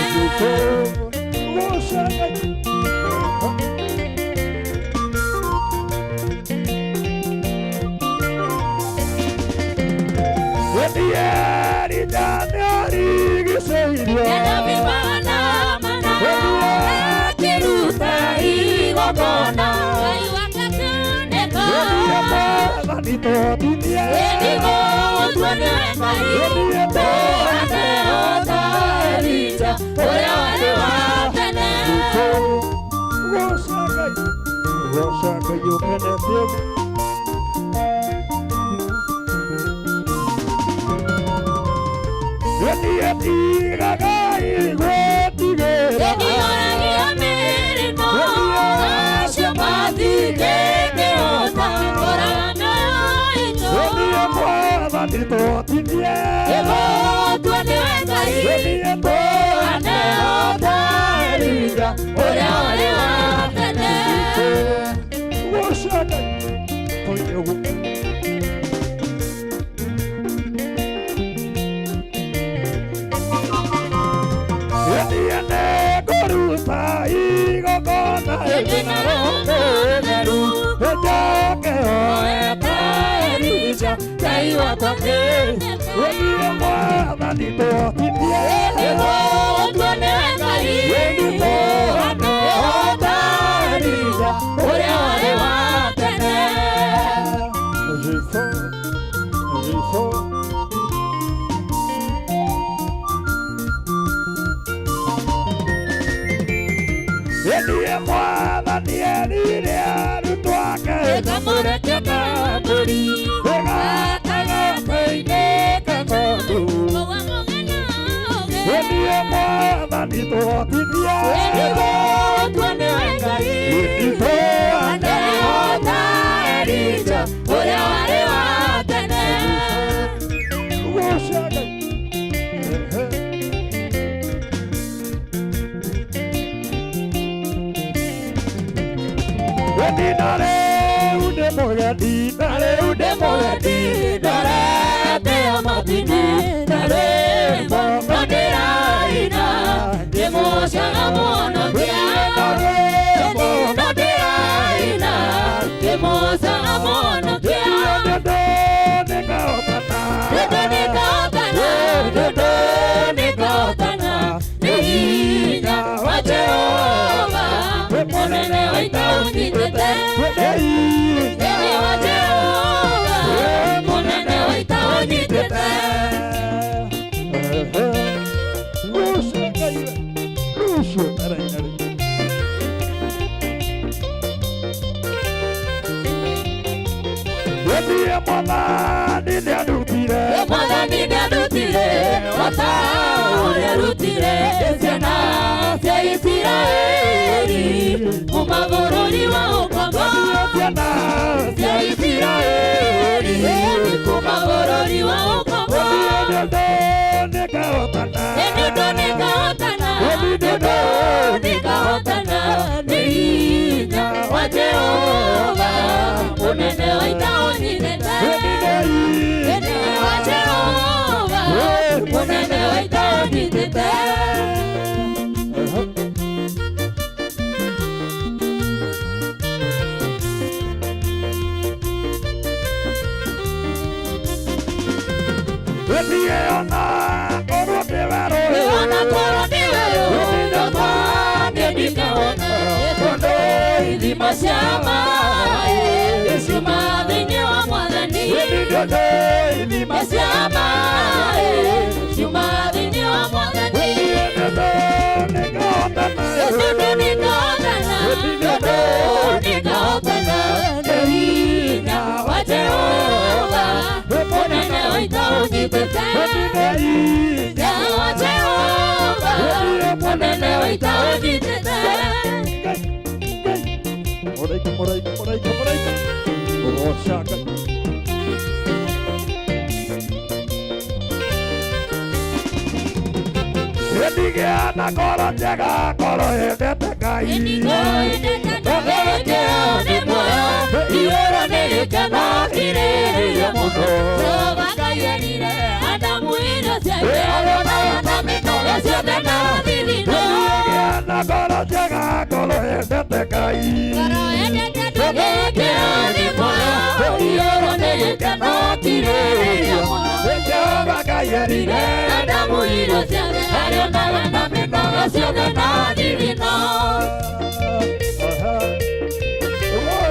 Na koro njega koro hendete Ngai Ioro nĩ gĩkeno kirĩrĩria mũno Jehova Ngai erire Adamu irio ciake arĩonaga na mĩnoga ciothe na thithino na koro njega koro hendete Ngai gĩkeno nĩ muoyo Ioro nĩ gĩkeno kirĩrĩria mũno Jehova Ngai erire Adamu irio ciake arĩonaga na mĩnoga ciothe na thithino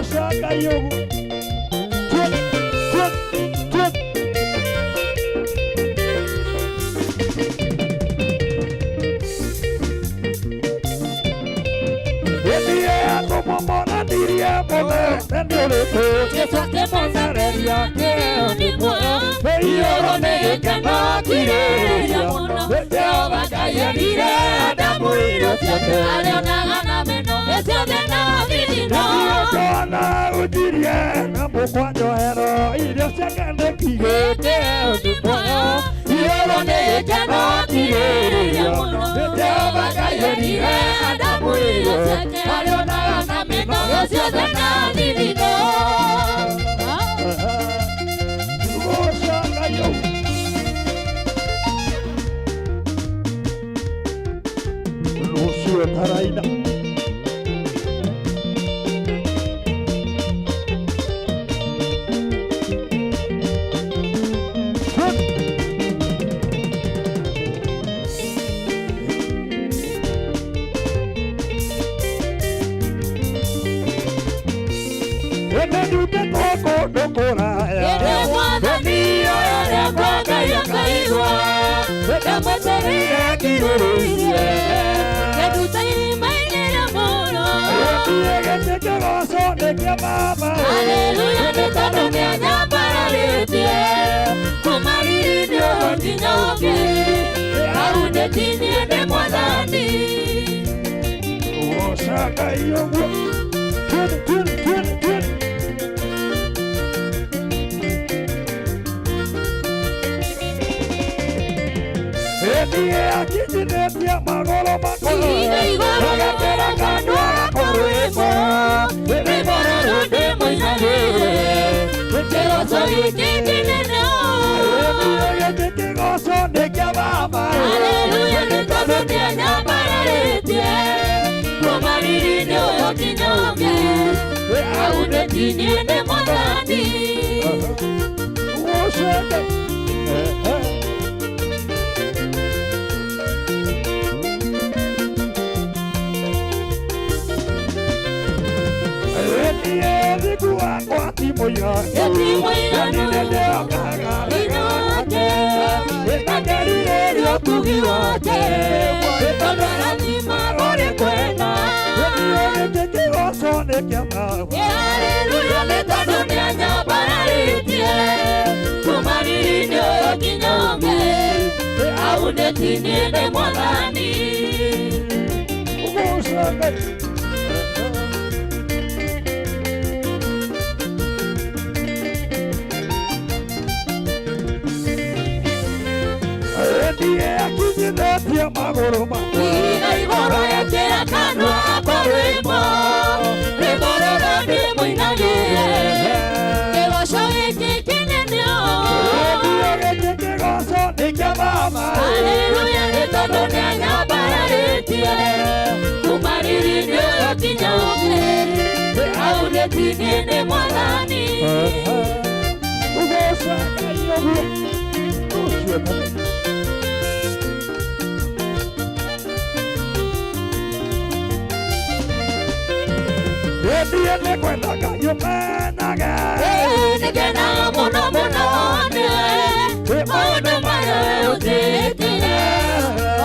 Shaka yogu Niende kwenda kayumenaga Nigena muno ne Maundu maya utetire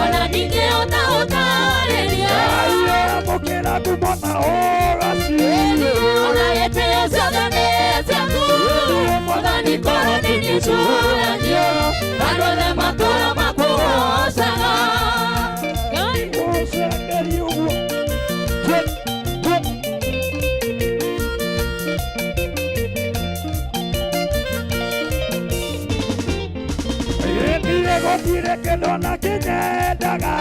Ona ninge utareria Mukira kumona ogasi Ona yete ciothe ciaku Mwathani korwo nĩniũcũragio Andũ othe matũũra makũgocaga Ũcangeri ũguo Gũtirĩ kĩndũ na kĩnyendaga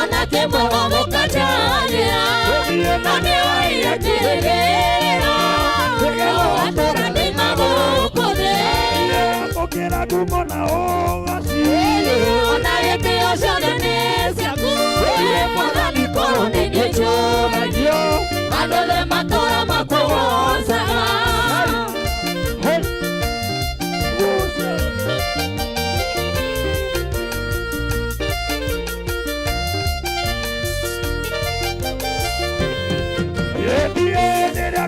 Ona kĩmwe gũgũkanjania Na nĩwaire kĩrĩgĩrĩro Atũra nĩ magũkũ thĩ Mukira kumona ogasi Ona gĩtĩo ciothe nĩ ciaku Mwathani korwo nĩniũcũragio Andũ othe matũũra makũgocaga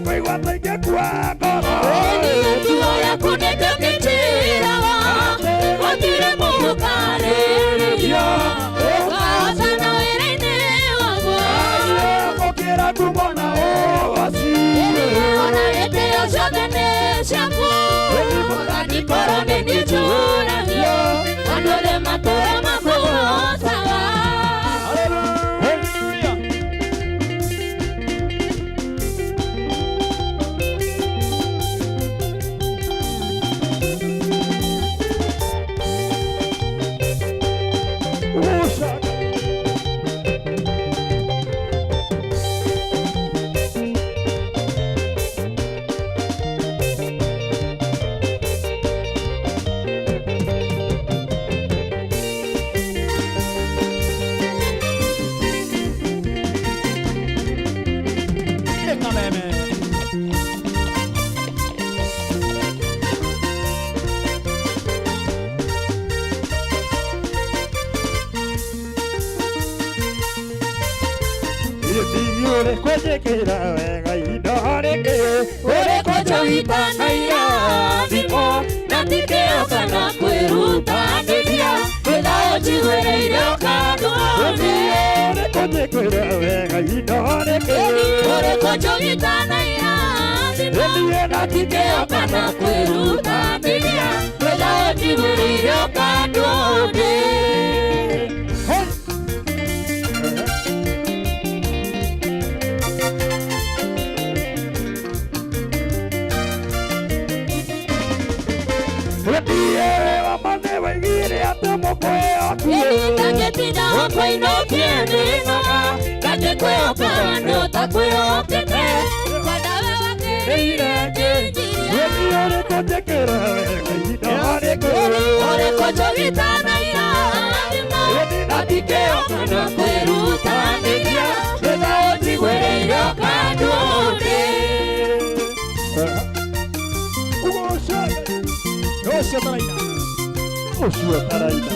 Kũigua taingĩ kwa ngoro Tuo yaku nĩkĩo kĩnjĩraga Gũtirĩ mũndũ karĩrĩrio Ũkahotana wĩra-inĩ waguo Mukira kumona ogasi Ona gĩtĩo ciothe nĩ ciaku Mwathani korwo nĩniũcũragio Andũ othe matũũra makũgocaga Kũnjĩkĩra wega indo rĩngĩ Ũrĩkũnjũgita na irathimo Na tikĩo kana kwĩrutanĩria Wĩthayo njiguĩrĩire ũkandũoni Ũrĩkũnjĩkĩra wega indo rĩngĩ Ũrĩkũnjũgita na irathimo Na tikĩo kana kwĩrutanĩria Wĩthayo njiguĩrĩire ũkandũoni Ndagĩtinda ũkũinũkie ndĩnoga Ngagĩkwĩhoka nĩũtakwĩhokete Kwandawe wakĩrĩire kĩnjiria Ũrĩkũnjĩkĩra wega indo rĩngĩ Ũrĩkũnjũgita na irathimo Na tikĩo kana kwĩrutanĩria Wĩthayo njiguĩrĩire ũkandũoni Ũcio taraina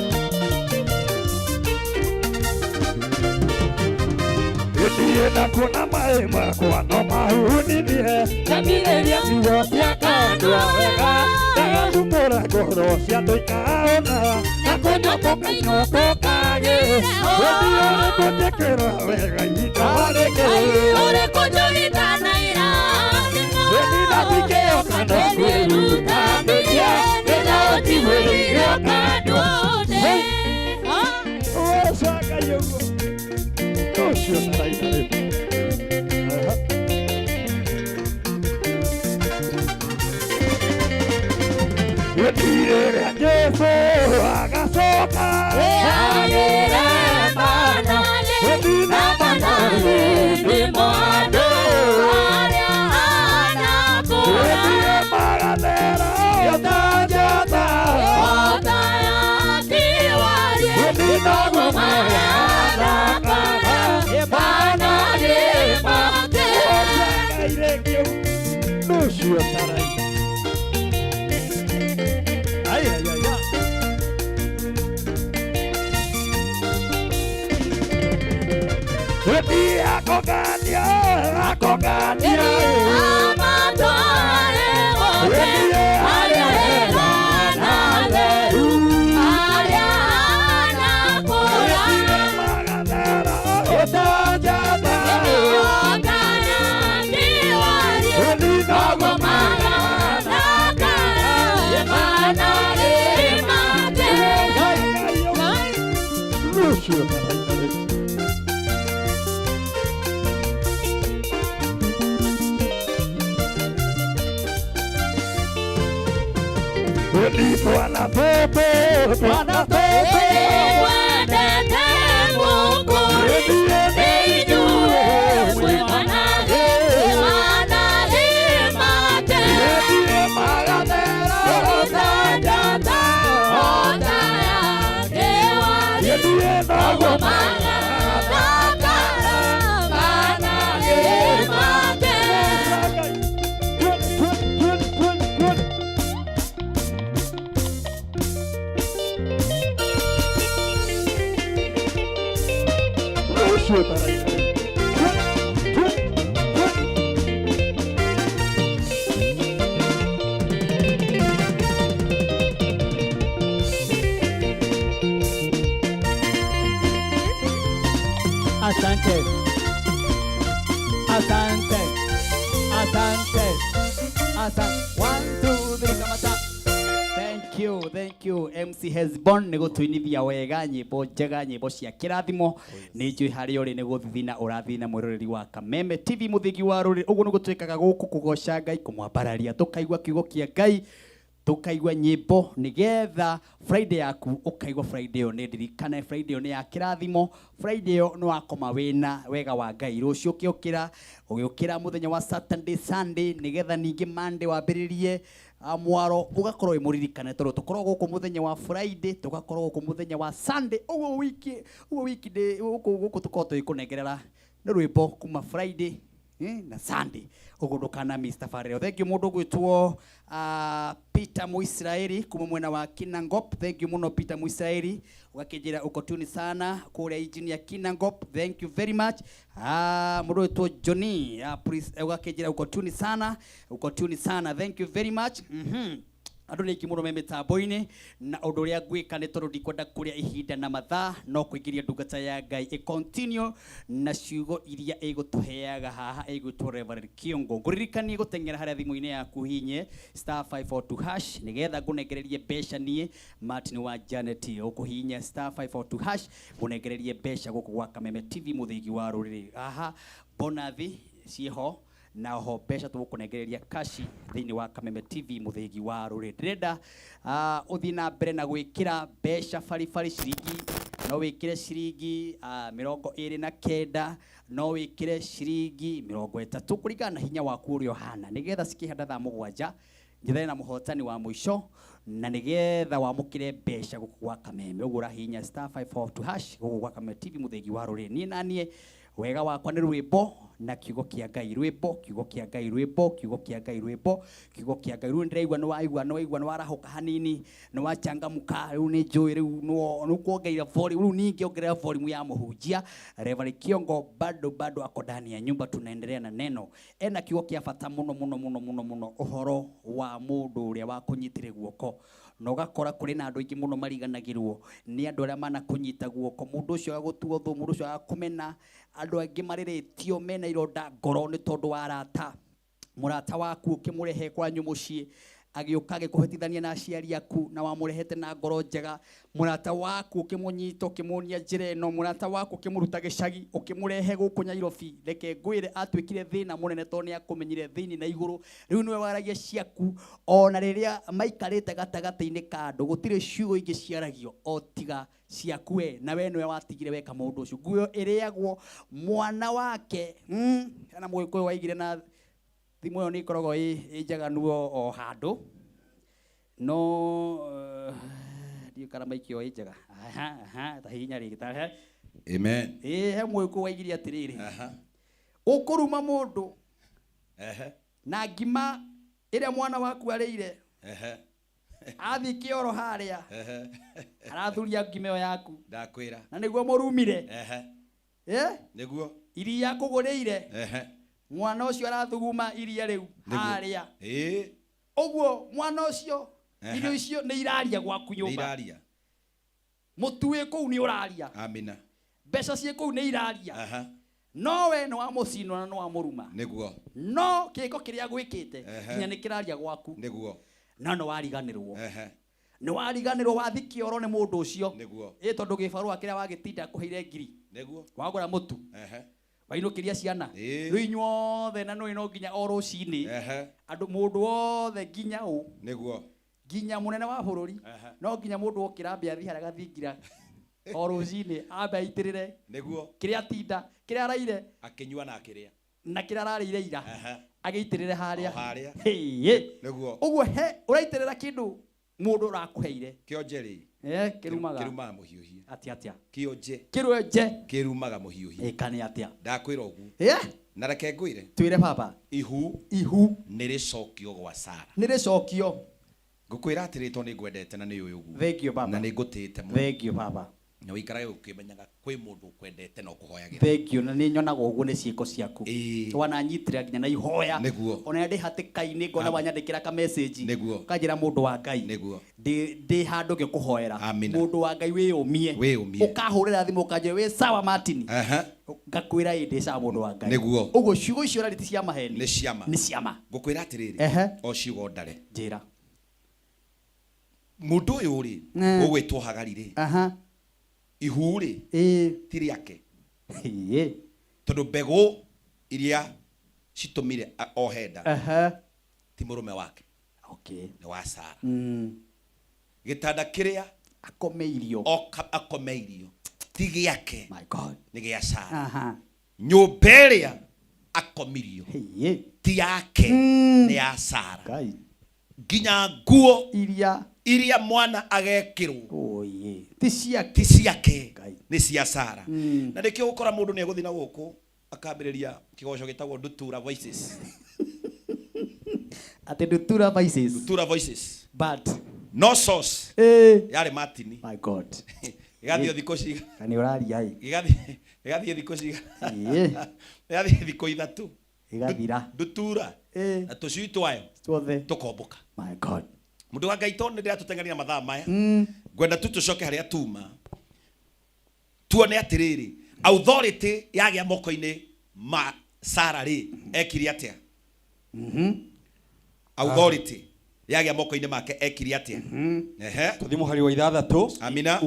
Gĩthiĩ kuona maĩ makwa no mahuninie Ndambithĩria ciugo cia kandwa wega Ndagathumũra ngoro cia andũ ikaona Na kũnyokoka inokokagĩra Ũrĩkũnjĩkĩra wega indo rĩngĩ Ũrĩkũnjũgita na irathimo Na tikĩo kana kwĩrutanĩria Wĩthayo njiguĩrĩire ũkandũoni Ũcangari ũguo Ũcio taraina rĩu Gĩthiĩ rĩa Jesũ agacoka Agĩre mbanane Na mbanane ndĩmo andũ arĩa anakũra Magathera Jota Ota ya kĩwarie Ndinagwo Mayathakaga Mbanane make Ũcangari Ũcio taraina Gĩthiĩ akongania Bwana pepe, Bwana pepe, Wendete Mungu, nijue Bwana himate, utajata onda yake wali, Asante. Asante. Asante. Asante. 1, 2, 3 kamata. Thank you MC Hezbon nä gå tuinithia wega nyimbo njega nyimbo cia kirathimo nä njui harä å rä nä gå thithina å rathina mwä roreri wa Kameme TV må thingi wa rå rä å guo nä gå tuä kaga gå kå kå goca Ngai kå mwambararia tå kaigua kiugo kia Ngai tukaigua nyimbo nigetha Friday yaku ukaigua Friday yo ni ndirikane Friday yo ni ya kirathimo Friday yo no akoma wina wega wa Ngai rucio kiukira ugiukira muthenya wa Saturday Sunday nigetha ningi Monday wambiririe mwaro ugakorwo imuririkane toro tukorwo guku muthenya wa Friday tugakorwo guku muthenya wa Sunday ugo wiki de guku tukoto ikunengerera ni rwimbo kuma Friday na Sunday ugundukana Mr. Fareo. Thank you mundu gwitwo Peter Muisraeli kuma mwena wa Kinangop. Thank you muno Peter Muisraeli ukakijira uko tuni sana kule injini ya Kinangop. Thank you very much. Mundu gwitwo Johnny ukakijira uko tuni sana thank you very much. Andu ni kimuno me mitambo-ini na undu uria gwika ni tondu ndikwenda kuria ihinda na mathaa no kuingiria ndungata ya Ngai continue na ciugo iria igutuheaga haha igutwo Reverend Kiongo nguririkanie gutengera haria thimu-ini yaku hinye *542# nigetha ngunengererie mbeca nie Martin wa Janet ukuhinya *542# ngunengererie mbeca guku gwa Kameme TV muthingi wa ruriri bonathi ciho na ho mbeca tugukunengereria kashi thiini wa Kameme TV muthingi wa ruriri ndirenda uthi na mbere na gwikira mbeca farifari ciringi no wikire ciringi 29 no wikire ciringi 30 kuringana na hinya waku urio hana nigetha cikihanda thaa 7 ngithane na muhotani wa mwisho na nigetha wamukire mbeca guku gwa Kameme ugura hinya *542# guku gwa Kameme TV muthingi wa ruriri ni nanie wega wakwa ni rwimbo na kiugo kia Ngai rwimbo kiugo kia Ngai rwimbo kiugo kia Ngai rwimbo kiugo kia Ngai ru ndiraigua no waigua no warahuka hanini no wachangamuka ru ni njui ru no kuongeira volume ru ningi ongerera volume ya muhunjia Reverend Kiongo bado ako ndani ya nyumba tunaendelea na neno ena kiugo kia bata muno uhoro wa mundu uria wa kunyitire guoko no gakora kuri na andu ingi muno mariganagirwo ni andu aria mana kunyita guoko mundu ucio agutuo thu mundu ucio akumena andu angi mariritio mena ironda ngoro ni tondu wa arata murata waku ukimurehe kwanyu mucii agiuka agikuhetithania na aciari aku na wamurehete na ngoro njega murata waku ukimunyita ukimunia njira ino murata waku ukimuruta gicagi ukimurehe guku Nyairobi reke ngwire atwikire thina munene to ni akumenyire thini na iguru riu niwe waragia ciaku ona riria maikarite gatagati-ini kandu gutire ciugo ingi ciaragio o tiga ciaku we na we niwe watigire weka maundu ucio nguo iriagwo mwana wake kana muikuyu waigire na thimu yo ni korogwo njega nuo o handu no ndiyo kana maikio njega ta hinya ringi ta amen he muikuyu waigire atiriri ukuruma mundu na ngima ire mwana waku arire athi kioro haria arathuria ngimeo yaku ndakwira na niguo murumire niguo iria kuguriire mwana ucio arathuguma iria riu haria uguo mwana ucio irio icio ni iraria gwaku nyumba iraria mutuwe kuu ni uraria amina mbeca cie kuu ni iraria no we no amucino na no amuruma niguo no kiko kiria gwikite kinya ni kiraria gwaku niguo na no wariganirwo ni wariganirwo wathi kioro ni mundu ucio niguo tondu gibarua kiria wagitinda kuheire ngiri niguo wagura mutu wainukiria ciana riu inyuothe na no nginya o rucini andu mundu wothe nginya u niguo Ginya munene wa bururi no ginya mundu okirambia thihara gathingira o rucini ambe aitirire niguo kiria tinda kiria araire akinyua na akiria na kiria ararire ira agaitirire haria haria niguo uguo he uraitirira kindu mundu urakuheire kionjeri kirumaga muhiuhie atia kionje kirumaga muhiuhie ikani atia ndakwira ugu na reke ngwire twire baba ihu niricokio gwa Sara niricokio ngukwira atirito ni ngwendete na ni uyu ugu thank you baba na ni ngutite mu thank you baba na wikaraga ukimenyaga kwi mundu kwendete no kuhoyagira thank you na ni nyonaga ugu ni ciiko ciaku wananyitira nginya na ihoya ona ndi hatikaini ngona wanyandikira ka message kanjira mundu wa Ngai ndi handu ngikuhoera mundu wa Ngai wiyumie ukahurira thimu kanje wi sawa Martin ngakwira ndi sawa mundu wa Ngai uguo ciugo icio rariti cia maheni ni ciama ngukwira atiriri o ciugo ndare njira mundu uyu ri ugwitwo hagarire ihuri tiri yake tondu mbegu iria citumire ohenda ti murume wake ni wa Sara gitanda kiria akomeirio ti giake ni gia Sara nyumba iria akomirio ti yake ni ya Sara ginya nguo iria mwana agekirwo ti ciake ni cia Sara na ndikio gukora mundu ni eguthi na guku akambiriria kigoco gitagwo Ndutura Voices ate Ndutura Voices but no source yale Martin my god igathio thiko ciga kani uraria ai igathio thiko ciga igathio thiko ithatu igathira Ndutura na tucui twayo tuothe tukomboka my god mundu wa Ngai tondu ndira tutengania mathaa maya gwenda tu tucoke haria tuma tuone atiriri authority yagia moko-ini ma Sara ri ekiri atia authority yagia moko-ini make ekiri atia tuthi muhari wa 6 amina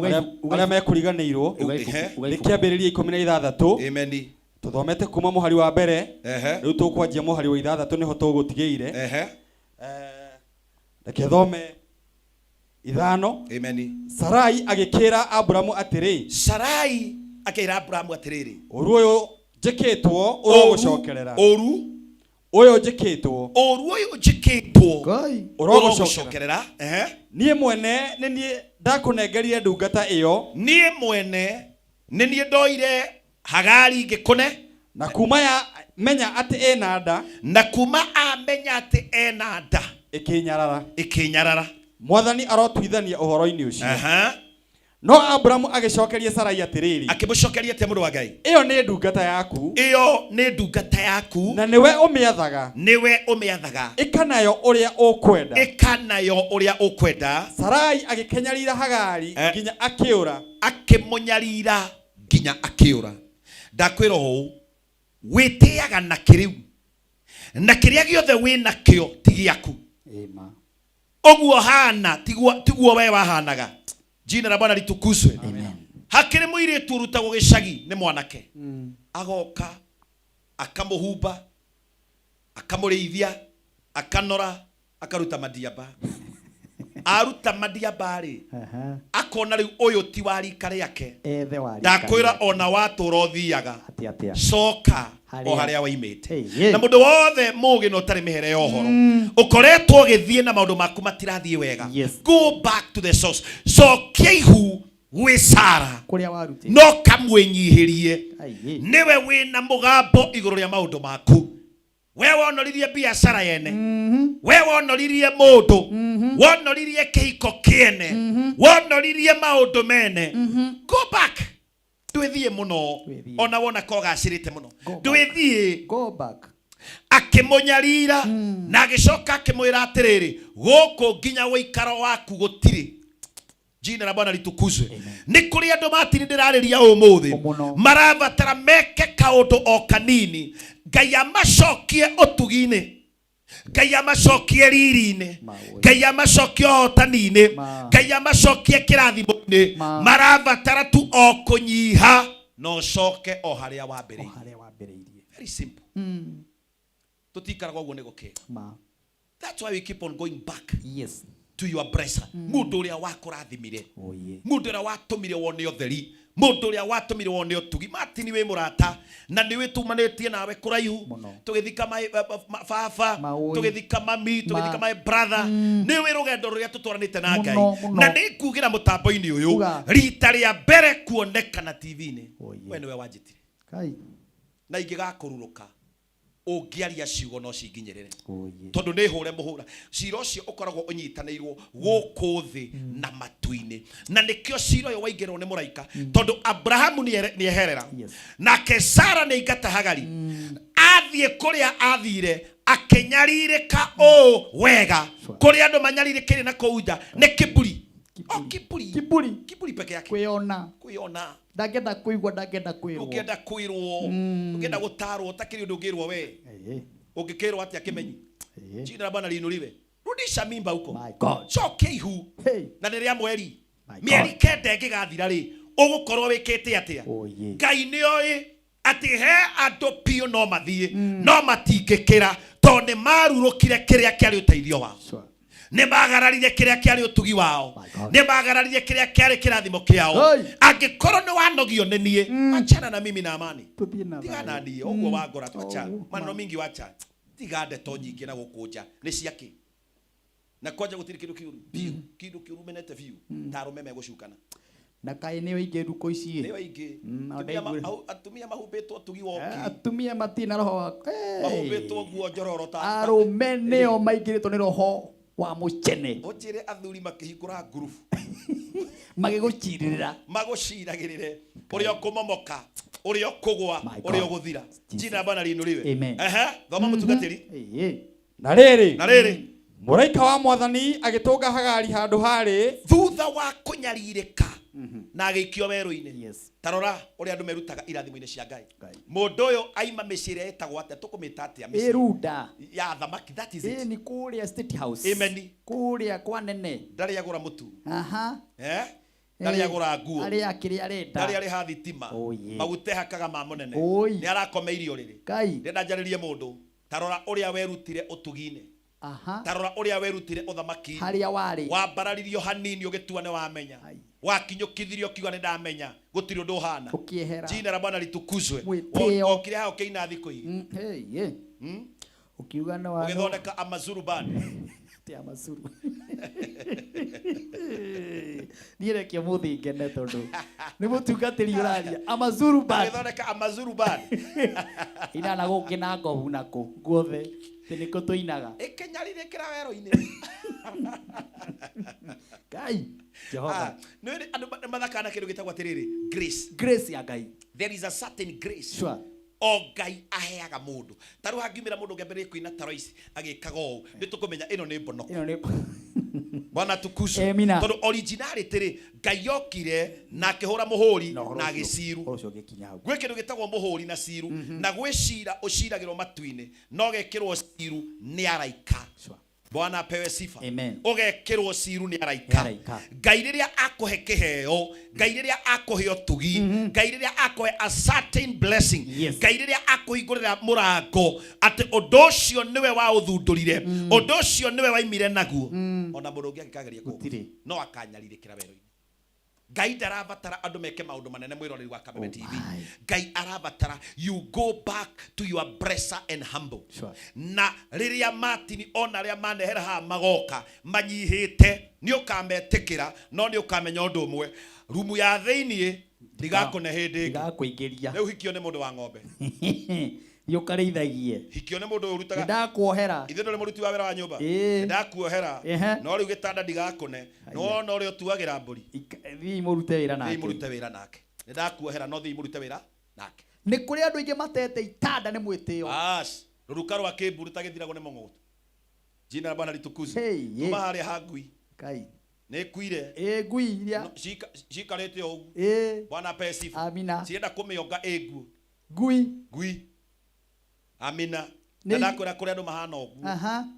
aria mekuriganirwo rikiambiriria 16 amen tuthomete kuma muhari wa mbere riu tukwanjia muhari wa 6 niho tugutigeire reke thome 5 amen Sarai agikira Abrahamu atiri Sarai akira Abrahamu atiriri oru uyu njikitwo urogucokerera uyu njikitwo urogucokerera nie mwene ni nie ndakunengerire ndungata iyo nie mwene ni nie ndoire Hagari ngikune na kuma ya menya ati ena nda na kuma amenya ati ena nda ikinyarara mwathani arotwithania uhoro-ini ucio no Abrahamu agicokeria Sarai atiriri akimucokeria te mundu wa Ngai iyo ni ndungata yaku na niwe umiathaga ikanayo uria ukwenda Sarai agikenyarira Hagari nginya akiura akimunyarira nginya akiura ndakwira hu witiaga na kiriu na kiria giothe wina kio tigiaku oguo hana tiguo we wahanaga jina la Bwana litukuzwe hakiri mwiri turutagwo gicagi ni mwanake agoka akamuhumba akamurithia akanora akaruta madiaba aruta madiaba ri akona riu uyu ti wari kare yake ndakwira ona waturo thiaga coka o haria waimite na mundu wothe mugi no tari mihere ya uhoro ukoretwo githie na maundu maku matirathie wega go back to the source cokia ihu gwi Sara no kamwenyihirie niwe wina mugambo iguru ria maundu maku we wonoririe biashara yene we wonoririe mundu wonoririe kihiko kiene wonoririe maundu mene go back twithie muno ona wona ko gacirite muno twithie go back akimunyarira na agicoka akimwira atiriri guku nginya wikaro waku gutiri jina la Bwana litukuzwe ni kuri andu matini ndirariria umuthi marabatara meke kaundu o kanini Ngai amacokie utugine Ngai amacokie riri-ine Ngai amacokie hotani-ine Ngai amacokie kirathimo-ine marabatara tu o kunyiha no coke o haria wambiriirie very simple tutikaraga uguo ni gukira that's why we keep on going back to your blesser. Mundu uria wakurathimire. Mundu uria watumire wone utheri. Mundu uria watumire wone utugi. Mati ni we murata na ni we tumanetie nawe kuraihu. Tugithika my fafa, tugithika mami, tugithika my brother. Ni we rugendo ruria tutwaranite na Ngai. Na ni kugira mutambo-ini uyu rita ria mbere kuonekana TV-ini. We ni we wanjitire. Kai. Na ingigakururuka ungiaria ciugo no cinginyirire tondu ni hure muhura cira ucio ukoragwo unyitanirwo guku thi na matu-ini na nikio cira uyu waingirwo ni muraika tondu Abrahamu ni eherera nake Sara ni ingata hagari athie kuria athire akenyaririka wega kuria andu manyaririkire na kuuja ni kiburi kiburi peke yake kuiona ndagenda kuigwa ndagenda kwirwo ukienda kwirwo ukienda gutarwo utakiri undu ngirwo we ungikirwo atia kimenyi jina la Bwana liinuliwe rudisha mimba huko my God choke ihu na niria mweri mieri kende ngigathira ri ugukorwo wikite atia Ngai ni oi ati he andu pio no mathie no matingikira tondu marurukire kiria kiari uteithio wao ne bagararire kiria kiari utugi wao ne bagararire kiria kiari kirathimo kiao angikorwo ni wanogio nenie achana na mimi na amani tigana ndie ogwo wagora twacha maneno mingi wacha tigande to nyingi na gukunja ni ciaki na kwaja gutiri kindu kiuru menete view taro meme gucukana na kai ni wige ruko ici ni wige atumia mahubetwo tugi woki atumia matina roho mahubetwo guo njororo ta arume neo maigiritwo ni roho wa muchene ojire athuri makihingura ngurubu magiguciragirire uria kumomoka uria kugwa uria guthira jina Bwana liinuliwe thoma mutungatiri na riri muraika wa mwathani agitunga hagari handu hari thutha wa kunyaririka na agikio weru-ini tarora uria andu merutaga irathimo-ini cia Ngai mundu uyu aima micire etagwo atia tukumita atia micire iruda ya thamaki that is it ni kuria State House amen kuria kwa nene ndari agura mutu ndari agura nguo ari akiri arenda ndari ari ha thitima magute hakaga ma munene ni arakomeirio riri Ngai ndenda njaririe mundu tarora uria werutire utugi-ini tarora uria werutire uthamaki haria wari wambararirio hanini ugitua ne wamenya wakinyukithirio kiuga ni ndamenya gutiri undu hana jina la Bwana litukuzwe okire hao keina thiko hii ukiuga no ugithondeka Amazuru band ti Amazuru direke muthi ngene tondu ni mutungatiri uraria Amazuru band ugithondeka Amazuru band ina na gukina ngohu nako guothe tiniko tuinaga ikinyarire kira wero-ini Ngai Jehova no andu mathakana kindu gitagwa tiriri grace ya Ngai there is a certain grace sure o Ngai aheaga mundu taru hangimira mundu ngembere kuina taro ici agikaga u nitukumenya ino ni mbonoko Bwana tukuzwe tondu originality tiri Ngai yokire na akihura muhuri na agiciru gwe kindu gitagwo muhuri na ciru na gwicira uciragirwo matu-ini no gekirwo ciru ni araika Bwana apewe sifa ugekirwo ciru ni araika Ngai riria akuhe kiheo Ngai riria akuhe utugi Ngai riria akuhe a certain blessing Ngai riria akuhingurira murango ati undu ucio niwe wa uthundurire undu ucio niwe waimire naguo ona mundu ungi akikageria ku no akanyaririkira wero-ini Ngai ndarabatara andu meke maundu manene mwiroreri wa Kameme TV Ngai arabatara you go back to your blesser and humble na riria matini ona ria manehera ha magoka manyihite ni ukametikira no ni ukamenya undu umwe rumu ya thiini ndigakune hindi ngakuingiria riu hikio ni mundu wa ng'ombe yukarithagie hikio ni mundu urutaga ndakuohera ithe ndore muruti wa wera wa nyumba ndakuohera no riu gitanda ndigakune no no ri utuagira mburi thii murute wira nake ndakuohera no thii murute wira nake ni kuri andu ingi matete itanda ni mwitio ruruka rwa kiburu tagithiragwo ni mungutu jina la Bwana litukuzwe tuma haria hangui Ngai ni kuire ngui iria cikarite o Bwana ape sifa amina cienda kumionga nguo ngui amina ndakora kuri andu mahana ogu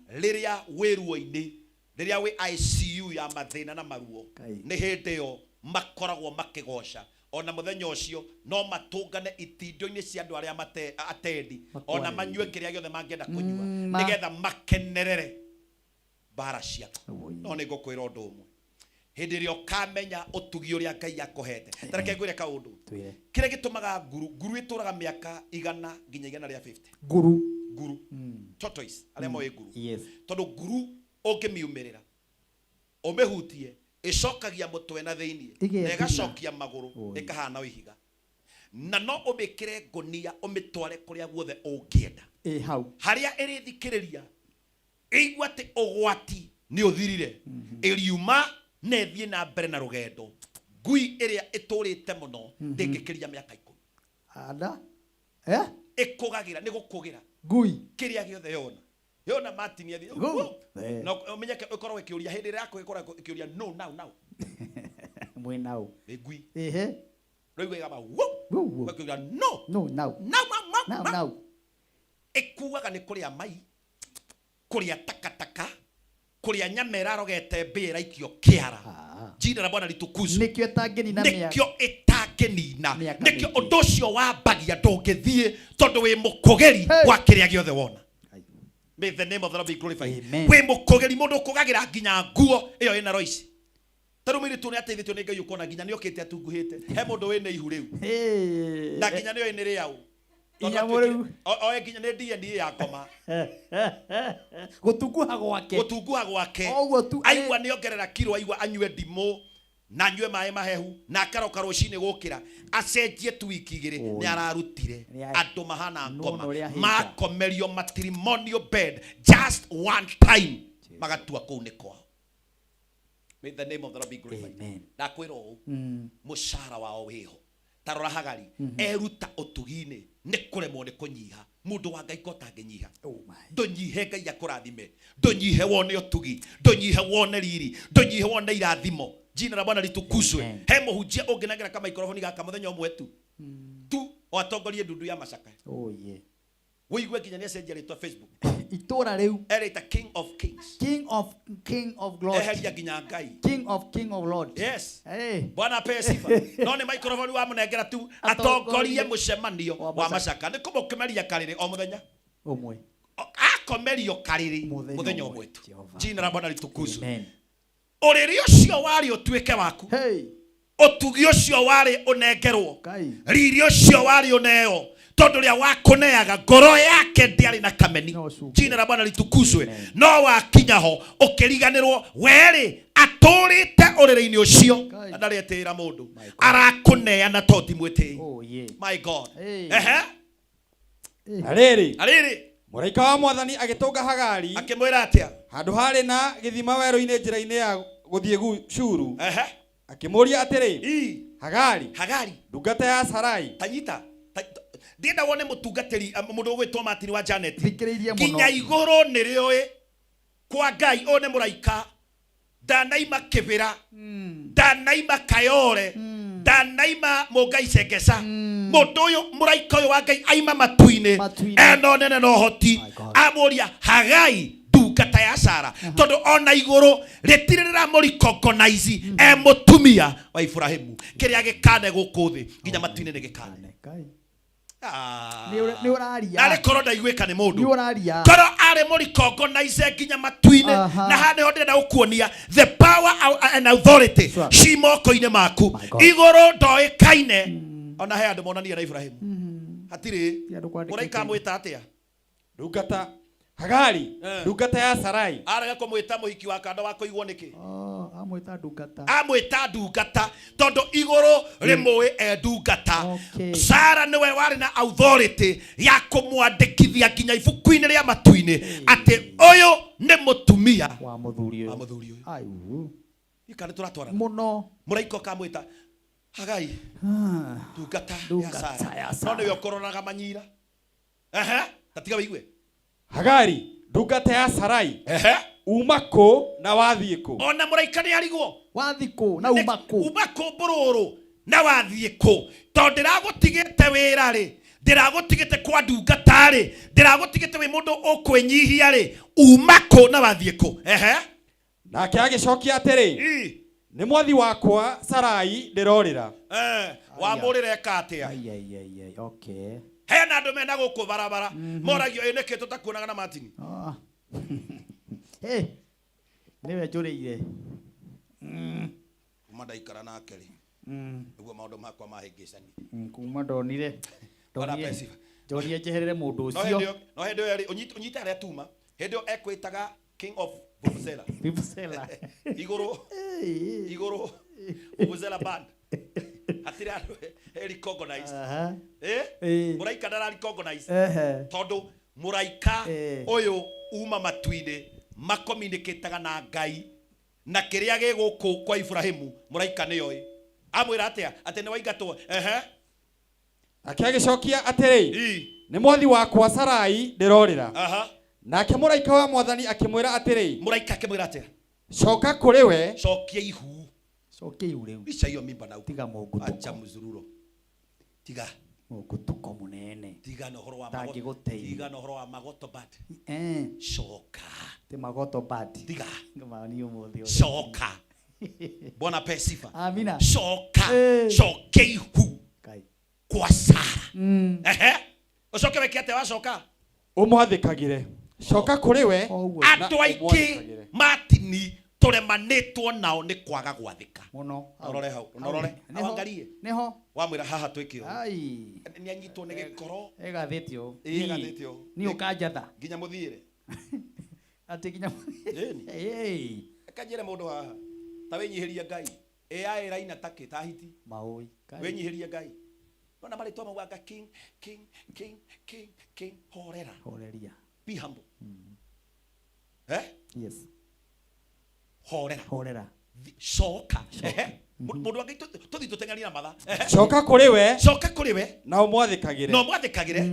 riria wiruo-ini riria wi ICU ya mathina na maruo ni hindi yo makoragwo makigoca ona muthenya ucio no matungane itindo-ini cia andu aria atendi ona manyue kiria giothe mangienda kunyua nigetha makenerere baracia no nĩ ngũkwĩra ũndũ ũmwe hĩndĩ ĩrĩa ũkamenya ũtugi ũrĩa Ngai akũhete tareke ngwĩre kaũndũ kĩrĩa gĩtũmaga nguru ĩtũraga mĩaka 100 nginya 150 nguru tortoise arĩa moĩ nguru tondũ nguru ũngĩmiumĩrĩra ũmĩhutie ĩcokagia mũtwe na thĩinĩ na ĩgacokia magũrũ ĩkahana ihiga na no ũmĩkĩre ngonia ũmĩtware kũrĩa guothe ũngĩenda hau harĩa ĩrĩthikĩrĩria ĩigua atĩ ũgwati nĩ ũthirire ĩriuma na ĩthiĩ na mbere na rũgendo ngui ĩrĩa ĩtũrĩte mũno ndĩngĩkĩria mĩaka 10 ĩkũgagĩra nĩ gũkũgĩra ngui kĩrĩa gĩothe yona Martin yathĩ no ũmenyeke ũkorwo ĩkĩũria hĩndĩ ĩrĩa yako ĩkorwo ĩkĩũria no now mwe now ngui Rĩu igaba no ikuaga nĩ kũrĩa mai kũrĩa takataka kũrĩa nyama ĩrarogete mbĩra ikio kĩara jina la Bwana litukuzwe nikio ĩtangĩnina nikio ĩtangĩnina nikio ũndũ ũcio wambagia ndũngĩthiĩ tondũ wĩ mũkũgeri wa kĩrĩa gĩothe wona. May the name of the Lord be glorified. Wĩ mũkũgeri mũndũ ũkũgagĩra nginya nguo ĩyo ĩna roici tarumiri tu nĩ ateithĩtio nĩ Ngai ukona nginya nĩ okĩte atunguhĩte he mũndũ wĩ nĩ ihu rĩu na nginya nĩ nĩ rĩau oe nginya nĩ DNA ya ngoma gutunguha gwake aigua nĩ ongerera kilo aigua anyue ndimũ na anyue maĩ mahehu na akaroka rũcinĩ gũkĩra acenjie tu wiki igĩrĩ nĩ ararutire andũ mahana ngoma makomerio matrimonial bed just one time magatua kũu nĩ kwao. May the name of the Lord be glorified. Ndakwĩra ũũ mũcara wao wĩho tarora Hagari eruta ũtugi-inĩ nĩ kũremwo nĩ kũnyiha mũndũ wa Ngai kotangĩnyiha ndũnyihe Ngai akũrathime ndũnyihe wone ũtugi ndũnyihe wone riri ndũnyihe wone irathimo jina la Bwana litukuzwe. He mũhunjia ũngĩnagĩra kama microphone gaka mũthenya ũmwe tu watongorie ndundu ya macaka wĩigue nginya nĩ acenjia rĩtwa Facebook itũra rĩu erĩta King of Kings King of Lords eheria nginya Ngai King of Lords. Yes Bwana ape sifa no nĩ microphone wa mũnengera tu atongorie mũcemanio wa macaka nĩ kũmũkemeria karĩrĩ o mũthenya ũmwe akomerio karĩrĩ mũthenya ũmwe tu jina la Bwana litukuzwe. Ũrĩrĩ ũcio warĩ ũtuĩke waku ũtugi ũcio warĩ ũnengerwo riri ũcio warĩ ũneo tondũ rĩa wakũneaga ngoro yake ndĩarĩ na kameni jina la Bwana litukuzwe no wakinya ho ũkĩriganĩrwo werĩ atũrĩte ũrĩrĩ-inĩ ũcio na ndaretĩra mũndũ arakũneana to ti mwĩtĩi my God arĩrĩ mũraika wa Mwathani agĩtũnga Hagari akĩmwĩra atĩa handũ harĩ na gĩthima werũ-inĩ njĩra-inĩ ya gũthiĩ Shuru akĩmũria atĩrĩ Hagari ndungata ya Sarai tanyita ndienda wone mũtungatĩri mũndũ ũgwĩtwo Martin wa Janet nginya igũrũ nĩ rĩoĩ kwa Ngai one mũraika ndanaima kĩbĩra ndanaima kayore ndanaima mũngai cengesa mũndũ ũyũ mũraika ũyũ wa Ngai aima matu-inĩ eno nene no hoti amũria Hagai ndungata ya Sara tondũ ona igũrũ rĩtirĩ rĩramũrecognize mũtumia wa Ibrahimu kĩrĩa gĩkane gũkũ thĩ nginya matu-inĩ nĩ gĩkane nĩ ũraria na rĩkorwo ndaiguĩka nĩ mũndũ korwo arĩ mũrecognize nginya matu-inĩ na haha nĩho ndĩrenda gũkuonia the power and authority ci moko-inĩ maku igũrũ ndoĩkaine ona he andũ monania na Ibrahimu hatirĩ mũraika mwĩta atĩa ndungata Hagari ndungata ya Sarai arega kũmwĩta mũhiki wa kanda wa kũigwo nĩkĩ amwĩta ndungata tondũ igũrũ rĩmũĩ ndungata Sara nĩwe warĩ na authority ya kũmwandĩkithia nginya ibuku-inĩ rĩa matu-inĩ atĩ ũyũ nĩ mũtumia wa mũthuri ũyũ ikane tũratwarana mũno mũraika ũkamwĩta Hagai ndungata ya Sara no nĩwe ũkoronaga manyira tatiga wĩigue Hagari ndungata ya Sarai uma kũ na wathiĩ kũ ona mũraika nĩ arigwo wathiĩ kũ na uma kũ mbũrũrũ na wathiĩ kũ tondũ ndĩragũtigĩte wĩra rĩ ndĩragũtigĩte kwa ndungata rĩ ndĩragũtigĩte wĩ mũndũ ũkwĩnyihia rĩ uma kũ na wathiĩ kũ nake agĩcokia atĩrĩ nĩ mwathi wakwa Sarai ndĩrorĩra wamũrĩra eka atĩa hena andũ mena gũkũ barabara moragio nĩkĩ tũtakuonaga na Martin niwe njuriire kuma ndaikara nake ri niguo maundu makwa mahingicani kuma ndonire njorie njeherere mundu ucio no hendo yari unyita aria tuma hendo ekwitaga king of Vuvuzela Vuvuzela iguru Vuvuzela band atira recognize muraika ndara recognize tondu muraika uyu uma matwine makomunicataga na Ngai na kiria giguku kwa Ibrahimu muraika ni yoi amwira atia ati ni waigatwo akiagicokia atiri ni mwathi wakwa Sarai ndirorira nake muraika wa mwathani akimwira atiri muraika akimwira atia coka kuri we cokia ihu riu ica iyo mimba na tiga mugutuko acha muzururo tiga mugutuko munene tiga no horo wa magoto tiga no horo wa magoto bad coka ti magoto bad tiga ngamani umuthi coka bona pesifa amina coka cokia ihu kwa Sara ucoke wekiate wa coka umwathikagire coka kuri we andu aingi matini turemanitwo nao ni kwaga gwathika muno urore hau urore awangarie neho wamwira haha twikio ai ni anyitwo ni gikoro egathitio ni ukajatha ginya muthiire ati ginya akajire mundu haha ta winyihiria Ngai AI raina take tahiti maui winyihiria Ngai ona mari twa mawanga king horeria be humble yes horera coka mundu wangai tuthi tuteng'ania matha coka kuri we na umwathikagire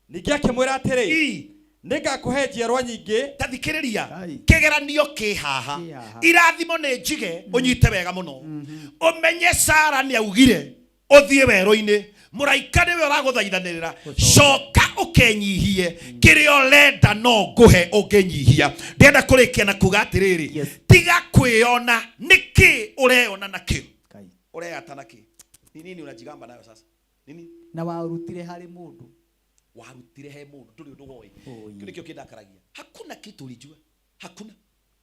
niki akimwira atiri ningakuhe njiarwa nyingi tathikiriria kigeranio ki haha irathimo ni njige unyite wega muno umenye Sara ni augire uthie werũ-inĩ mũraika nĩwe ũragũthaithanĩrĩra coka ũkenyihie kĩrĩa ũrenda no ngũhe ũngĩnyihia ndĩrenda kũrĩkia na kuga atĩrĩrĩ tiga kwĩona nĩkĩ ũreona nakĩo ũreata nakĩ ni nini unajigamba nayo sasa nini na warutire harĩ mũndũ warutire he mũndũ ndũrĩ ũndũ woĩ kĩu nĩkĩo kĩndakaragia hakuna kitu ulijua hakuna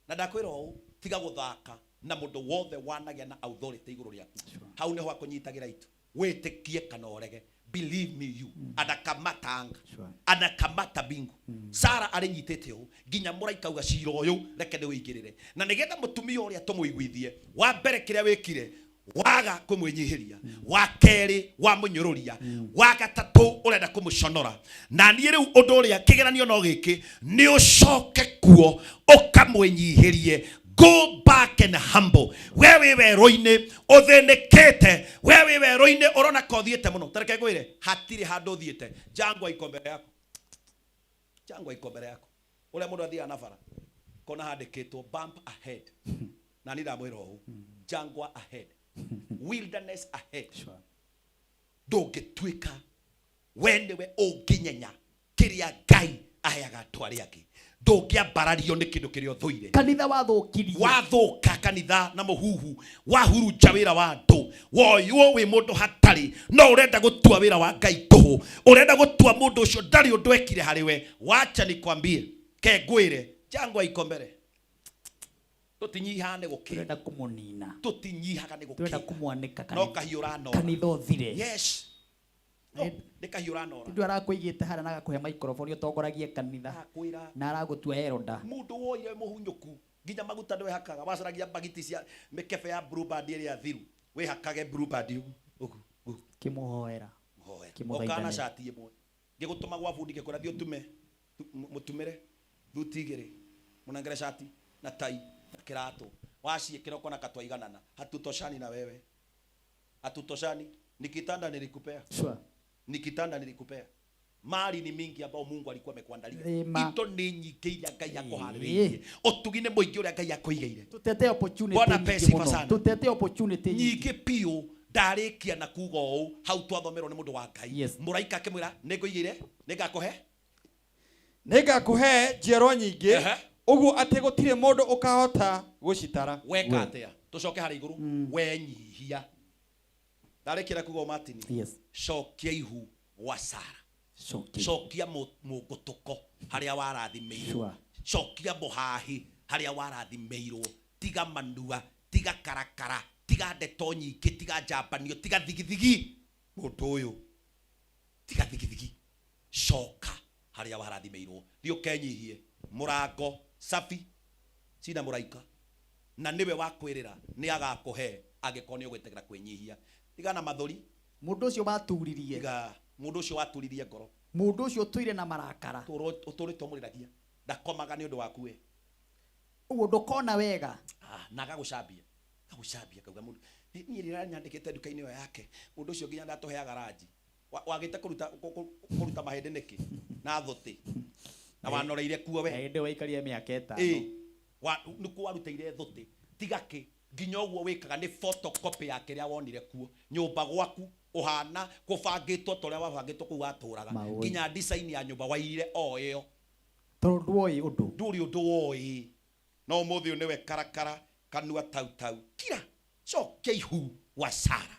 na ndakwĩra ũũ tiga gũthaka na mũndũ wothe wanagia na authority igũrũ rĩaku hau nĩho akũnyitagĩra itu wĩtĩkie kana ũrege believe me you anakamata anga anakamata bingu Sara arinyitĩte ũũ nginya mũraika uga cira ũyũ reke ndĩwĩingĩrĩre na nĩgetha mũtumia ũrĩa tũmũiguithie wa mbere kĩrĩa wĩkire waga kũmwĩnyihiria wa kerĩ wa mũnyũrũria wa gatatũ ũrenda kũmũconora na niĩ rĩu ũndũ ũrĩa kĩgeranio no gĩkĩ nĩ ũcoke kuo ũkamwĩnyihirie. Go back and humble. Wewe werũ-inĩ ũthĩnĩkĩte, wewe werũ-inĩ ũrona kothiĩte mũno. Tareke ngwĩre hatirĩ handũ ũthiĩte. Jangwa iko mbere yako. Jangwa iko mbere yako. Ũrĩa mũndũ athiaga na bara. Kona handĩkĩtwo bump ahead. Na nĩndamwĩra ũũ. Jangwa ahead. Wilderness ahead. Ndũngĩtuĩka we nĩwe ũngĩnyenya kĩrĩa Ngai aheaga andũ arĩa angĩ. Dogia barario ni kindu kirio thuire kanitha wathukirie wathuka kanitha na muhuhu wahuruja wira wa andu woywo wi mundu hatari no urenda gutua wira wa Ngai tuhu urenda gutua mundu ucio ndari undu ekire hariwe wacha nikwambie ke ngwire Jangwa iko mbere tutinyiha ni gukira urenda kumunina tutinyihaga ni gukira urenda kumwanika no kahiura no kanitha uthire yes nikahiura nora ndu arakuigite hara na agakuhe microphone utongoragie kanitha na aragutua eroda mundu woire muhunyuku nginya maguta ndwe hakaga wacaragia bagiti cia mikefe ya blue band iria thiru we hakage blue band kimuhoera okana shati imwe ngigutuma gwa fundi ngikora thio tume mutumire thutigire munangere shati na tai na kirato wacie kiroko na katwa iganana hatutoshani na wewe hatutoshani nikitanda nilikupea sure ni kitanda nilikupea mali ni mingi ambao Mungu alikuwa amekuandalia ito ni nyingi iria Ngai akoharĩrĩirie utugi nĩ mũingĩ ũrĩa Ngai akoigeire tutete opportunity bona pesa sana tutete opportunity nyingi piu ndarĩkia na kuga ũũ hau twathomerwo nĩ mũndũ wa Ngai mũraika akĩmwĩra nĩngũigĩire nĩngakũhe njiarwa nyingĩ ũguo atĩ gũtirĩ mũndũ ũkahota gũcitara weka atĩa tũcoke harĩ igũrũ wenyihia ndarĩkĩra kuga Martin cokia ihu wa Sara cokia mũngũtũko harĩa warathimĩirwo cokia mũhahi haria warathimeirwo tiga manua tiga karakara tiga ndeto nyingĩ tiga njambanio tiga thigithigi mũndũ ũyũ tiga thigithigi coka haria warathimeirwo thi ũkenyihie mũrango safi sina mũraika na niwe wakwĩrĩra nĩ agakũhe angĩkorwo nĩ ũgwetegera kwĩnyihia tiga na mathori mũndũ ũcio waturirie tiga mũndũ ũcio waturirie ngoro mũndũ ũcio ũtũire na marakara ũtũrĩtwo mũrĩragia ndakomaga nĩ ũndũ waku we ũguo ndũkona wega na agagũcambia kauga mũndũ niĩ rĩrĩa nyandĩkĩte nduka-inĩ ĩyo yake mũndũ ũcio nginya ndatũheaga ranji wagĩte kũruta mahĩndĩ nĩkĩ na thũtĩ na wanoreire kuo we hĩndĩ waikaria mĩaka ĩtano nĩkuo warutĩire thũtĩ tigakĩ nginya ũguo wĩkaga nĩ photocopy ya kĩrĩa wonire kuo nyũmba gwaku ũhana kũbangĩtwo torĩa wabangĩtwo kũu watũraga nginya design ya nyũmba waire o ĩyo tondũ ndũĩ ũndũ ndũrĩ ũndũ woĩ no ũmũthĩ ũyũ nĩwe karakara kanua tau kira cokia ihu wa Sara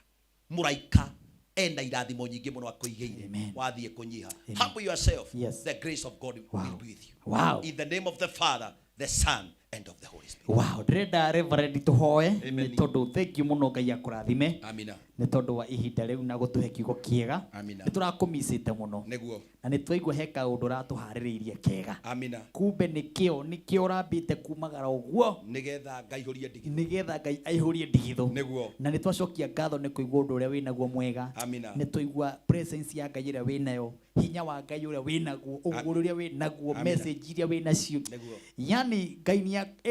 mũraika enda irathimo nyingĩ mũno akũigĩire wathiĩ kũnyiha humble yourself the grace of God will be with you in the name of the Father the Son and of the Holy Spirit. Wow, ndĩrenda Reverend tũhoe nĩ tondũ thank you mũno Ngai akũrathime. Amina. Nĩ tondũ wa ihinda rĩu na gũtũhe kiugo kĩega. Amina. Nĩ tũrakũmicĩte mũno. Nĩguo. Na nĩ twaigua he kaũndũ ũratũharĩrĩirie kega. Amina. Kumbe nĩkĩo ũrambĩte kumagara ũguo. Nĩgetha Ngai aihũrie ndigitho. Nĩgetha Ngai aihũrie ndigitho. Nĩguo. Na nĩ twacokia ngatho nĩ kũigua ũndũ ũrĩa wĩnaguo mwega. Amina. Nĩ twaigua presence ya Ngai ĩrĩa wĩnayo. Hinya wa Ngai ũrĩa wĩnaguo. Ũguũrio ũrĩa wĩnaguo. Message iria wĩnacio. Yani Ngai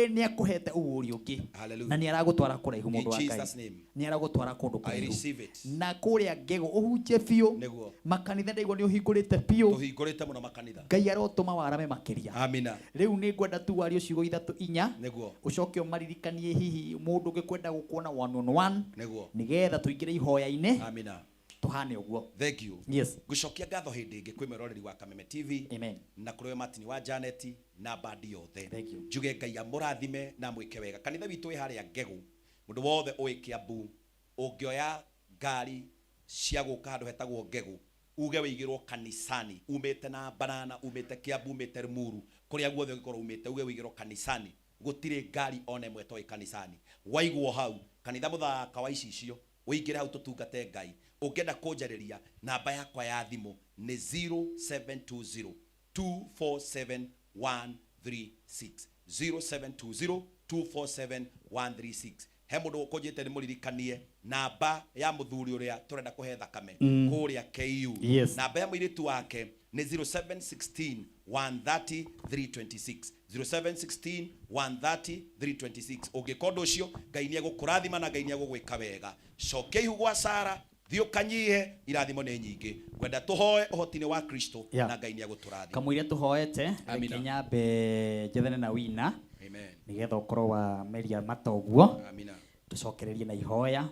nĩ akũhete ũguũrio ũngĩ. Na nĩ aragũtwara kũraihu mũndũ wa Ngai. Nĩ aragũtwara kũndũ kũraihu. Na kũrĩa ngego ũhunjie biũ. Makanitha ndaigua nĩ ũhingũrĩte biũ. Tũhingũrĩte mũno makanitha. Ngai arotũma warame makĩria. Amina. Rĩu nĩ ngwenda tu wario ciugo 3-4. Nĩguo. Ũcoke ũmaririkanie hihi mũndũ ũngĩkwenda gũkuona 1-on-1. Nĩguo. Nĩgetha tũingĩre ihoya-inĩ. Amina. Tuhane ũguo. Thank you. Yes. Gucokia ngatho hĩndĩ ĩngĩ kwĩ mwĩroreri wa Kameme TV. Amen. Na kũrĩ Martin wa Janet na bandi yothe. Thank you. Njuge Ngai amũrathime na mwĩke wega. Kanitha witũ wĩ harĩa Ngegu. Mũndũ wothe ũĩ Kiambu ũngĩoya ngari cia gũka handũ hetagwo Ngegu uge wĩigĩrwo kanisani umĩte na Banana umĩte Kiambu umĩte Limuru kũrĩa guothe ũngĩkorwo umĩte uge wĩigĩrwo kanisani gũtirĩ ngari ona ĩmwe toĩ kanisani waigwo hau kanitha mũthaka wa icicio ũingĩre hau tũtungate Ngai ũngĩenda kũnjarĩria namba yakwa ya thimũ nĩ 0720 247 136 0720 247 136 he mũndũ ũkũnjĩte nĩ mũririkanie namba ya mũthuri ũrĩa tũrenda kũhe thakame kũrĩa KU namba ya mũirĩtu wake nĩ 0716 130 326 0716 130 326 ũngĩka ũndũ ũcio Ngai nĩ egũkũrathima na Ngai nĩ egũgwĩka wega cokia ihu gwa Sara thiĩ ũkanyihe irathimo nĩ nyingĩ kwenda tũhoe ũhoti-inĩ wa Kristo na Ngai nĩ egũtũrathima kamũira tũhoete reke nyambe njethane na Wina nĩgetha ũkorwo wa meria matoguo tũcokererie na ihoya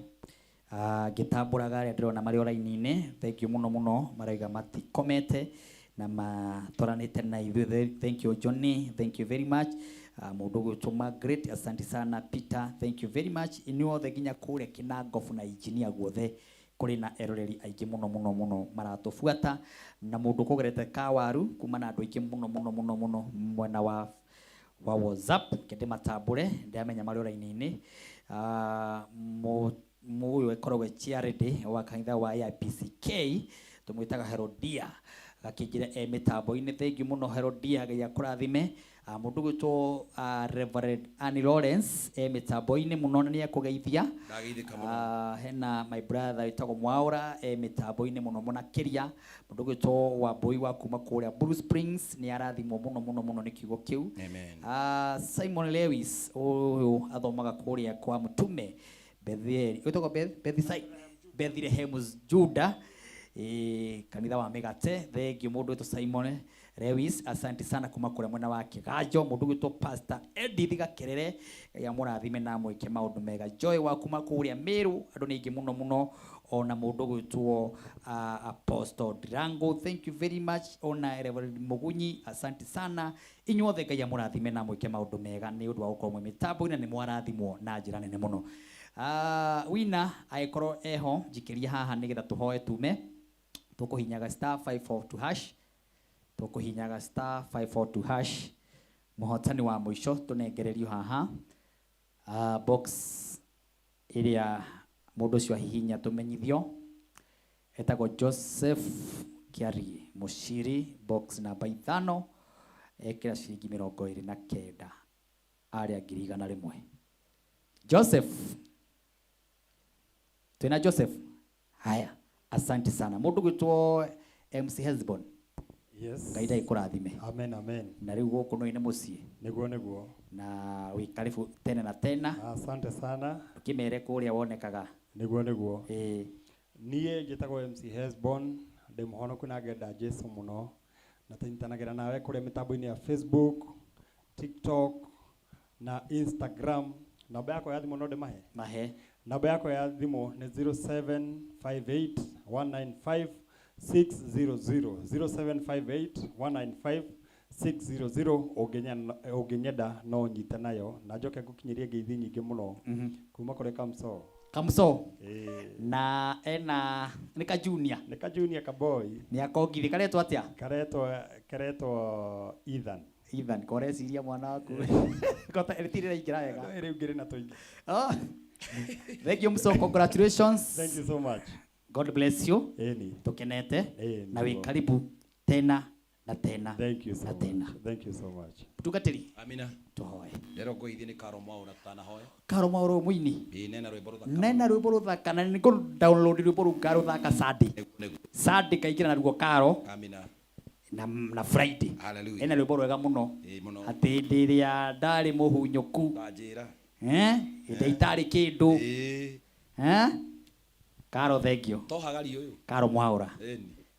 ngĩtambũraga arĩa ndĩrona marĩ oraini-inĩ thank you mũno maraiga matikomete na matwaranĩte na ithuĩ thank you Johnny thank you very much mũndũ ũgĩtũma great asante sana Peter thank you very much inyuothe nginya kũrĩa Kinangofu na engineer guothe kũrĩ na eroreri aingĩ mũno maratũbuata na mũndũ kũgerete Kawaru kuma na andũ aingĩ mũno mwena wa WhatsApp kende matambũre ndamenya marĩ oraini-inĩ mũyũ ekoragwo Charity wa kanitha wa IPCK tũmwĩtaga Herodia gakĩnjĩra mĩtambo-inĩ thank you mũno Herodia Ngai akũrathime mũndũ gwĩtwo Reverend Annie Lawrence mĩtambo-inĩ mũno na nĩ akũgeithia hena my brother wĩtagwo Mwaura mĩtambo-inĩ mũno makĩria mũndũ gwĩtwo Wambui wa kuma kũrĩa Blue Springs nĩ arathimwo mũno nĩ kiugo kĩu Simon Lewis ũyũ athomaga kũrĩa kwa Mũtume wĩtagwo Bethlehem Juda kanitha wa Mĩgate thengi mũndũ wĩtwo Simon Lewis asante sana kuma kũrĩa mwena wa Kĩganjo mũndũ wĩtwo Pastor Edith Gakerere ya mũrathime na mwĩke maũndũ mega Joy wa kuma kũrĩa Meru andũ nĩ aingĩ mũno ona mũndũ gwĩtwo Apostle Dirango thank you very much ona Reverend Mugunyi asante sana inyuothe Ngai amũrathime na mwĩke maũndũ mega nĩ ũndũ wa gũkorwo mwe mĩtambo-inĩ nĩ mwarathimwo na njĩra nene mũno Wina agĩkorwo eho njikĩria haha nĩgetha tũhoe tume tũkũhinyaga *542# tũkũhinyaga *542# muhotani wa mwisho tunengererio haha box iria mundu cio hihinya tumenyithio etagwo Joseph Kiari Mushiri box namba 5 ekira ciringi 29 aria 101 Joseph tuna Joseph haya asante sana mundu gwitwo MC Hezbon yes ngaida ikurathime amen amen na riu guku no ine mucii niguo na wikaribu tena na tena asante sana kimere kuria wonekaga niguo nie njitagwo MC Hezbon ndi muhonoku na ngenda Jesu muno na tanyitanagira nawe kuria mitambo-ini ya Facebook, TikTok na Instagram. Namba yako ya thimu no mahe namba yako ya thimu ni 0758195600 0758195600 unginyenda no nyite nayo na njoke ngukinyirie ngeithi nyingi muno kuma kuri Kamso na ena nika junior ka boy ni akongire karetwo atia karetwo Ethan koreciria mwana waku kota etirira ingira wega iri ngire na toingi thank you Mso, congratulations. Thank you so much. God bless you. Tukenete na wikaribu tena na tena. Thank you so much. Thank you so much. Tugatiri. Amina. Tuhoe. Ndero goithi ni Karo Mwaura tanahoya. Karo Mwaura mwini. Nena rwimbo ruthaka. Nena rwimbo ruthaka na niko download rwimbo ruka ruthaka Sunday kaikira na rugo Karo. Amina. Na Friday. Hallelujah. Ena rwimbo rwega muno. Ati ndiria ndari muhunyoku. Ndajira. Ida itari kindu. Karo thank you. Tohagari uyu. Karo Mwaura.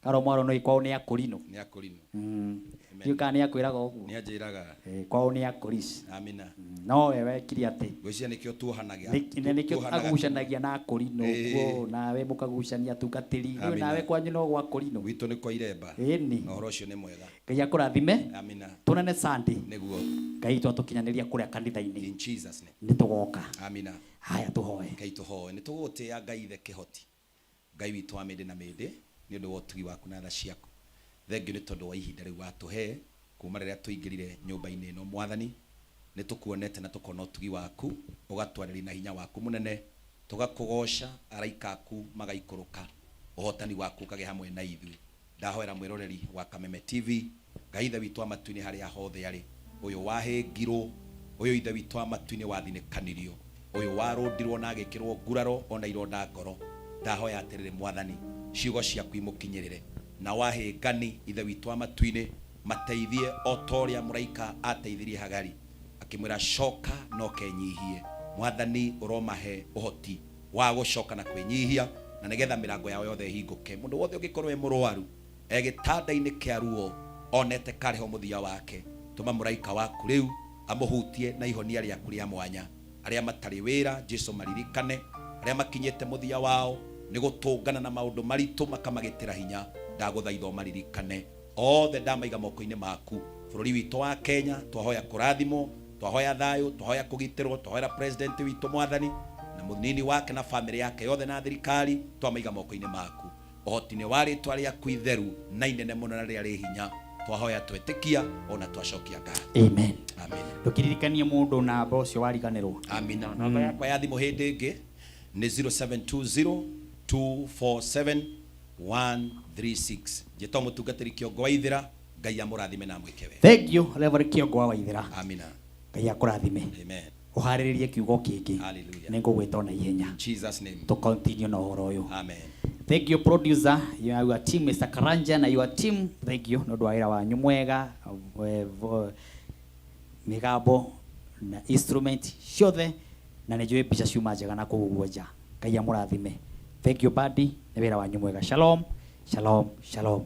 Karo Mwaura no ikwao ni akurino. Ni akurino. Yuka ni akwiraga uguo. Ni ajiraga. Kwao ni akuris. Amina. No wewe kiri ati. Gwĩcia nikio tuohanagia. Nikio agucanagia na akurino uguo nawe mukagucania tungatiri. Niwe nawe kwanyu no gwa akurino. Witũ nĩ kwa iremba. Ĩni. Na ũhoro ũcio nĩ mwega. Ngai akũrathime. Amina. Tunene Sunday. Nĩguo. Ngai twatukinyaniria kuria kanitha-ini. In Jesus name. Nitugoka. Amina. Haya tuhoe. Ngai tuhoe. Nĩtũgũtĩa Ngai ithe kĩhoti. Ngai witũ wa mĩndĩ na mĩndĩ nĩ ũndũ wa ũtugi waku na tha ciaku. Thengiũ nĩ tondũ wa ihinda rĩu watũhe kuma rĩrĩa tũingĩrire nyũmba-inĩ ĩno Mwathani. Nĩ tũkuonete na tũkona ũtugi waku ũgatwarĩria na hinya waku mũnene tũgakũgoca araika aku magaikũrũka ũhotani waku ũkagĩa hamwe na ithuĩ. Ndahoera mwĩroreri wa Kameme TV Ngai ithe witũ wa matu-inĩ harĩa hothe arĩ ũyũ wahĩngirwo ũyũ ithe witũ wa matu-inĩ wathinĩkanirio ũyũ warũndirwo na agĩkĩrwo nguraro ona ironda ngoro. Ndahoya atĩrĩrĩ Mwathani ciugo ciaku imũkinyĩrĩre na wahĩngani ithe witũ wa matu-inĩ mateithie o ta ũrĩa mũraika ateithirie Hagari akĩmwĩra coka no kenyihie. Mwathani ũromahe ũhoti wa gũcoka na kwĩnyihia na nĩgetha mĩrango yao yothe ĩhingũke. Mũndũ wothe ũngĩkorwo e mũrwaru gĩtanda-inĩ kĩa ruo onete karĩho mũthia wake tũma mũraika waku rĩu amũhutie na ihonia rĩaku rĩa mwanya. Arĩa matarĩ wĩra Jesũ maririkane, arĩa makinyĩte mũthia wao nĩ gũtũngana na maũndũ maritũ makamagĩtĩra hinya. Ndagũthaitha maririkane othe ndamaiga moko-inĩ maku. Bũrũri witũ wa Kenya twahoya kũrathimwo, twahoya thayũ, twahoya kũgitĩrwo, twahoya president witũ Mwathani na mũnini wake na famĩlĩ yake yothe na thirikari twamaiga moko-inĩ maku. Ũhoti-inĩ wa rĩĩtwa rĩaku itheru na inene mũno na rĩa rĩ hinya twahoya twetĩkia ona twacokia ngatho. Amen. Amen. Ndũkiririkanie mũndũ namba ũcio wariganĩrwo. Amina. Namba yakwa ya thimũ hĩndĩ ĩngĩ nĩ 0720247136. Njĩtwo mũtungatĩri Kĩongo wa Ithĩra. Ngai amũrathime na mwĩke wega. Thank you Reverend Kĩongo wa Ithĩra. Amina. Ngai akũrathime. Amen. Uharĩrĩrie kiugo kĩngĩ. Hallelujah. Nĩngũgwĩta ona ihenya. Jesus name. To continue na ũhoro ũyũ. Amen. Thank you producer, your team Mr. Karanja na your team. Thank you nĩ ũndũ wa wĩra wanyu mwega, mĩgambo na instrument ciothe na nĩ njũĩ mbica ciuma njega na kũu nja. Ngai amũrathime. Thank you buddy, nĩ wĩra wanyu mwega. Shalom, shalom, shalom.